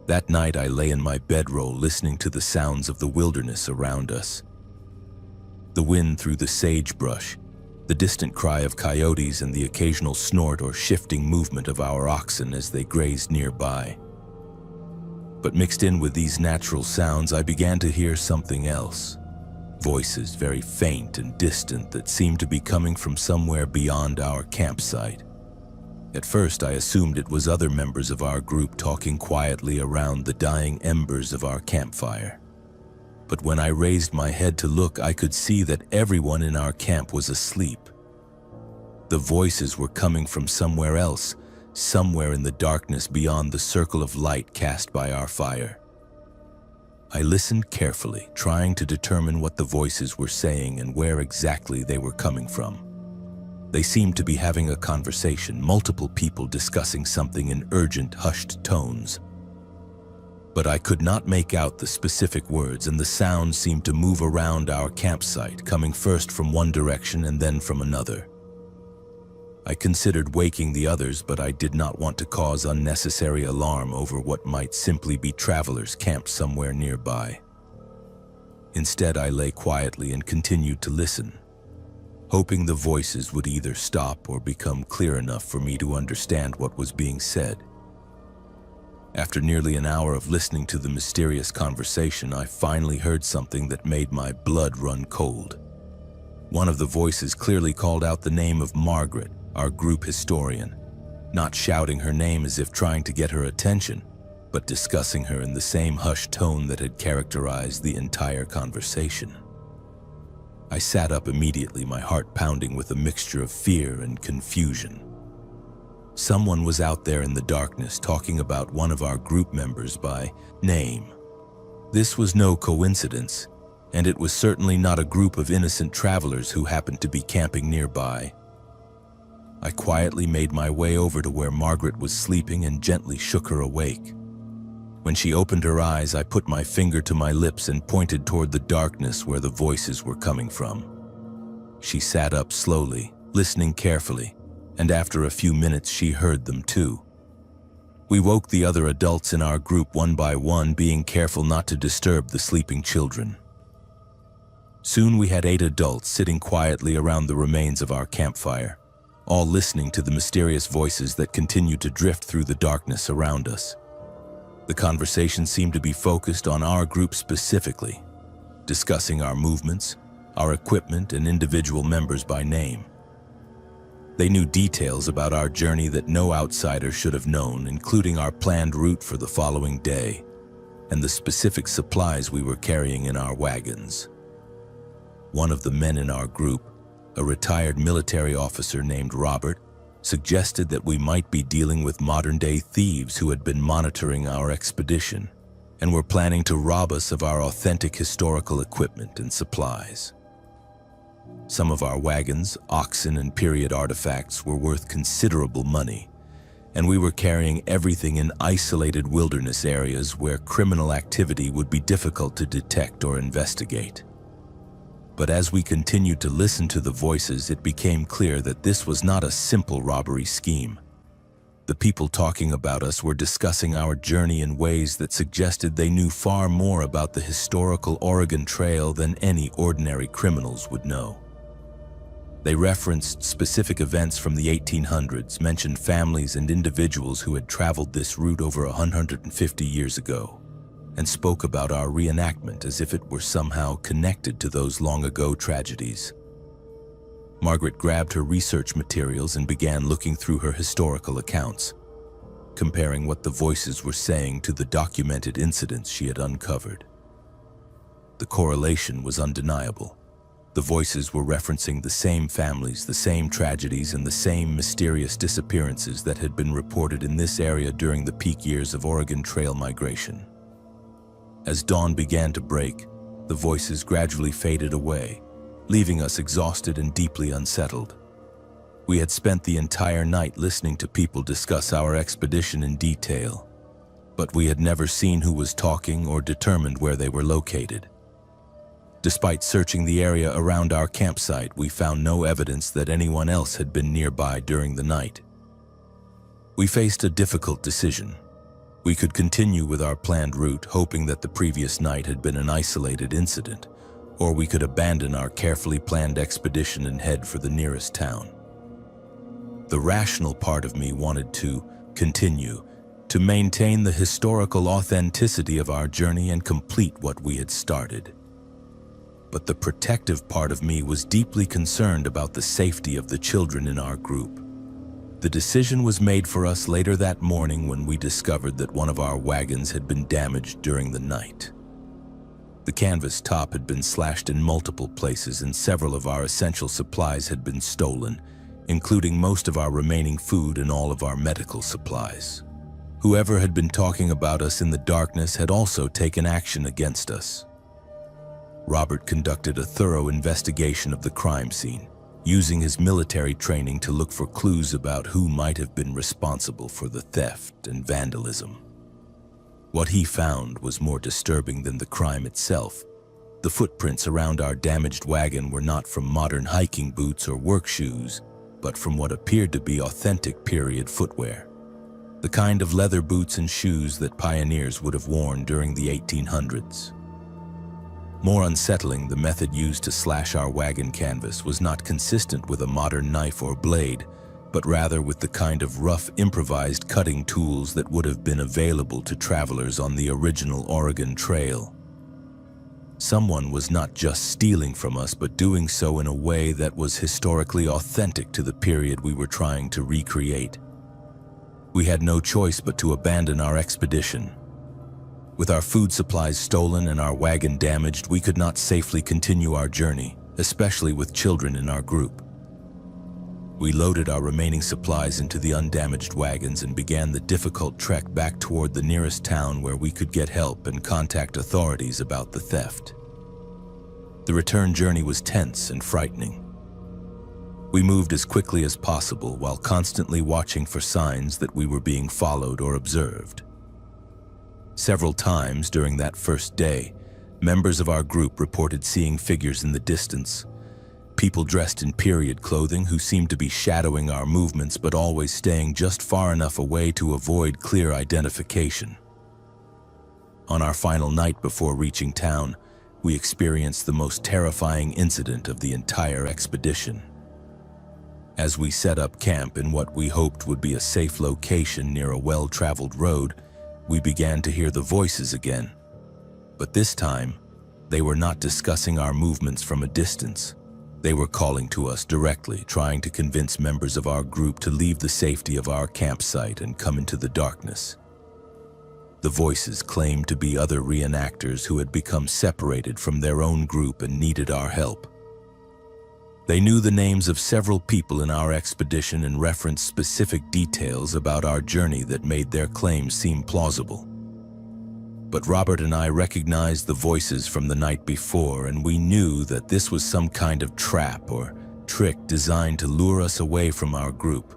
That night, I lay in my bedroll listening to the sounds of the wilderness around us. The wind through the sagebrush, the distant cry of coyotes, and the occasional snort or shifting movement of our oxen as they grazed nearby. But mixed in with these natural sounds, I began to hear something else. Voices, very faint and distant, that seemed to be coming from somewhere beyond our campsite. At first, I assumed it was other members of our group talking quietly around the dying embers of our campfire. But when I raised my head to look, I could see that everyone in our camp was asleep. The voices were coming from somewhere else, somewhere in the darkness beyond the circle of light cast by our fire. I listened carefully, trying to determine what the voices were saying and where exactly they were coming from. They seemed to be having a conversation, multiple people discussing something in urgent, hushed tones. But I could not make out the specific words, and the sound seemed to move around our campsite, coming first from one direction and then from another. I considered waking the others, but I did not want to cause unnecessary alarm over what might simply be travelers camped somewhere nearby. Instead, I lay quietly and continued to listen, hoping the voices would either stop or become clear enough for me to understand what was being said. After nearly an hour of listening to the mysterious conversation, I finally heard something that made my blood run cold. One of the voices clearly called out the name of Margaret, our group historian. not shouting her name as if trying to get her attention, but discussing her in the same hushed tone that had characterized the entire conversation. I sat up immediately, my heart pounding with a mixture of fear and confusion. Someone was out there in the darkness talking about one of our group members by name. This was no coincidence, and it was certainly not a group of innocent travelers who happened to be camping nearby. I quietly made my way over to where Margaret was sleeping and gently shook her awake. When she opened her eyes, I put my finger to my lips and pointed toward the darkness where the voices were coming from. She sat up slowly, listening carefully, and after a few minutes she heard them too. We woke the other adults in our group one by one, being careful not to disturb the sleeping children. Soon we had 8 adults sitting quietly around the remains of our campfire, all listening to the mysterious voices that continued to drift through the darkness around us. The conversation seemed to be focused on our group specifically, discussing our movements, our equipment, and individual members by name. They knew details about our journey that no outsider should have known, including our planned route for the following day and the specific supplies we were carrying in our wagons. One of the men in our group, a retired military officer named Robert, suggested that we might be dealing with modern-day thieves who had been monitoring our expedition and were planning to rob us of our authentic historical equipment and supplies. Some of our wagons, oxen, and period artifacts were worth considerable money, and we were carrying everything in isolated wilderness areas where criminal activity would be difficult to detect or investigate. But as we continued to listen to the voices, it became clear that this was not a simple robbery scheme. The people talking about us were discussing our journey in ways that suggested they knew far more about the historical Oregon Trail than any ordinary criminals would know. They referenced specific events from the 1800s, mentioned families and individuals who had traveled this route over 150 years ago, and spoke about our reenactment as if it were somehow connected to those long-ago tragedies. Margaret grabbed her research materials and began looking through her historical accounts, comparing what the voices were saying to the documented incidents she had uncovered. The correlation was undeniable. The voices were referencing the same families, the same tragedies, and the same mysterious disappearances that had been reported in this area during the peak years of Oregon Trail migration. As dawn began to break, the voices gradually faded away, leaving us exhausted and deeply unsettled. We had spent the entire night listening to people discuss our expedition in detail, but we had never seen who was talking or determined where they were located. Despite searching the area around our campsite, we found no evidence that anyone else had been nearby during the night. We faced a difficult decision. We could continue with our planned route, hoping that the previous night had been an isolated incident, or we could abandon our carefully planned expedition and head for the nearest town. The rational part of me wanted to continue, to maintain the historical authenticity of our journey and complete what we had started. But the protective part of me was deeply concerned about the safety of the children in our group. The decision was made for us later that morning when we discovered that one of our wagons had been damaged during the night. The canvas top had been slashed in multiple places and several of our essential supplies had been stolen, including most of our remaining food and all of our medical supplies. Whoever had been talking about us in the darkness had also taken action against us. Robert conducted a thorough investigation of the crime scene, using his military training to look for clues about who might have been responsible for the theft and vandalism. What he found was more disturbing than the crime itself. The footprints around our damaged wagon were not from modern hiking boots or work shoes, but from what appeared to be authentic period footwear. The kind of leather boots and shoes that pioneers would have worn during the 1800s. More unsettling, the method used to slash our wagon canvas was not consistent with a modern knife or blade, but rather with the kind of rough, improvised cutting tools that would have been available to travelers on the original Oregon Trail. Someone was not just stealing from us, but doing so in a way that was historically authentic to the period we were trying to recreate. We had no choice but to abandon our expedition. With our food supplies stolen and our wagon damaged, we could not safely continue our journey, especially with children in our group. We loaded our remaining supplies into the undamaged wagons and began the difficult trek back toward the nearest town where we could get help and contact authorities about the theft. The return journey was tense and frightening. We moved as quickly as possible while constantly watching for signs that we were being followed or observed. Several times during that first day, members of our group reported seeing figures in the distance, people dressed in period clothing who seemed to be shadowing our movements but always staying just far enough away to avoid clear identification. On our final night before reaching town, we experienced the most terrifying incident of the entire expedition. As we set up camp in what we hoped would be a safe location near a well-traveled road, we began to hear the voices again. But this time, they were not discussing our movements from a distance. They were calling to us directly, trying to convince members of our group to leave the safety of our campsite and come into the darkness. The voices claimed to be other reenactors who had become separated from their own group and needed our help. They knew the names of several people in our expedition and referenced specific details about our journey that made their claims seem plausible. But Robert and I recognized the voices from the night before, and we knew that this was some kind of trap or trick designed to lure us away from our group.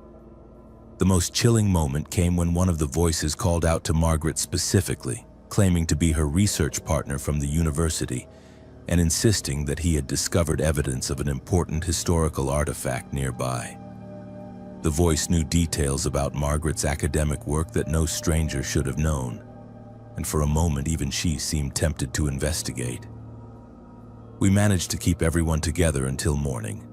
The most chilling moment came when one of the voices called out to Margaret specifically, claiming to be her research partner from the university, and insisting that he had discovered evidence of an important historical artifact nearby. The voice knew details about Margaret's academic work that no stranger should have known, and for a moment even she seemed tempted to investigate. We managed to keep everyone together until morning,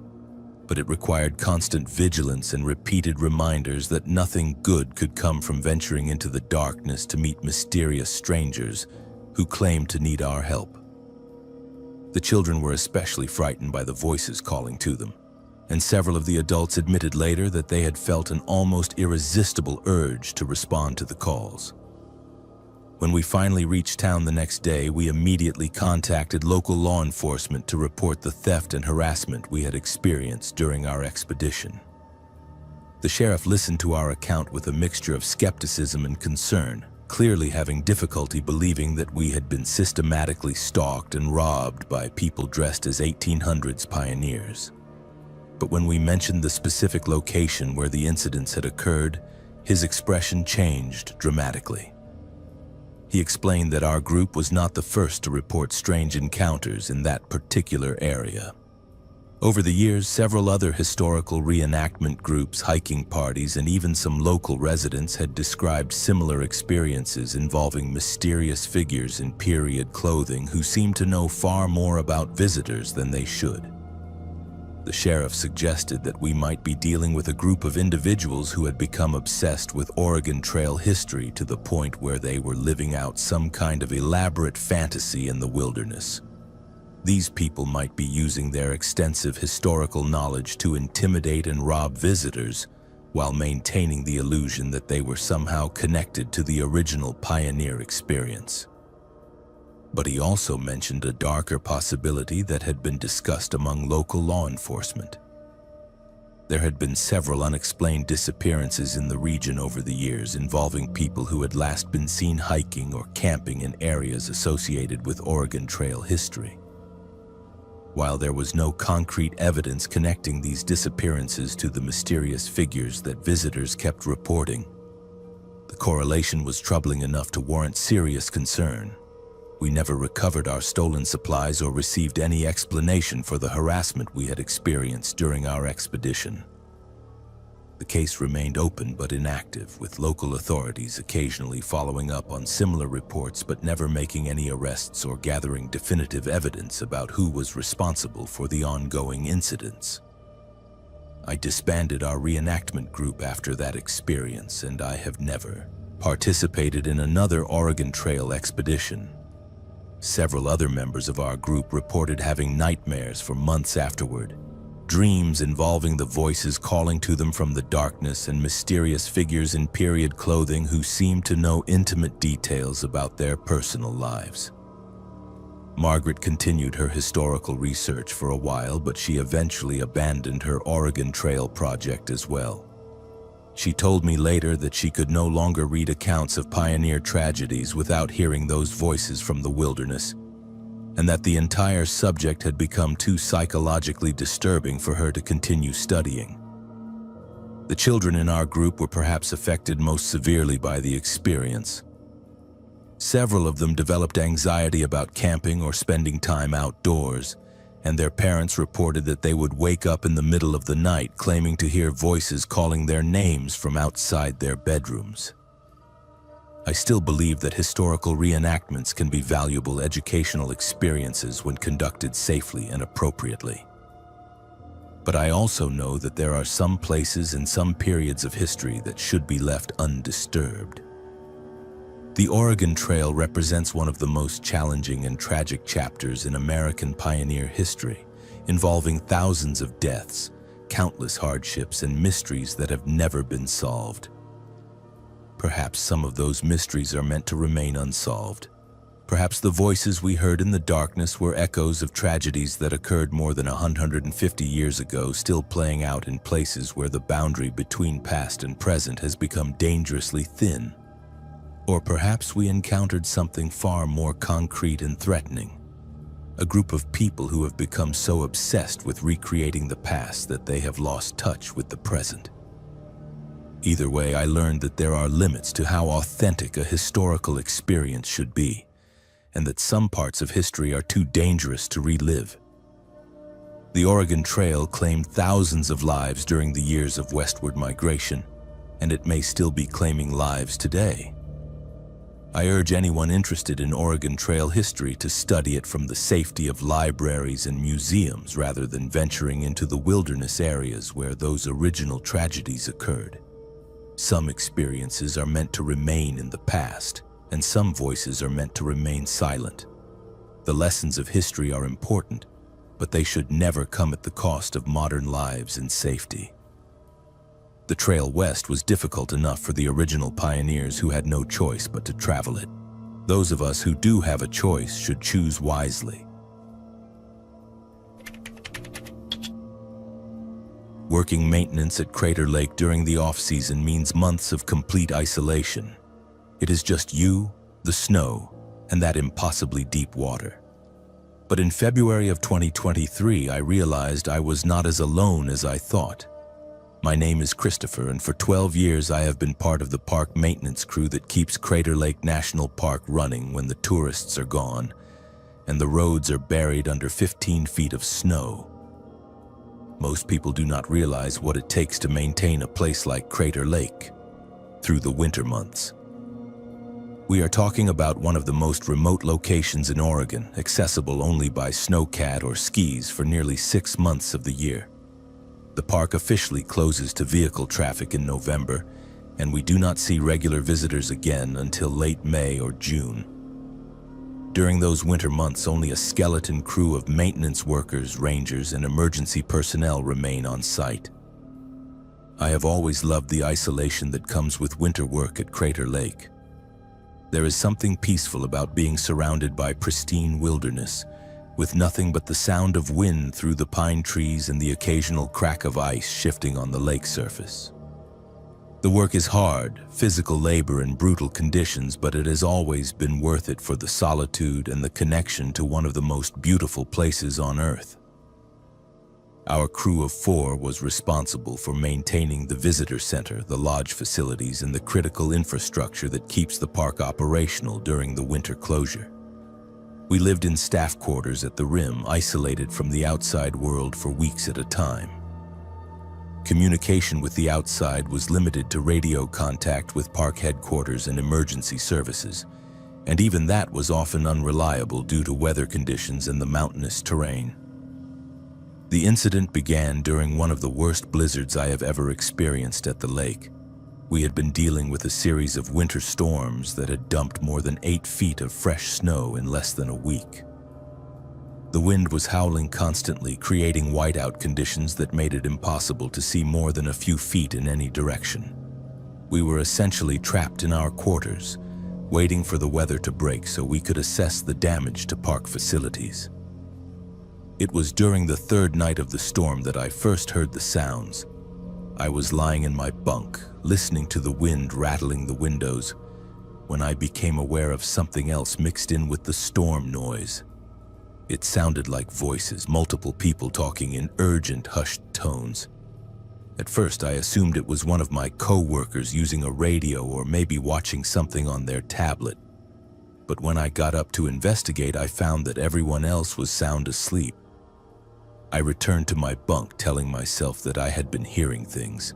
but it required constant vigilance and repeated reminders that nothing good could come from venturing into the darkness to meet mysterious strangers who claimed to need our help. The children were especially frightened by the voices calling to them, and several of the adults admitted later that they had felt an almost irresistible urge to respond to the calls. When we finally reached town the next day, we immediately contacted local law enforcement to report the theft and harassment we had experienced during our expedition. The sheriff listened to our account with a mixture of skepticism and concern, clearly having difficulty believing that we had been systematically stalked and robbed by people dressed as 1800s pioneers. But when we mentioned the specific location where the incidents had occurred, his expression changed dramatically. He explained that our group was not the first to report strange encounters in that particular area. Over the years, several other historical reenactment groups, hiking parties, and even some local residents had described similar experiences involving mysterious figures in period clothing who seemed to know far more about visitors than they should. The sheriff suggested that we might be dealing with a group of individuals who had become obsessed with Oregon Trail history to the point where they were living out some kind of elaborate fantasy in the wilderness. These people might be using their extensive historical knowledge to intimidate and rob visitors while maintaining the illusion that they were somehow connected to the original pioneer experience. But he also mentioned a darker possibility that had been discussed among local law enforcement. There had been several unexplained disappearances in the region over the years involving people who had last been seen hiking or camping in areas associated with Oregon Trail history. While there was no concrete evidence connecting these disappearances to the mysterious figures that visitors kept reporting, the correlation was troubling enough to warrant serious concern. We never recovered our stolen supplies or received any explanation for the harassment we had experienced during our expedition. The case remained open but inactive, with local authorities occasionally following up on similar reports but never making any arrests or gathering definitive evidence about who was responsible for the ongoing incidents. I disbanded our reenactment group after that experience, and I have never participated in another Oregon Trail expedition. Several other members of our group reported having nightmares for months afterward, dreams involving the voices calling to them from the darkness and mysterious figures in period clothing who seemed to know intimate details about their personal lives. Margaret continued her historical research for a while, but she eventually abandoned her Oregon Trail project as well. She told me later that she could no longer read accounts of pioneer tragedies without hearing those voices from the wilderness, and that the entire subject had become too psychologically disturbing for her to continue studying. The children in our group were perhaps affected most severely by the experience. Several of them developed anxiety about camping or spending time outdoors, and their parents reported that they would wake up in the middle of the night claiming to hear voices calling their names from outside their bedrooms. I still believe that historical reenactments can be valuable educational experiences when conducted safely and appropriately. But I also know that there are some places and some periods of history that should be left undisturbed. The Oregon Trail represents one of the most challenging and tragic chapters in American pioneer history, involving thousands of deaths, countless hardships, and mysteries that have never been solved. Perhaps some of those mysteries are meant to remain unsolved. Perhaps the voices we heard in the darkness were echoes of tragedies that occurred more than 150 years ago, still playing out in places where the boundary between past and present has become dangerously thin. Or perhaps we encountered something far more concrete and threatening. A group of people who have become so obsessed with recreating the past that they have lost touch with the present. Either way, I learned that there are limits to how authentic a historical experience should be, and that some parts of history are too dangerous to relive. The Oregon Trail claimed thousands of lives during the years of westward migration, and it may still be claiming lives today. I urge anyone interested in Oregon Trail history to study it from the safety of libraries and museums rather than venturing into the wilderness areas where those original tragedies occurred. Some experiences are meant to remain in the past, and some voices are meant to remain silent. The lessons of history are important, but they should never come at the cost of modern lives and safety. The trail west was difficult enough for the original pioneers who had no choice but to travel it. Those of us who do have a choice should choose wisely. Working maintenance at Crater Lake during the off-season means months of complete isolation. It is just you, the snow, and that impossibly deep water. But in February of 2023, I realized I was not as alone as I thought. My name is Christopher, and for 12 years I have been part of the park maintenance crew that keeps Crater Lake National Park running when the tourists are gone, and the roads are buried under 15 feet of snow. Most people do not realize what it takes to maintain a place like Crater Lake through the winter months. We are talking about one of the most remote locations in Oregon, accessible only by snowcat or skis for nearly 6 months of the year. The park officially closes to vehicle traffic in November, and we do not see regular visitors again until late May or June. During those winter months, only a skeleton crew of maintenance workers, rangers, and emergency personnel remain on site. I have always loved the isolation that comes with winter work at Crater Lake. There is something peaceful about being surrounded by pristine wilderness, with nothing but the sound of wind through the pine trees and the occasional crack of ice shifting on the lake surface. The work is hard, physical labor and brutal conditions, but it has always been worth it for the solitude and the connection to one of the most beautiful places on Earth. Our crew of 4 was responsible for maintaining the visitor center, the lodge facilities, and the critical infrastructure that keeps the park operational during the winter closure. We lived in staff quarters at the rim, isolated from the outside world for weeks at a time. Communication with the outside was limited to radio contact with park headquarters and emergency services, and even that was often unreliable due to weather conditions and the mountainous terrain. The incident began during one of the worst blizzards I have ever experienced at the lake. We had been dealing with a series of winter storms that had dumped more than 8 feet of fresh snow in less than a week. The wind was howling constantly, creating whiteout conditions that made it impossible to see more than a few feet in any direction. We were essentially trapped in our quarters, waiting for the weather to break so we could assess the damage to park facilities. It was during the third night of the storm that I first heard the sounds. I was lying in my bunk, listening to the wind rattling the windows, when I became aware of something else mixed in with the storm noise. It sounded like voices, multiple people talking in urgent, hushed tones. At first, I assumed it was one of my co-workers using a radio or maybe watching something on their tablet. But when I got up to investigate, I found that everyone else was sound asleep. I returned to my bunk, telling myself that I had been hearing things.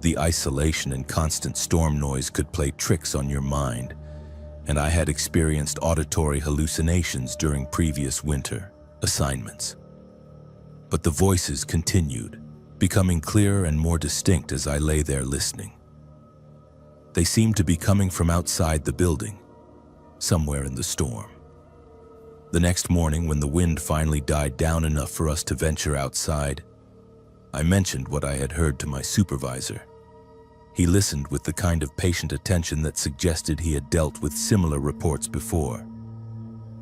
The isolation and constant storm noise could play tricks on your mind, and I had experienced auditory hallucinations during previous winter assignments. But the voices continued, becoming clearer and more distinct as I lay there listening. They seemed to be coming from outside the building, somewhere in the storm. The next morning, when the wind finally died down enough for us to venture outside, I mentioned what I had heard to my supervisor. He listened with the kind of patient attention that suggested he had dealt with similar reports before.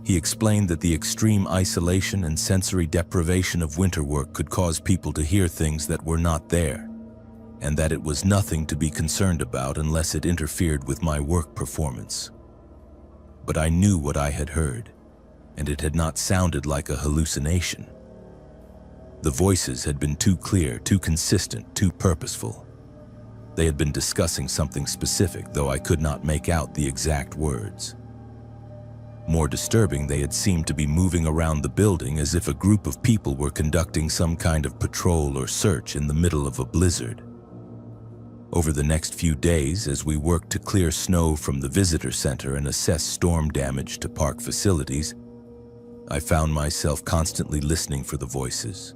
He explained that the extreme isolation and sensory deprivation of winter work could cause people to hear things that were not there, and that it was nothing to be concerned about unless it interfered with my work performance. But I knew what I had heard, and it had not sounded like a hallucination. The voices had been too clear, too consistent, too purposeful. They had been discussing something specific, though I could not make out the exact words. More disturbing, they had seemed to be moving around the building as if a group of people were conducting some kind of patrol or search in the middle of a blizzard. Over the next few days, as we worked to clear snow from the visitor center and assess storm damage to park facilities, I found myself constantly listening for the voices.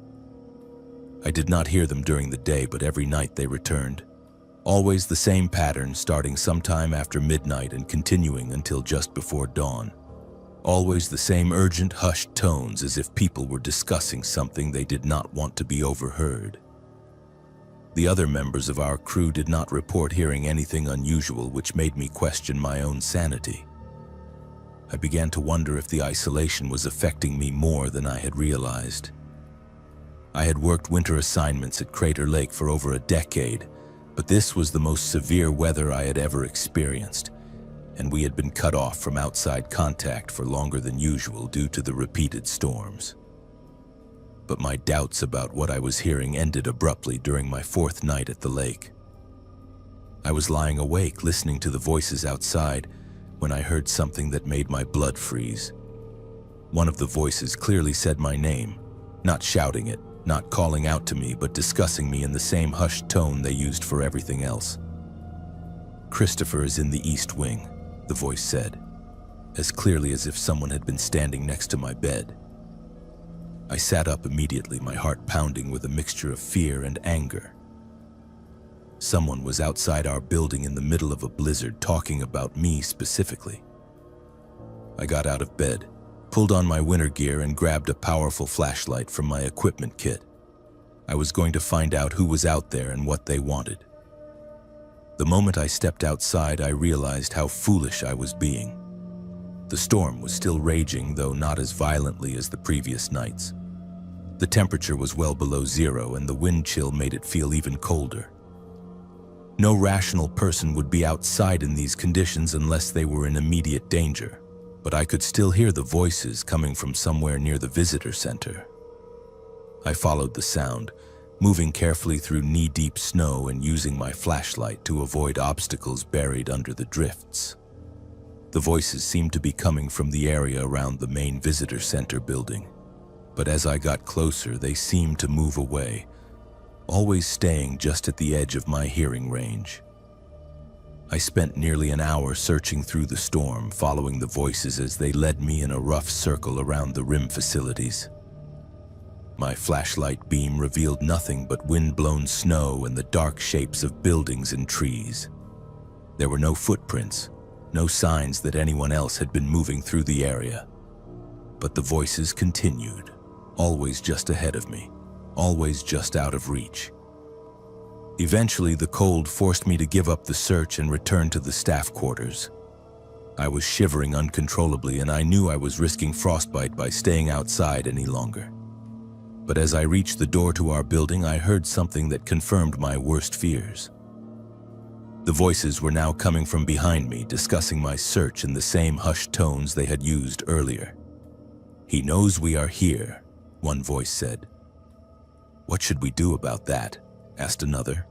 I did not hear them during the day, but every night they returned. Always the same pattern, starting sometime after midnight and continuing until just before dawn. Always the same urgent, hushed tones, as if people were discussing something they did not want to be overheard. The other members of our crew did not report hearing anything unusual, which made me question my own sanity. I began to wonder if the isolation was affecting me more than I had realized. I had worked winter assignments at Crater Lake for over a decade, but this was the most severe weather I had ever experienced, and we had been cut off from outside contact for longer than usual due to the repeated storms. But my doubts about what I was hearing ended abruptly during my fourth night at the lake. I was lying awake listening to the voices outside when I heard something that made my blood freeze. One of the voices clearly said my name, not shouting it, not calling out to me, but discussing me in the same hushed tone they used for everything else. "Christopher is in the East Wing," the voice said, as clearly as if someone had been standing next to my bed. I sat up immediately, my heart pounding with a mixture of fear and anger. Someone was outside our building in the middle of a blizzard talking about me specifically. I got out of bed, pulled on my winter gear, and grabbed a powerful flashlight from my equipment kit. I was going to find out who was out there and what they wanted. The moment I stepped outside, I realized how foolish I was being. The storm was still raging, though not as violently as the previous nights. The temperature was well below zero, and the wind chill made it feel even colder. No rational person would be outside in these conditions unless they were in immediate danger, but I could still hear the voices coming from somewhere near the visitor center. I followed the sound, moving carefully through knee-deep snow and using my flashlight to avoid obstacles buried under the drifts. The voices seemed to be coming from the area around the main visitor center building, but as I got closer, they seemed to move away, always staying just at the edge of my hearing range. I spent nearly an hour searching through the storm, following the voices as they led me in a rough circle around the RIM facilities. My flashlight beam revealed nothing but wind-blown snow and the dark shapes of buildings and trees. There were no footprints, no signs that anyone else had been moving through the area. But the voices continued, always just ahead of me, always just out of reach. Eventually, the cold forced me to give up the search and return to the staff quarters. I was shivering uncontrollably, and I knew I was risking frostbite by staying outside any longer. But as I reached the door to our building, I heard something that confirmed my worst fears. The voices were now coming from behind me, discussing my search in the same hushed tones they had used earlier. "He knows we are here," one voice said. "What should we do about that?" asked another.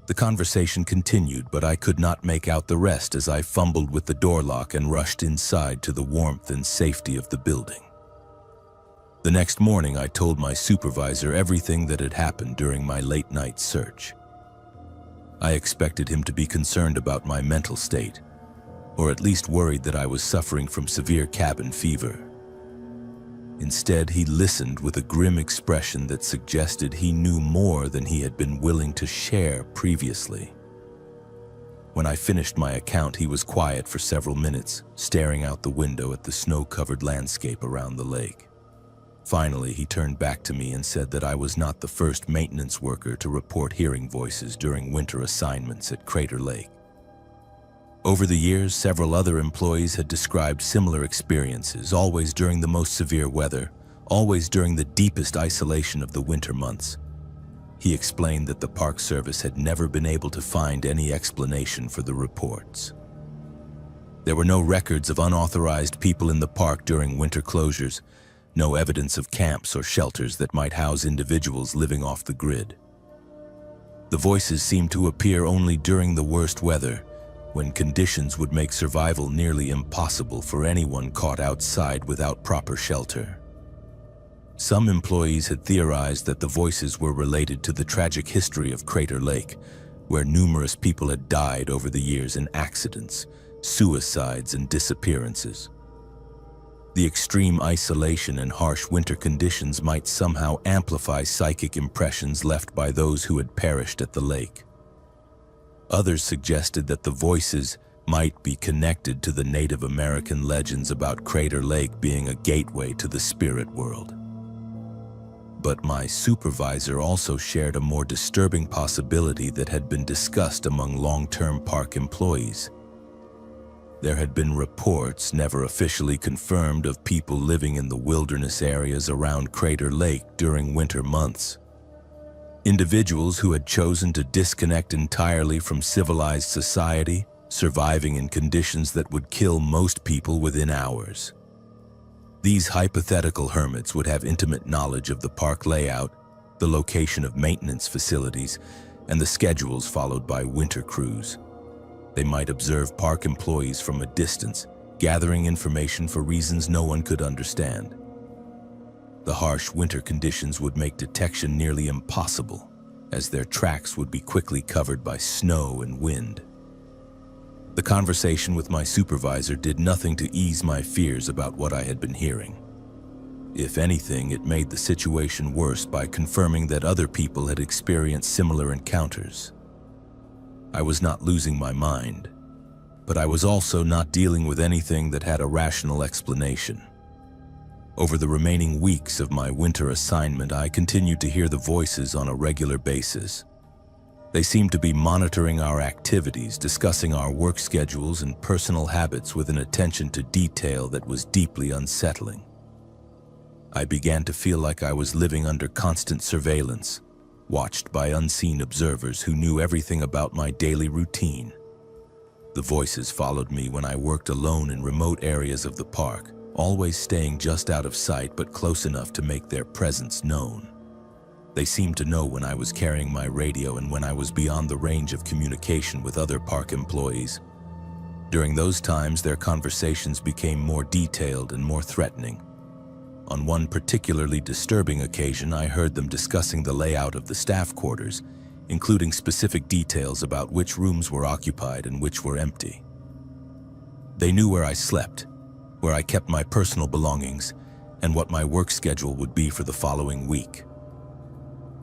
The conversation continued, but I could not make out the rest as I fumbled with the door lock and rushed inside to the warmth and safety of the building. The next morning, I told my supervisor everything that had happened during my late-night search. I expected him to be concerned about my mental state, or at least worried that I was suffering from severe cabin fever. Instead, he listened with a grim expression that suggested he knew more than he had been willing to share previously. When I finished my account, he was quiet for several minutes, staring out the window at the snow-covered landscape around the lake. Finally, he turned back to me and said that I was not the first maintenance worker to report hearing voices during winter assignments at Crater Lake. Over the years, several other employees had described similar experiences, always during the most severe weather, always during the deepest isolation of the winter months. He explained that the Park Service had never been able to find any explanation for the reports. There were no records of unauthorized people in the park during winter closures, no evidence of camps or shelters that might house individuals living off the grid. The voices seemed to appear only during the worst weather, when conditions would make survival nearly impossible for anyone caught outside without proper shelter. Some employees had theorized that the voices were related to the tragic history of Crater Lake, where numerous people had died over the years in accidents, suicides, and disappearances. The extreme isolation and harsh winter conditions might somehow amplify psychic impressions left by those who had perished at the lake. Others suggested that the voices might be connected to the Native American legends about Crater Lake being a gateway to the spirit world. But my supervisor also shared a more disturbing possibility that had been discussed among long-term park employees. There had been reports, never officially confirmed, of people living in the wilderness areas around Crater Lake during winter months. Individuals who had chosen to disconnect entirely from civilized society, surviving in conditions that would kill most people within hours. These hypothetical hermits would have intimate knowledge of the park layout, the location of maintenance facilities, and the schedules followed by winter crews. They might observe park employees from a distance, gathering information for reasons no one could understand. The harsh winter conditions would make detection nearly impossible, as their tracks would be quickly covered by snow and wind. The conversation with my supervisor did nothing to ease my fears about what I had been hearing. If anything, it made the situation worse by confirming that other people had experienced similar encounters. I was not losing my mind, but I was also not dealing with anything that had a rational explanation. Over the remaining weeks of my winter assignment, I continued to hear the voices on a regular basis. They seemed to be monitoring our activities, discussing our work schedules and personal habits with an attention to detail that was deeply unsettling. I began to feel like I was living under constant surveillance, watched by unseen observers who knew everything about my daily routine. The voices followed me when I worked alone in remote areas of the park, always staying just out of sight but close enough to make their presence known. They seemed to know when I was carrying my radio and when I was beyond the range of communication with other park employees. During those times, their conversations became more detailed and more threatening. On one particularly disturbing occasion, I heard them discussing the layout of the staff quarters, including specific details about which rooms were occupied and which were empty. They knew where I slept, where I kept my personal belongings, and what my work schedule would be for the following week.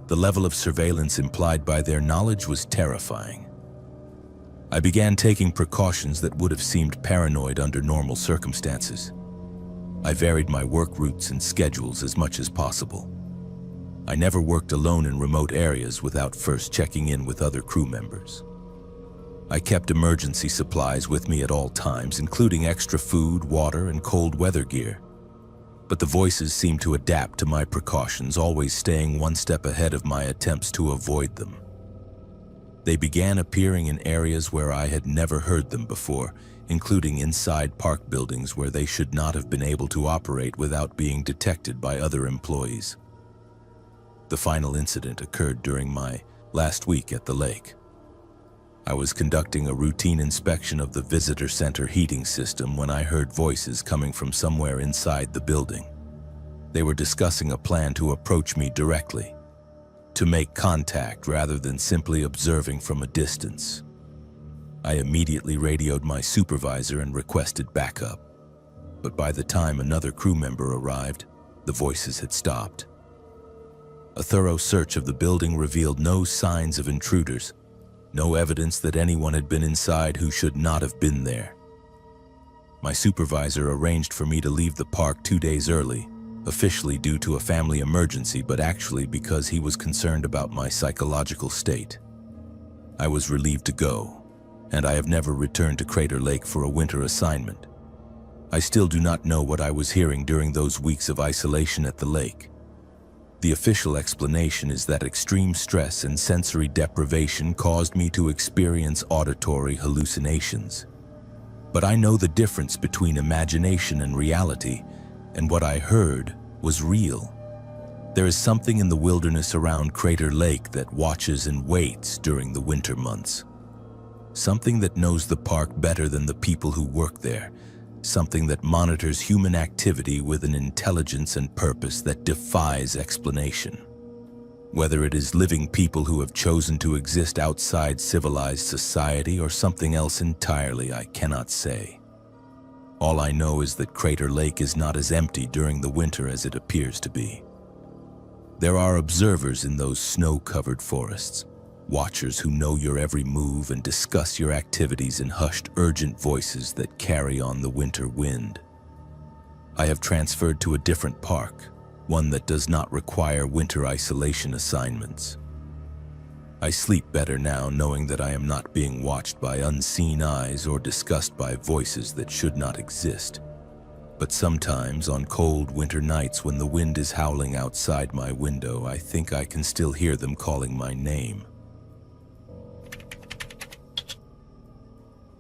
The level of surveillance implied by their knowledge was terrifying. I began taking precautions that would have seemed paranoid under normal circumstances. I varied my work routes and schedules as much as possible. I never worked alone in remote areas without first checking in with other crew members. I kept emergency supplies with me at all times, including extra food, water, and cold weather gear. But the voices seemed to adapt to my precautions, always staying one step ahead of my attempts to avoid them. They began appearing in areas where I had never heard them before, including inside park buildings where they should not have been able to operate without being detected by other employees. The final incident occurred during my last week at the lake. I was conducting a routine inspection of the visitor center heating system when I heard voices coming from somewhere inside the building. They were discussing a plan to approach me directly, to make contact rather than simply observing from a distance. I immediately radioed my supervisor and requested backup. But by the time another crew member arrived, the voices had stopped. A thorough search of the building revealed no signs of intruders, no evidence that anyone had been inside who should not have been there. My supervisor arranged for me to leave the park 2 days early, officially due to a family emergency, but actually because he was concerned about my psychological state. I was relieved to go, and I have never returned to Crater Lake for a winter assignment. I still do not know what I was hearing during those weeks of isolation at the lake. The official explanation is that extreme stress and sensory deprivation caused me to experience auditory hallucinations. But I know the difference between imagination and reality, and what I heard was real. There is something in the wilderness around Crater Lake that watches and waits during the winter months. Something that knows the park better than the people who work there. Something that monitors human activity with an intelligence and purpose that defies explanation. Whether it is living people who have chosen to exist outside civilized society or something else entirely, I cannot say. All I know is that Crater Lake is not as empty during the winter as it appears to be. There are observers in those snow-covered forests, watchers who know your every move and discuss your activities in hushed, urgent voices that carry on the winter wind. I have transferred to a different park, one that does not require winter isolation assignments. I sleep better now knowing that I am not being watched by unseen eyes or discussed by voices that should not exist. But sometimes on cold winter nights when the wind is howling outside my window, I think I can still hear them calling my name.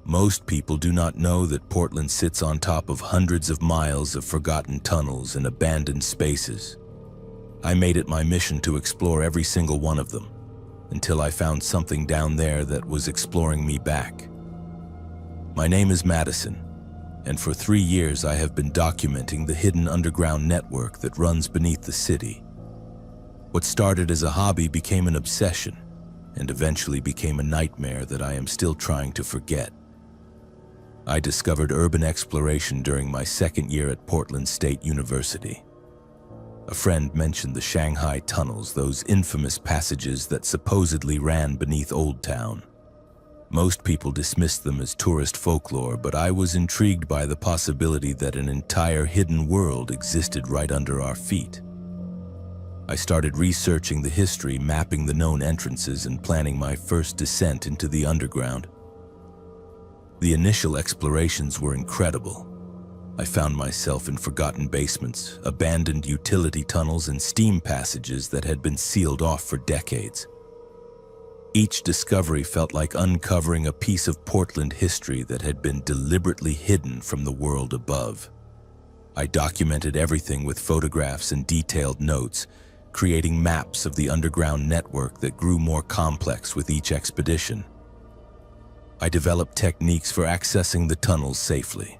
Most people do not know that Portland sits on top of hundreds of miles of forgotten tunnels and abandoned spaces. I made it my mission to explore every single one of them, until I found something down there that was exploring me back. My name is Madison, and for 3 years I have been documenting the hidden underground network that runs beneath the city. What started as a hobby became an obsession, and eventually became a nightmare that I am still trying to forget. I discovered urban exploration during my second year at Portland State University. A friend mentioned the Shanghai tunnels, those infamous passages that supposedly ran beneath Old Town. Most people dismissed them as tourist folklore, but I was intrigued by the possibility that an entire hidden world existed right under our feet. I started researching the history, mapping the known entrances, and planning my first descent into the underground. The initial explorations were incredible. I found myself in forgotten basements, abandoned utility tunnels, and steam passages that had been sealed off for decades. Each discovery felt like uncovering a piece of Portland history that had been deliberately hidden from the world above. I documented everything with photographs and detailed notes, creating maps of the underground network that grew more complex with each expedition. I developed techniques for accessing the tunnels safely.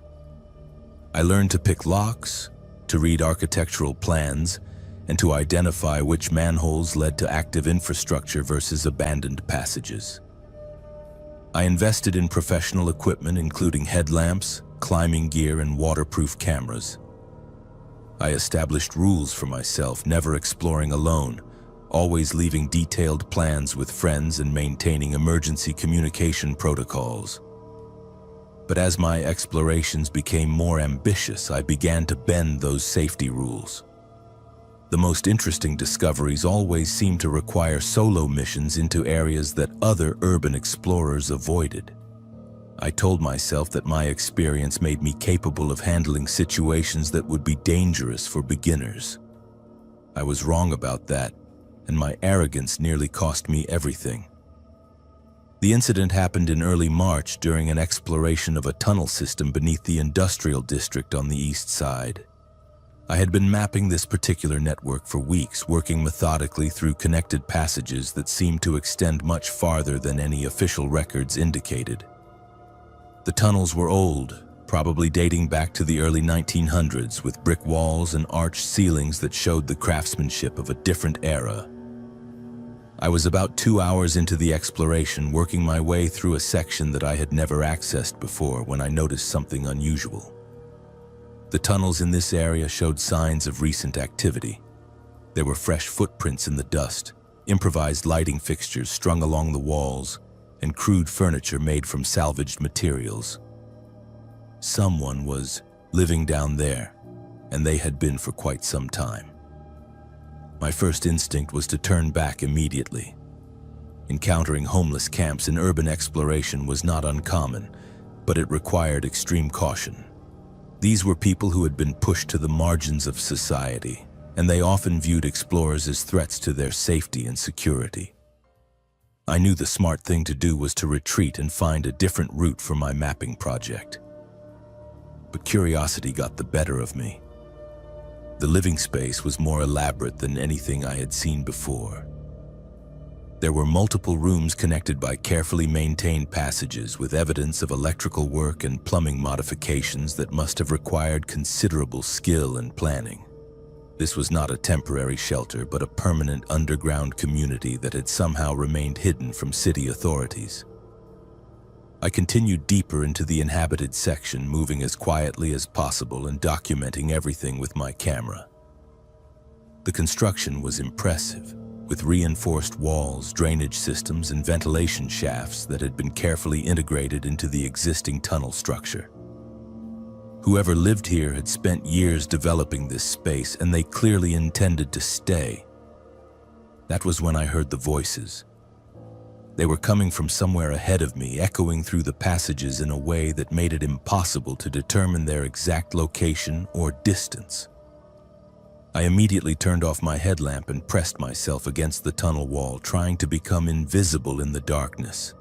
I learned to pick locks, to read architectural plans, and to identify which manholes led to active infrastructure versus abandoned passages. I invested in professional equipment including headlamps, climbing gear, and waterproof cameras. I established rules for myself, never exploring alone, always leaving detailed plans with friends and maintaining emergency communication protocols. But as my explorations became more ambitious, I began to bend those safety rules. The most interesting discoveries always seemed to require solo missions into areas that other urban explorers avoided. I told myself that my experience made me capable of handling situations that would be dangerous for beginners. I was wrong about that, and my arrogance nearly cost me everything. The incident happened in early March during an exploration of a tunnel system beneath the industrial district on the east side. I had been mapping this particular network for weeks, working methodically through connected passages that seemed to extend much farther than any official records indicated. The tunnels were old, probably dating back to the early 1900s, with brick walls and arched ceilings that showed the craftsmanship of a different era. I was about 2 hours into the exploration, working my way through a section that I had never accessed before, when I noticed something unusual. The tunnels in this area showed signs of recent activity. There were fresh footprints in the dust, improvised lighting fixtures strung along the walls, and crude furniture made from salvaged materials. Someone was living down there, and they had been for quite some time. My first instinct was to turn back immediately. Encountering homeless camps in urban exploration was not uncommon, but it required extreme caution. These were people who had been pushed to the margins of society, and they often viewed explorers as threats to their safety and security. I knew the smart thing to do was to retreat and find a different route for my mapping project. But curiosity got the better of me. The living space was more elaborate than anything I had seen before. There were multiple rooms connected by carefully maintained passages with evidence of electrical work and plumbing modifications that must have required considerable skill and planning. This was not a temporary shelter, but a permanent underground community that had somehow remained hidden from city authorities. I continued deeper into the inhabited section, moving as quietly as possible and documenting everything with my camera. The construction was impressive, with reinforced walls, drainage systems, and ventilation shafts that had been carefully integrated into the existing tunnel structure. Whoever lived here had spent years developing this space, and they clearly intended to stay. That was when I heard the voices. They were coming from somewhere ahead of me, echoing through the passages in a way that made it impossible to determine their exact location or distance. I immediately turned off my headlamp and pressed myself against the tunnel wall, trying to become invisible in the darkness.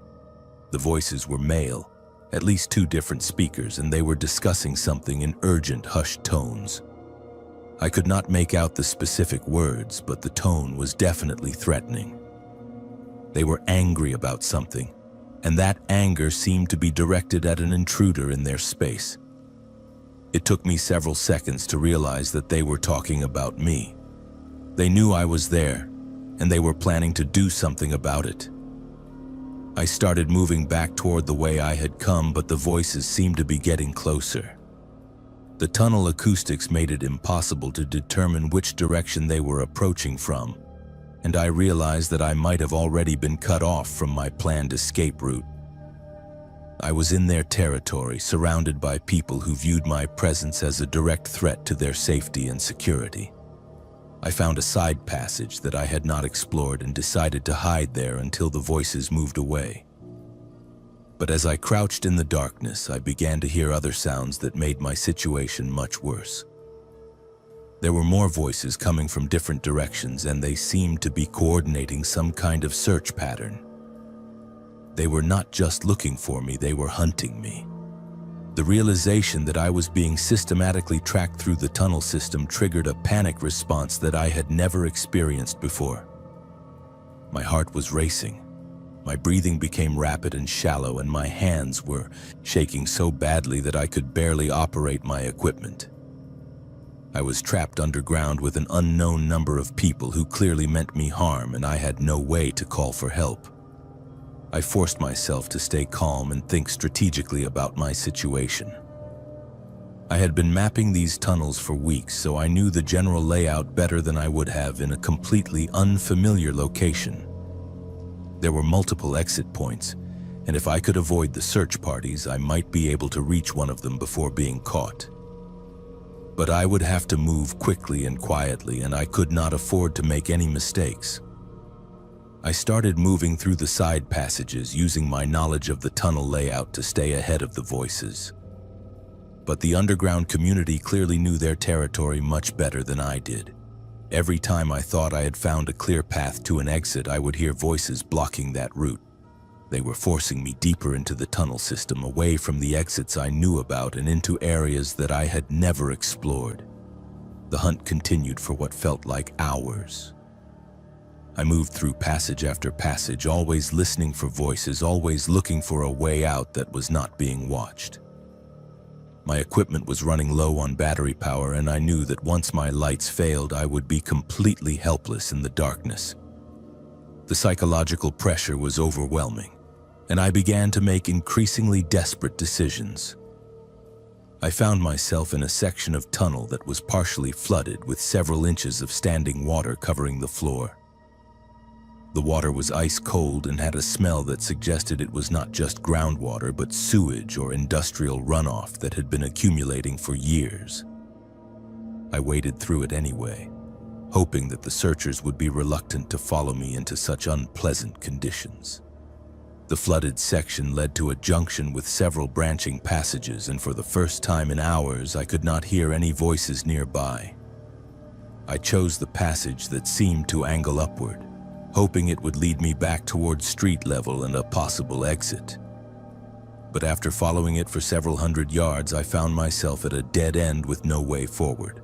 The voices were male, at least 2 different speakers, and they were discussing something in urgent, hushed tones. I could not make out the specific words, but the tone was definitely threatening. They were angry about something, and that anger seemed to be directed at an intruder in their space. It took me several seconds to realize that they were talking about me. They knew I was there, and they were planning to do something about it. I started moving back toward the way I had come, but the voices seemed to be getting closer. The tunnel acoustics made it impossible to determine which direction they were approaching from, and I realized that I might have already been cut off from my planned escape route. I was in their territory, surrounded by people who viewed my presence as a direct threat to their safety and security. I found a side passage that I had not explored and decided to hide there until the voices moved away. But as I crouched in the darkness, I began to hear other sounds that made my situation much worse. There were more voices coming from different directions, and they seemed to be coordinating some kind of search pattern. They were not just looking for me, they were hunting me. The realization that I was being systematically tracked through the tunnel system triggered a panic response that I had never experienced before. My heart was racing. My breathing became rapid and shallow, and my hands were shaking so badly that I could barely operate my equipment. I was trapped underground with an unknown number of people who clearly meant me harm, and I had no way to call for help. I forced myself to stay calm and think strategically about my situation. I had been mapping these tunnels for weeks, so I knew the general layout better than I would have in a completely unfamiliar location. There were multiple exit points, and if I could avoid the search parties, I might be able to reach one of them before being caught. But I would have to move quickly and quietly, and I could not afford to make any mistakes. I started moving through the side passages, using my knowledge of the tunnel layout to stay ahead of the voices. But the underground community clearly knew their territory much better than I did. Every time I thought I had found a clear path to an exit, I would hear voices blocking that route. They were forcing me deeper into the tunnel system, away from the exits I knew about and into areas that I had never explored. The hunt continued for what felt like hours. I moved through passage after passage, always listening for voices, always looking for a way out that was not being watched. My equipment was running low on battery power, and I knew that once my lights failed, I would be completely helpless in the darkness. The psychological pressure was overwhelming, and I began to make increasingly desperate decisions. I found myself in a section of tunnel that was partially flooded, with several inches of standing water covering the floor. The water was ice cold and had a smell that suggested it was not just groundwater, but sewage or industrial runoff that had been accumulating for years. I waded through it anyway, hoping that the searchers would be reluctant to follow me into such unpleasant conditions. The flooded section led to a junction with several branching passages, and for the first time in hours, I could not hear any voices nearby. I chose the passage that seemed to angle upward, hoping it would lead me back towards street level and a possible exit. But after following it for several hundred yards, I found myself at a dead end with no way forward.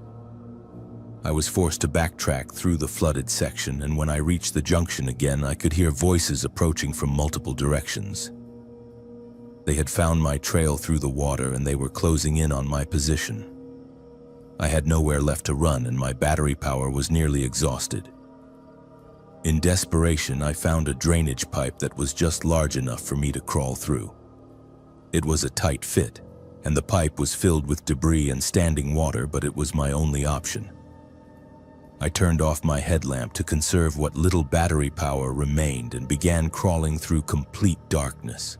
I was forced to backtrack through the flooded section, and when I reached the junction again, I could hear voices approaching from multiple directions. They had found my trail through the water, and they were closing in on my position. I had nowhere left to run, and my battery power was nearly exhausted. In desperation, I found a drainage pipe that was just large enough for me to crawl through. It was a tight fit, and the pipe was filled with debris and standing water, but it was my only option. I turned off my headlamp to conserve what little battery power remained and began crawling through complete darkness,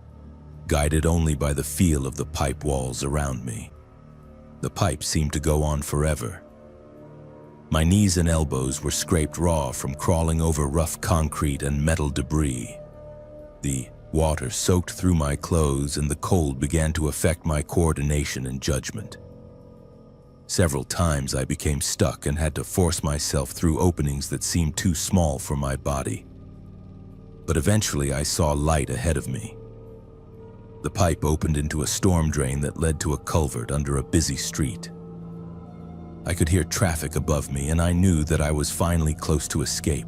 guided only by the feel of the pipe walls around me. The pipe seemed to go on forever. My knees and elbows were scraped raw from crawling over rough concrete and metal debris. The water soaked through my clothes, and the cold began to affect my coordination and judgment. Several times I became stuck and had to force myself through openings that seemed too small for my body. But eventually I saw light ahead of me. The pipe opened into a storm drain that led to a culvert under a busy street. I could hear traffic above me, and I knew that I was finally close to escape.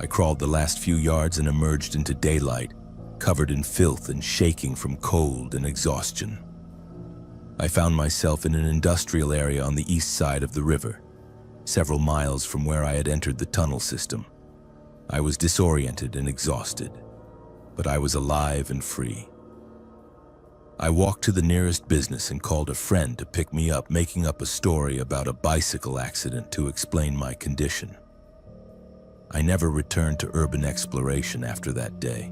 I crawled the last few yards and emerged into daylight, covered in filth and shaking from cold and exhaustion. I found myself in an industrial area on the east side of the river, several miles from where I had entered the tunnel system. I was disoriented and exhausted, but I was alive and free. I walked to the nearest business and called a friend to pick me up, making up a story about a bicycle accident to explain my condition. I never returned to urban exploration after that day.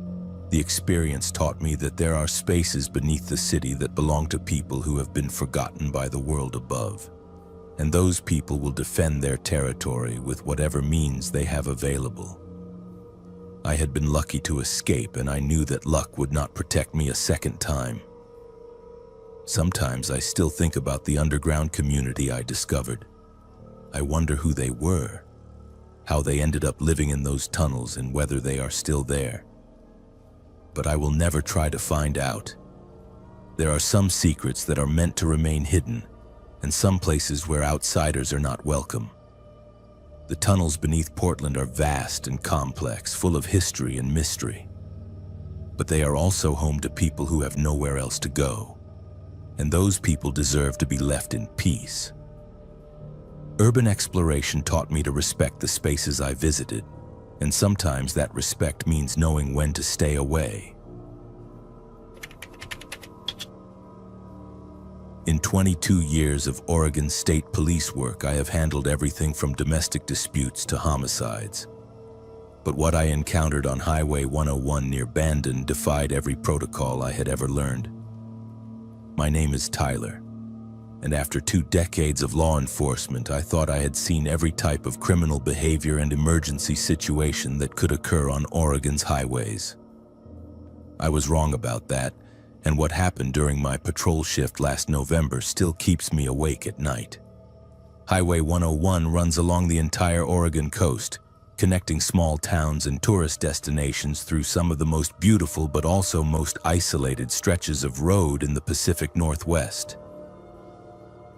The experience taught me that there are spaces beneath the city that belong to people who have been forgotten by the world above, and those people will defend their territory with whatever means they have available. I had been lucky to escape, and I knew that luck would not protect me a second time. Sometimes I still think about the underground community I discovered. I wonder who they were, how they ended up living in those tunnels, and whether they are still there. But I will never try to find out. There are some secrets that are meant to remain hidden, and some places where outsiders are not welcome. The tunnels beneath Portland are vast and complex, full of history and mystery. But they are also home to people who have nowhere else to go, and those people deserve to be left in peace. Urban exploration taught me to respect the spaces I visited, and sometimes that respect means knowing when to stay away. In 22 years of Oregon State Police work, I have handled everything from domestic disputes to homicides. But what I encountered on Highway 101 near Bandon defied every protocol I had ever learned. My name is Tyler, and after 2 decades of law enforcement, I thought I had seen every type of criminal behavior and emergency situation that could occur on Oregon's highways. I was wrong about that, and what happened during my patrol shift last November still keeps me awake at night. Highway 101 runs along the entire Oregon coast, connecting small towns and tourist destinations through some of the most beautiful but also most isolated stretches of road in the Pacific Northwest.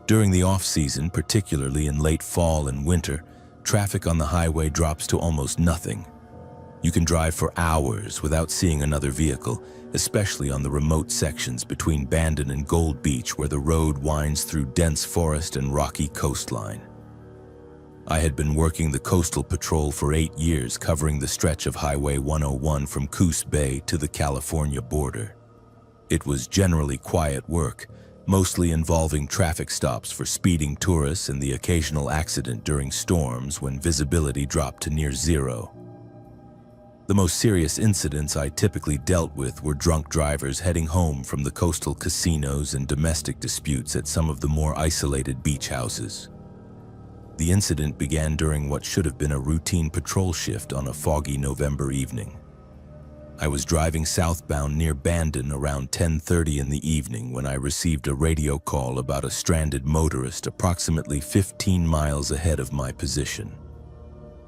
During the off-season, particularly in late fall and winter, traffic on the highway drops to almost nothing. You can drive for hours without seeing another vehicle, especially on the remote sections between Bandon and Gold Beach where the road winds through dense forest and rocky coastline. I had been working the Coastal Patrol for 8 years, covering the stretch of Highway 101 from Coos Bay to the California border. It was generally quiet work, mostly involving traffic stops for speeding tourists and the occasional accident during storms when visibility dropped to near zero. The most serious incidents I typically dealt with were drunk drivers heading home from the coastal casinos and domestic disputes at some of the more isolated beach houses. The incident began during what should have been a routine patrol shift on a foggy November evening. I was driving southbound near Bandon around 10:30 in the evening when I received a radio call about a stranded motorist approximately 15 miles ahead of my position.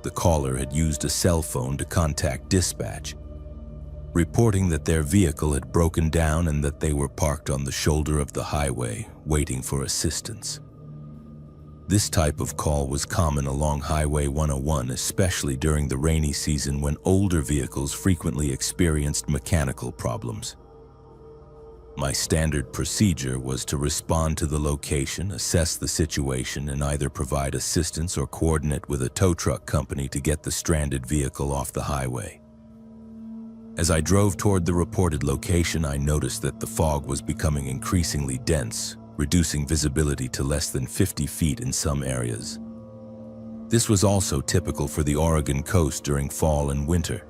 The caller had used a cell phone to contact dispatch, reporting that their vehicle had broken down and that they were parked on the shoulder of the highway, waiting for assistance. This type of call was common along Highway 101, especially during the rainy season when older vehicles frequently experienced mechanical problems. My standard procedure was to respond to the location, assess the situation, and either provide assistance or coordinate with a tow truck company to get the stranded vehicle off the highway. As I drove toward the reported location, I noticed that the fog was becoming increasingly dense, reducing visibility to less than 50 feet in some areas. This was also typical for the Oregon coast during fall and winter,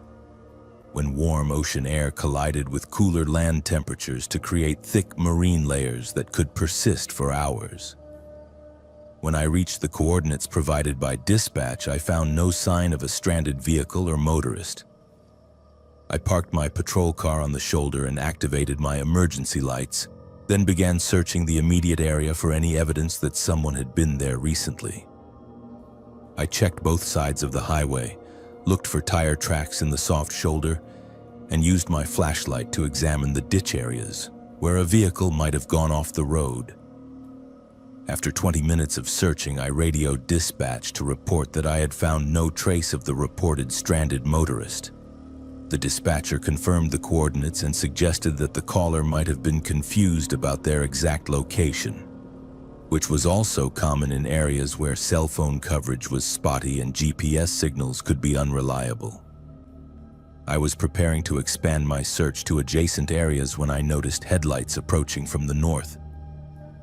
when warm ocean air collided with cooler land temperatures to create thick marine layers that could persist for hours. When I reached the coordinates provided by dispatch, I found no sign of a stranded vehicle or motorist. I parked my patrol car on the shoulder and activated my emergency lights, then began searching the immediate area for any evidence that someone had been there recently. I checked both sides of the highway, looked for tire tracks in the soft shoulder, and used my flashlight to examine the ditch areas where a vehicle might have gone off the road. After 20 minutes of searching, I radioed dispatch to report that I had found no trace of the reported stranded motorist. The dispatcher confirmed the coordinates and suggested that the caller might have been confused about their exact location, which was also common in areas where cell phone coverage was spotty and GPS signals could be unreliable. I was preparing to expand my search to adjacent areas when I noticed headlights approaching from the north.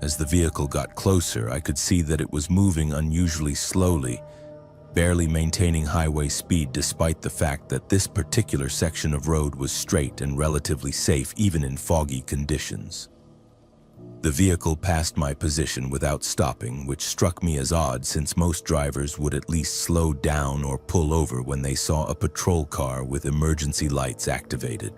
As the vehicle got closer, I could see that it was moving unusually slowly, barely maintaining highway speed despite the fact that this particular section of road was straight and relatively safe even in foggy conditions. The vehicle passed my position without stopping, which struck me as odd since most drivers would at least slow down or pull over when they saw a patrol car with emergency lights activated.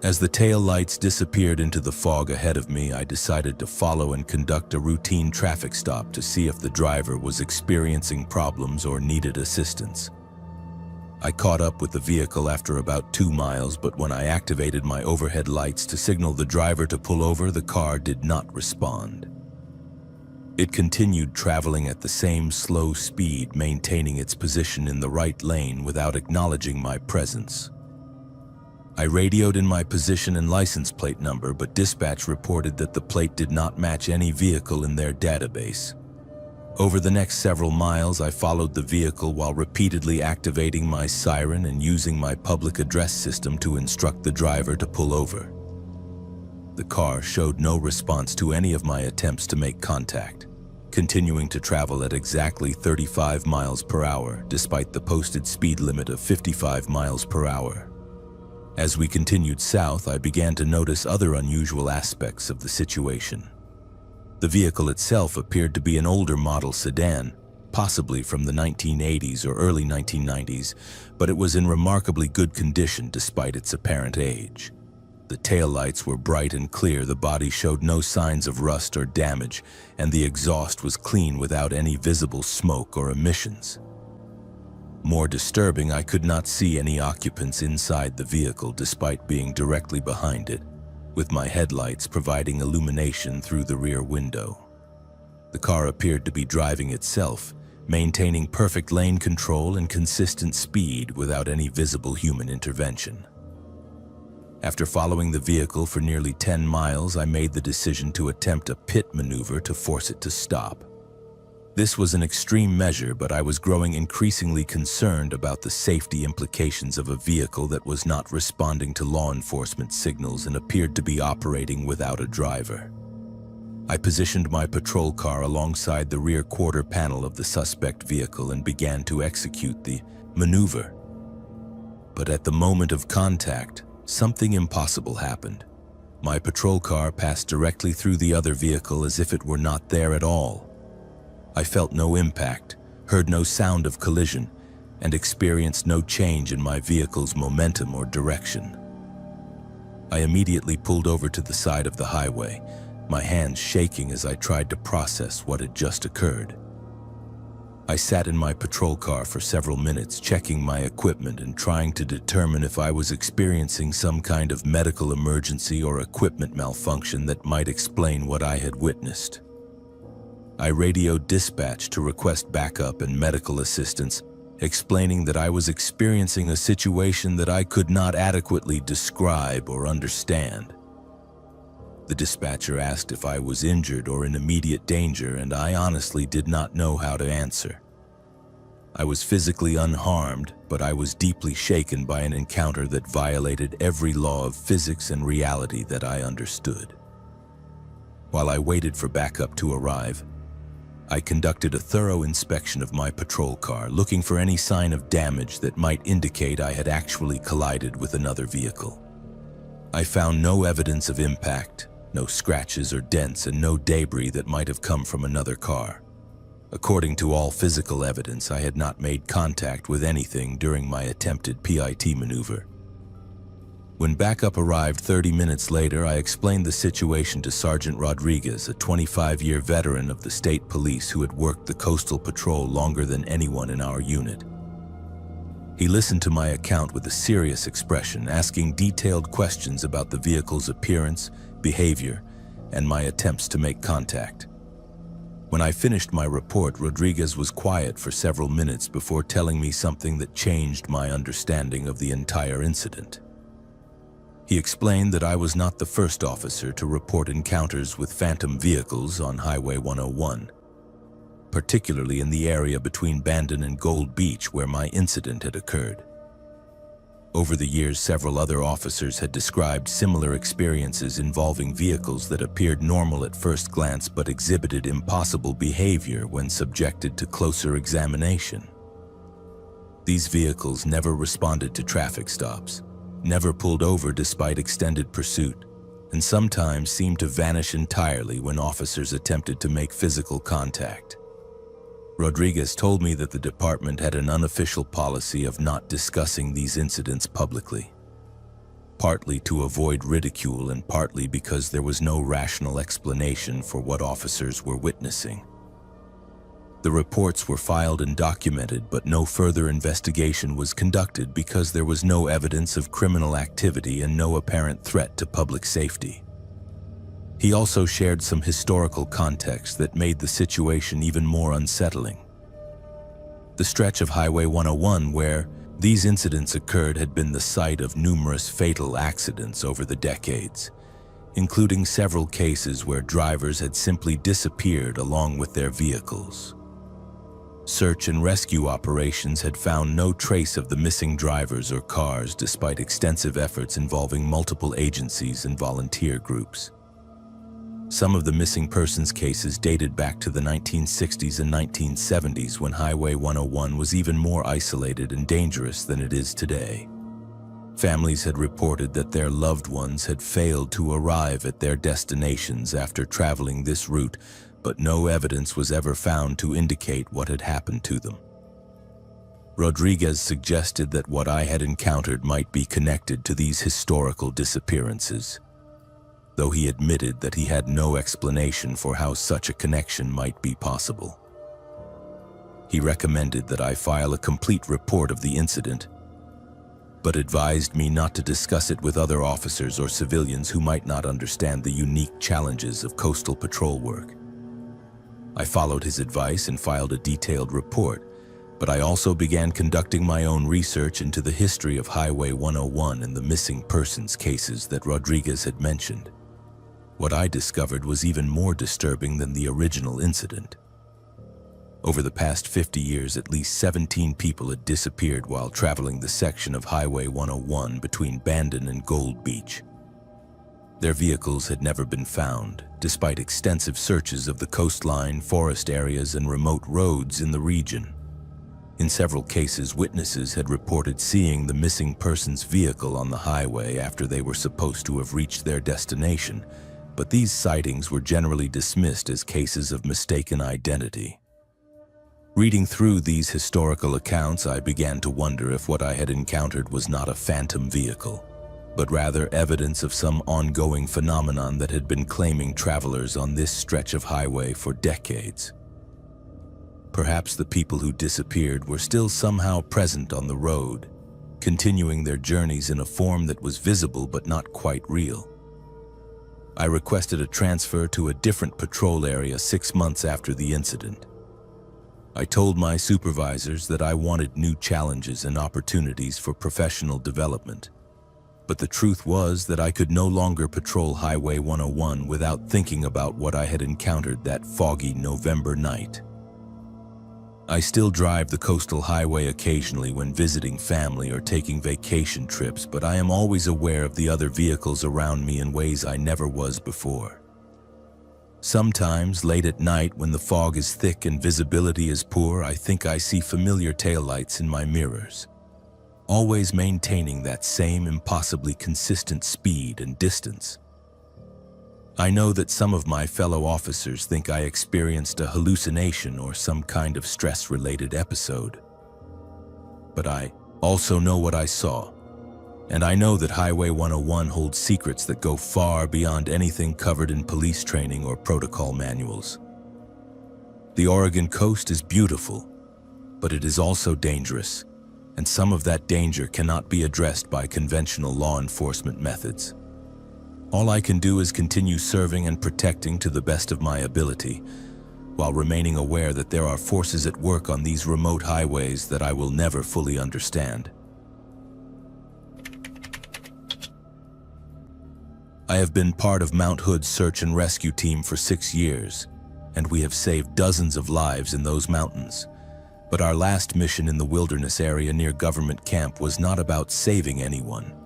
As the tail lights disappeared into the fog ahead of me, I decided to follow and conduct a routine traffic stop to see if the driver was experiencing problems or needed assistance. I caught up with the vehicle after about 2 miles, but when I activated my overhead lights to signal the driver to pull over, the car did not respond. It continued traveling at the same slow speed, maintaining its position in the right lane without acknowledging my presence. I radioed in my position and license plate number, but dispatch reported that the plate did not match any vehicle in their database. Over the next several miles, I followed the vehicle while repeatedly activating my siren and using my public address system to instruct the driver to pull over. The car showed no response to any of my attempts to make contact. continuing to travel at exactly 35 miles per hour despite the posted speed limit of 55 miles per hour. As we continued south, I began to notice other unusual aspects of the situation. The vehicle itself appeared to be an older model sedan, possibly from the 1980s or early 1990s, but it was in remarkably good condition despite its apparent age. The taillights were bright and clear, the body showed no signs of rust or damage, and the exhaust was clean without any visible smoke or emissions. More disturbing, I could not see any occupants inside the vehicle despite being directly behind it, with my headlights providing illumination through the rear window. The car appeared to be driving itself, maintaining perfect lane control and consistent speed without any visible human intervention. After following the vehicle for nearly 10 miles, I made the decision to attempt a pit maneuver to force it to stop. This was an extreme measure, but I was growing increasingly concerned about the safety implications of a vehicle that was not responding to law enforcement signals and appeared to be operating without a driver. I positioned my patrol car alongside the rear quarter panel of the suspect vehicle and began to execute the maneuver. But at the moment of contact, something impossible happened. My patrol car passed directly through the other vehicle as if it were not there at all. I felt no impact, heard no sound of collision, and experienced no change in my vehicle's momentum or direction. I immediately pulled over to the side of the highway, my hands shaking as I tried to process what had just occurred. I sat in my patrol car for several minutes, checking my equipment and trying to determine if I was experiencing some kind of medical emergency or equipment malfunction that might explain what I had witnessed. I radioed dispatch to request backup and medical assistance, explaining that I was experiencing a situation that I could not adequately describe or understand. The dispatcher asked if I was injured or in immediate danger, and I honestly did not know how to answer. I was physically unharmed, but I was deeply shaken by an encounter that violated every law of physics and reality that I understood. While I waited for backup to arrive, I conducted a thorough inspection of my patrol car, looking for any sign of damage that might indicate I had actually collided with another vehicle. I found no evidence of impact, no scratches or dents, and no debris that might have come from another car. According to all physical evidence, I had not made contact with anything during my attempted PIT maneuver. When backup arrived 30 minutes later, I explained the situation to Sergeant Rodriguez, a 25-year veteran of the state police who had worked the coastal patrol longer than anyone in our unit. He listened to my account with a serious expression, asking detailed questions about the vehicle's appearance, behavior, and my attempts to make contact. When I finished my report, Rodriguez was quiet for several minutes before telling me something that changed my understanding of the entire incident. He explained that I was not the first officer to report encounters with phantom vehicles on Highway 101, particularly in the area between Bandon and Gold Beach where my incident had occurred. Over the years, several other officers had described similar experiences involving vehicles that appeared normal at first glance but exhibited impossible behavior when subjected to closer examination. These vehicles never responded to traffic stops, never pulled over despite extended pursuit, and sometimes seemed to vanish entirely when officers attempted to make physical contact. Rodriguez told me that the department had an unofficial policy of not discussing these incidents publicly, partly to avoid ridicule and partly because there was no rational explanation for what officers were witnessing. The reports were filed and documented, but no further investigation was conducted because there was no evidence of criminal activity and no apparent threat to public safety. He also shared some historical context that made the situation even more unsettling. The stretch of Highway 101 where these incidents occurred had been the site of numerous fatal accidents over the decades, including several cases where drivers had simply disappeared along with their vehicles. Search and rescue operations had found no trace of the missing drivers or cars despite extensive efforts involving multiple agencies and volunteer groups. Some of the missing persons cases dated back to the 1960s and 1970s, when Highway 101 was even more isolated and dangerous than it is today. Families had reported that their loved ones had failed to arrive at their destinations after traveling this route, but no evidence was ever found to indicate what had happened to them. Rodriguez suggested that what I had encountered might be connected to these historical disappearances, though he admitted that he had no explanation for how such a connection might be possible. He recommended that I file a complete report of the incident, but advised me not to discuss it with other officers or civilians who might not understand the unique challenges of coastal patrol work. I followed his advice and filed a detailed report, but I also began conducting my own research into the history of Highway 101 and the missing persons cases that Rodriguez had mentioned. What I discovered was even more disturbing than the original incident. Over the past 50 years, at least 17 people had disappeared while traveling the section of Highway 101 between Bandon and Gold Beach. Their vehicles had never been found, despite extensive searches of the coastline, forest areas, and remote roads in the region. In several cases, witnesses had reported seeing the missing person's vehicle on the highway after they were supposed to have reached their destination, but these sightings were generally dismissed as cases of mistaken identity. Reading through these historical accounts, I began to wonder if what I had encountered was not a phantom vehicle, but rather evidence of some ongoing phenomenon that had been claiming travelers on this stretch of highway for decades. Perhaps the people who disappeared were still somehow present on the road, continuing their journeys in a form that was visible but not quite real. I requested a transfer to a different patrol area 6 months after the incident. I told my supervisors that I wanted new challenges and opportunities for professional development. But the truth was that I could no longer patrol Highway 101 without thinking about what I had encountered that foggy November night. I still drive the coastal highway occasionally when visiting family or taking vacation trips, but I am always aware of the other vehicles around me in ways I never was before. Sometimes, late at night, when the fog is thick and visibility is poor, I think I see familiar taillights in my mirrors, always maintaining that same impossibly consistent speed and distance. I know that some of my fellow officers think I experienced a hallucination or some kind of stress-related episode. But I also know what I saw, and I know that Highway 101 holds secrets that go far beyond anything covered in police training or protocol manuals. The Oregon coast is beautiful, but it is also dangerous, and some of that danger cannot be addressed by conventional law enforcement methods. All I can do is continue serving and protecting to the best of my ability, while remaining aware that there are forces at work on these remote highways that I will never fully understand. I have been part of Mount Hood's search and rescue team for 6 years, and we have saved dozens of lives in those mountains. But our last mission in the wilderness area near Government Camp was not about saving anyone.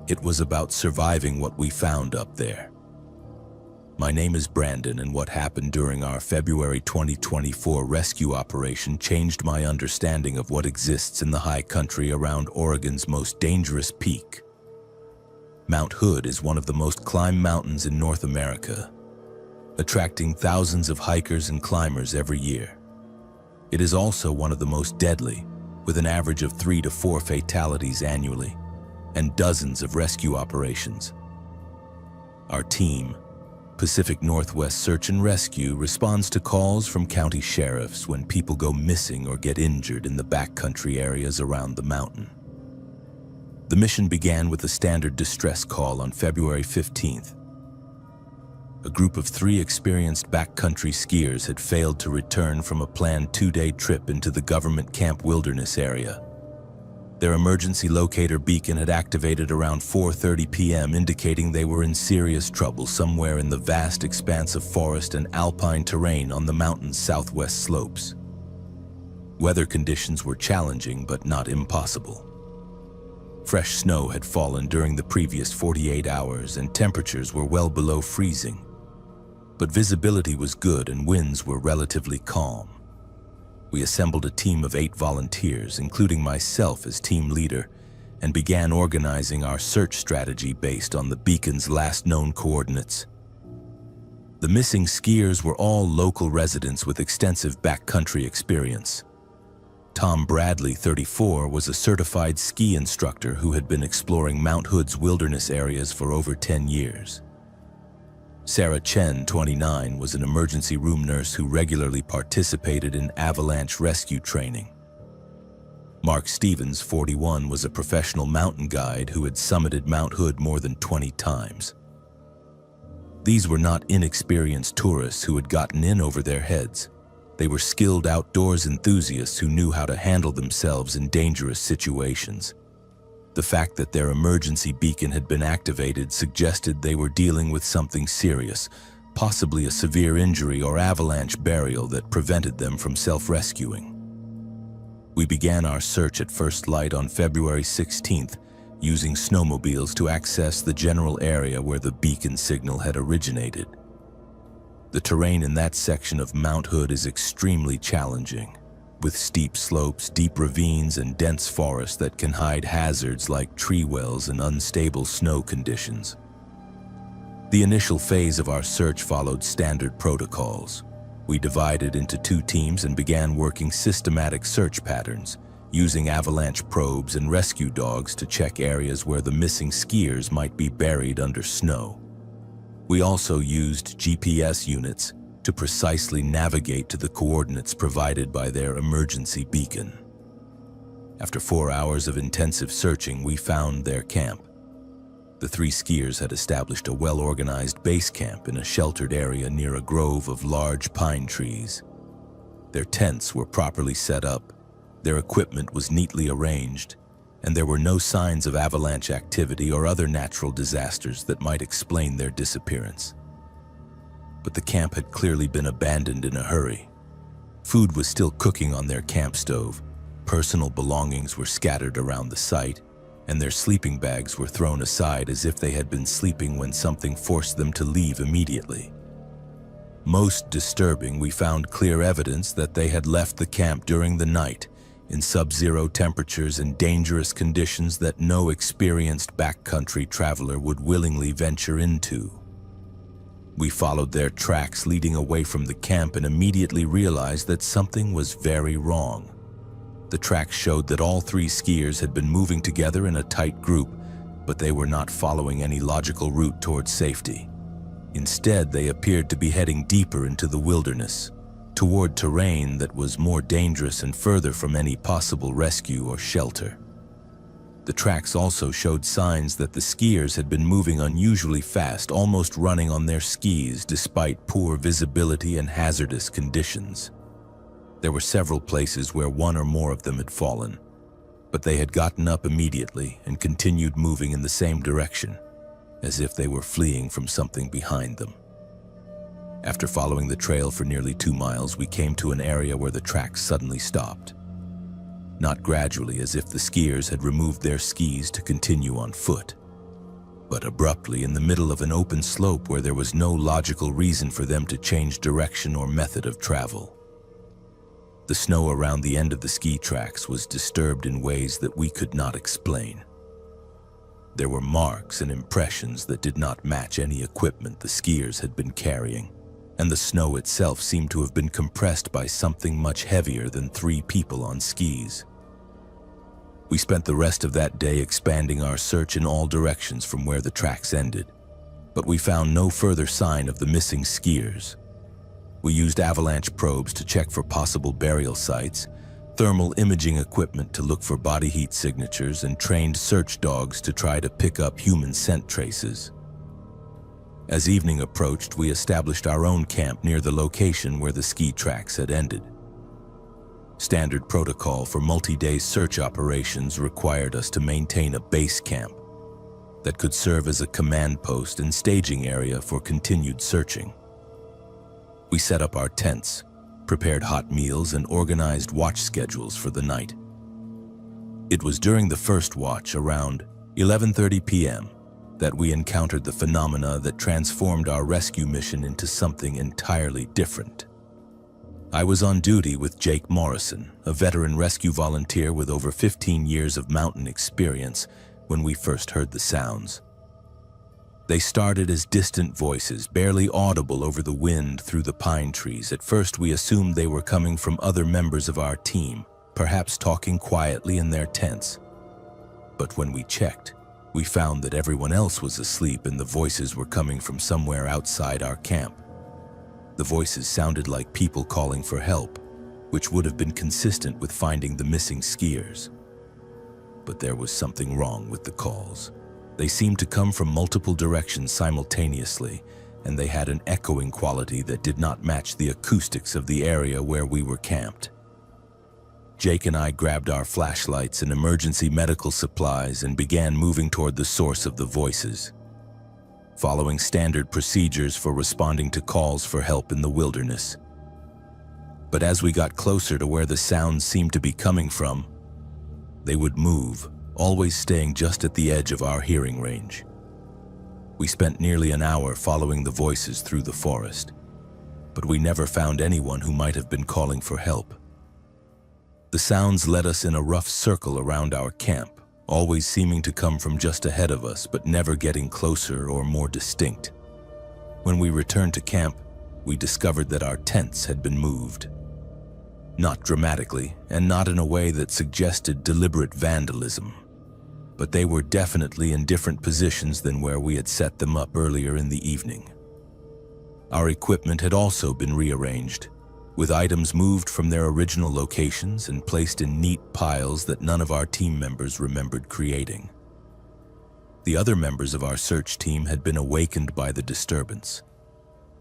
It was about surviving what we found up there. My name is Brandon, and what happened during our February 2024 rescue operation changed my understanding of what exists in the high country around Oregon's most dangerous peak. Mount Hood is one of the most climbed mountains in North America, attracting thousands of hikers and climbers every year. It is also one of the most deadly, with an average of 3 to 4 fatalities annually, and dozens of rescue operations. Our team, Pacific Northwest Search and Rescue, responds to calls from county sheriffs when people go missing or get injured in the backcountry areas around the mountain. The mission began with a standard distress call on February 15th. A group of 3 experienced backcountry skiers had failed to return from a planned 2-day trip into the Government Camp wilderness area. Their emergency locator beacon had activated around 4:30 p.m., indicating they were in serious trouble somewhere in the vast expanse of forest and alpine terrain on the mountain's southwest slopes. Weather conditions were challenging but not impossible. Fresh snow had fallen during the previous 48 hours, and temperatures were well below freezing. but visibility was good and winds were relatively calm. We assembled a team of 8 volunteers, including myself as team leader, and began organizing our search strategy based on the beacon's last known coordinates. The missing skiers were all local residents with extensive backcountry experience. Tom Bradley, 34, was a certified ski instructor who had been exploring Mount Hood's wilderness areas for over 10 years. Sarah Chen, 29, was an emergency room nurse who regularly participated in avalanche rescue training. Mark Stevens, 41, was a professional mountain guide who had summited Mount Hood more than 20 times. These were not inexperienced tourists who had gotten in over their heads. They were skilled outdoors enthusiasts who knew how to handle themselves in dangerous situations. The fact that their emergency beacon had been activated suggested they were dealing with something serious, possibly a severe injury or avalanche burial that prevented them from self-rescuing. We began our search at first light on February 16th, using snowmobiles to access the general area where the beacon signal had originated. The terrain in that section of Mount Hood is extremely challenging, with steep slopes, deep ravines, and dense forests that can hide hazards like tree wells and unstable snow conditions. The initial phase of our search followed standard protocols. We divided into 2 teams and began working systematic search patterns, using avalanche probes and rescue dogs to check areas where the missing skiers might be buried under snow. We also used GPS units to precisely navigate to the coordinates provided by their emergency beacon. After 4 hours of intensive searching, we found their camp. The 3 skiers had established a well-organized base camp in a sheltered area near a grove of large pine trees. Their tents were properly set up, their equipment was neatly arranged, and there were no signs of avalanche activity or other natural disasters that might explain their disappearance. But the camp had clearly been abandoned in a hurry. Food was still cooking on their camp stove, personal belongings were scattered around the site, and their sleeping bags were thrown aside as if they had been sleeping when something forced them to leave immediately. Most disturbing, we found clear evidence that they had left the camp during the night, in sub-zero temperatures and dangerous conditions that no experienced backcountry traveler would willingly venture into. We followed their tracks leading away from the camp and immediately realized that something was very wrong. The tracks showed that all 3 skiers had been moving together in a tight group, but they were not following any logical route towards safety. Instead, they appeared to be heading deeper into the wilderness, toward terrain that was more dangerous and further from any possible rescue or shelter. The tracks also showed signs that the skiers had been moving unusually fast, almost running on their skis despite poor visibility and hazardous conditions. There were several places where 1 or more of them had fallen, but they had gotten up immediately and continued moving in the same direction, as if they were fleeing from something behind them. After following the trail for nearly 2 miles, we came to an area where the tracks suddenly stopped. Not gradually, as if the skiers had removed their skis to continue on foot, but abruptly in the middle of an open slope where there was no logical reason for them to change direction or method of travel. The snow around the end of the ski tracks was disturbed in ways that we could not explain. There were marks and impressions that did not match any equipment the skiers had been carrying, and the snow itself seemed to have been compressed by something much heavier than 3 people on skis. We spent the rest of that day expanding our search in all directions from where the tracks ended, but we found no further sign of the missing skiers. We used avalanche probes to check for possible burial sites, thermal imaging equipment to look for body heat signatures, and trained search dogs to try to pick up human scent traces. As evening approached, we established our own camp near the location where the ski tracks had ended. Standard protocol for multi-day search operations required us to maintain a base camp that could serve as a command post and staging area for continued searching. We set up our tents, prepared hot meals, and organized watch schedules for the night. It was during the first watch, around 11:30 p.m., that we encountered the phenomena that transformed our rescue mission into something entirely different. I was on duty with Jake Morrison, a veteran rescue volunteer with over 15 years of mountain experience, when we first heard the sounds. They started as distant voices, barely audible over the wind through the pine trees. At first, we assumed they were coming from other members of our team, perhaps talking quietly in their tents. But when we checked, we found that everyone else was asleep and the voices were coming from somewhere outside our camp. The voices sounded like people calling for help, which would have been consistent with finding the missing skiers. But there was something wrong with the calls. They seemed to come from multiple directions simultaneously, and they had an echoing quality that did not match the acoustics of the area where we were camped. Jake and I grabbed our flashlights and emergency medical supplies and began moving toward the source of the voices, following standard procedures for responding to calls for help in the wilderness. But as we got closer to where the sounds seemed to be coming from, they would move, always staying just at the edge of our hearing range. We spent nearly an hour following the voices through the forest, but we never found anyone who might have been calling for help. The sounds led us in a rough circle around our camp, always seeming to come from just ahead of us, but never getting closer or more distinct. When we returned to camp, we discovered that our tents had been moved. Not dramatically, and not in a way that suggested deliberate vandalism, but they were definitely in different positions than where we had set them up earlier in the evening. Our equipment had also been rearranged, with items moved from their original locations and placed in neat piles that none of our team members remembered creating. The other members of our search team had been awakened by the disturbance,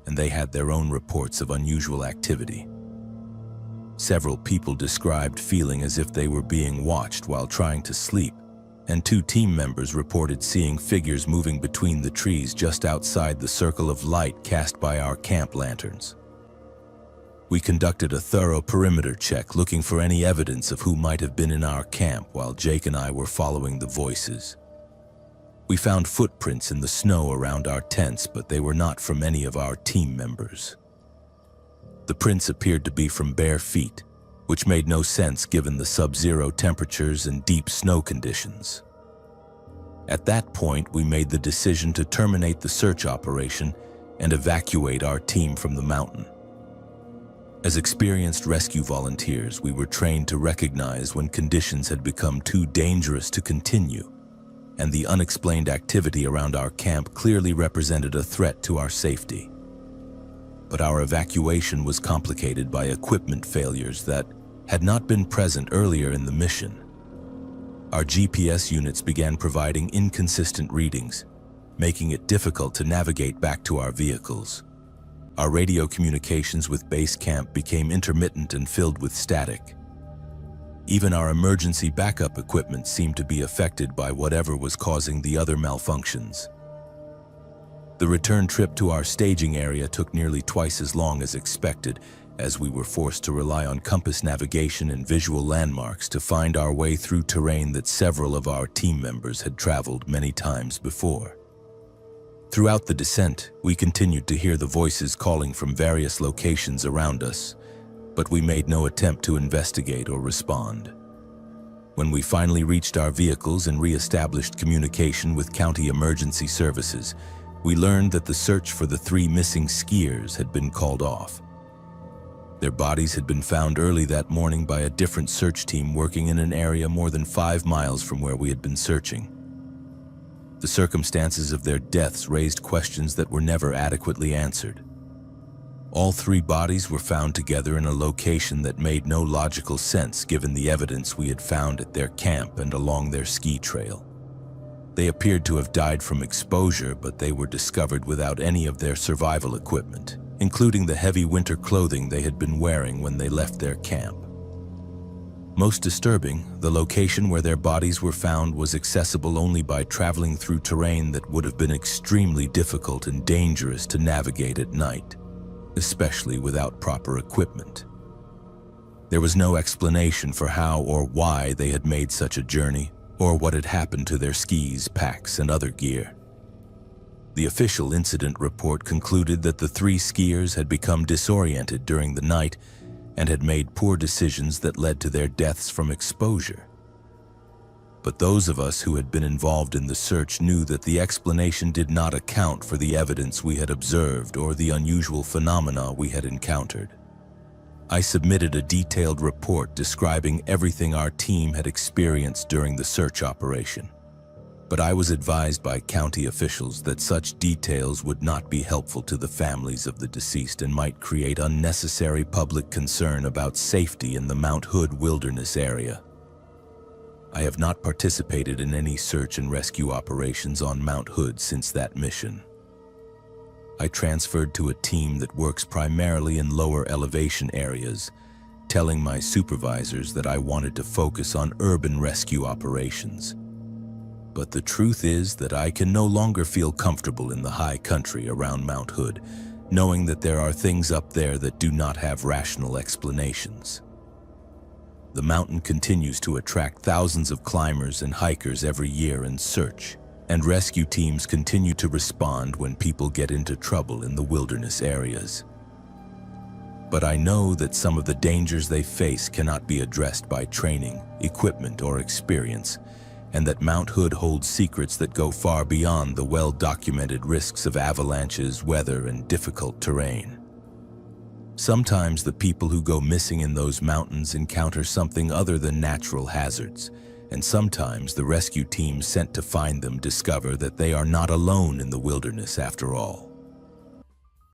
and they had their own reports of unusual activity. Several people described feeling as if they were being watched while trying to sleep, and 2 team members reported seeing figures moving between the trees just outside the circle of light cast by our camp lanterns. We conducted a thorough perimeter check looking for any evidence of who might have been in our camp while Jake and I were following the voices. We found footprints in the snow around our tents, but they were not from any of our team members. The prints appeared to be from bare feet, which made no sense given the sub-zero temperatures and deep snow conditions. At that point, we made the decision to terminate the search operation and evacuate our team from the mountain. As experienced rescue volunteers, we were trained to recognize when conditions had become too dangerous to continue, and the unexplained activity around our camp clearly represented a threat to our safety. But our evacuation was complicated by equipment failures that had not been present earlier in the mission. Our GPS units began providing inconsistent readings, making it difficult to navigate back to our vehicles. Our radio communications with base camp became intermittent and filled with static. Even our emergency backup equipment seemed to be affected by whatever was causing the other malfunctions. The return trip to our staging area took nearly twice as long as expected, as we were forced to rely on compass navigation and visual landmarks to find our way through terrain that several of our team members had traveled many times before. Throughout the descent, we continued to hear the voices calling from various locations around us, but we made no attempt to investigate or respond. When we finally reached our vehicles and re-established communication with county emergency services, we learned that the search for the 3 missing skiers had been called off. Their bodies had been found early that morning by a different search team working in an area more than 5 miles from where we had been searching. The circumstances of their deaths raised questions that were never adequately answered. All 3 bodies were found together in a location that made no logical sense given the evidence we had found at their camp and along their ski trail. They appeared to have died from exposure, but they were discovered without any of their survival equipment, including the heavy winter clothing they had been wearing when they left their camp. Most disturbing, the location where their bodies were found was accessible only by traveling through terrain that would have been extremely difficult and dangerous to navigate at night, especially without proper equipment. There was no explanation for how or why they had made such a journey, or what had happened to their skis, packs, and other gear. The official incident report concluded that the 3 skiers had become disoriented during the night and had made poor decisions that led to their deaths from exposure. But those of us who had been involved in the search knew that the explanation did not account for the evidence we had observed or the unusual phenomena we had encountered. I submitted a detailed report describing everything our team had experienced during the search operation. But I was advised by county officials that such details would not be helpful to the families of the deceased and might create unnecessary public concern about safety in the Mount Hood wilderness area. I have not participated in any search and rescue operations on Mount Hood since that mission. I transferred to a team that works primarily in lower elevation areas, telling my supervisors that I wanted to focus on urban rescue operations. But the truth is that I can no longer feel comfortable in the high country around Mount Hood, knowing that there are things up there that do not have rational explanations. The mountain continues to attract thousands of climbers and hikers every year in search, and rescue teams continue to respond when people get into trouble in the wilderness areas. But I know that some of the dangers they face cannot be addressed by training, equipment, or experience, and that Mount Hood holds secrets that go far beyond the well-documented risks of avalanches, weather, and difficult terrain. Sometimes the people who go missing in those mountains encounter something other than natural hazards, and sometimes the rescue teams sent to find them discover that they are not alone in the wilderness after all.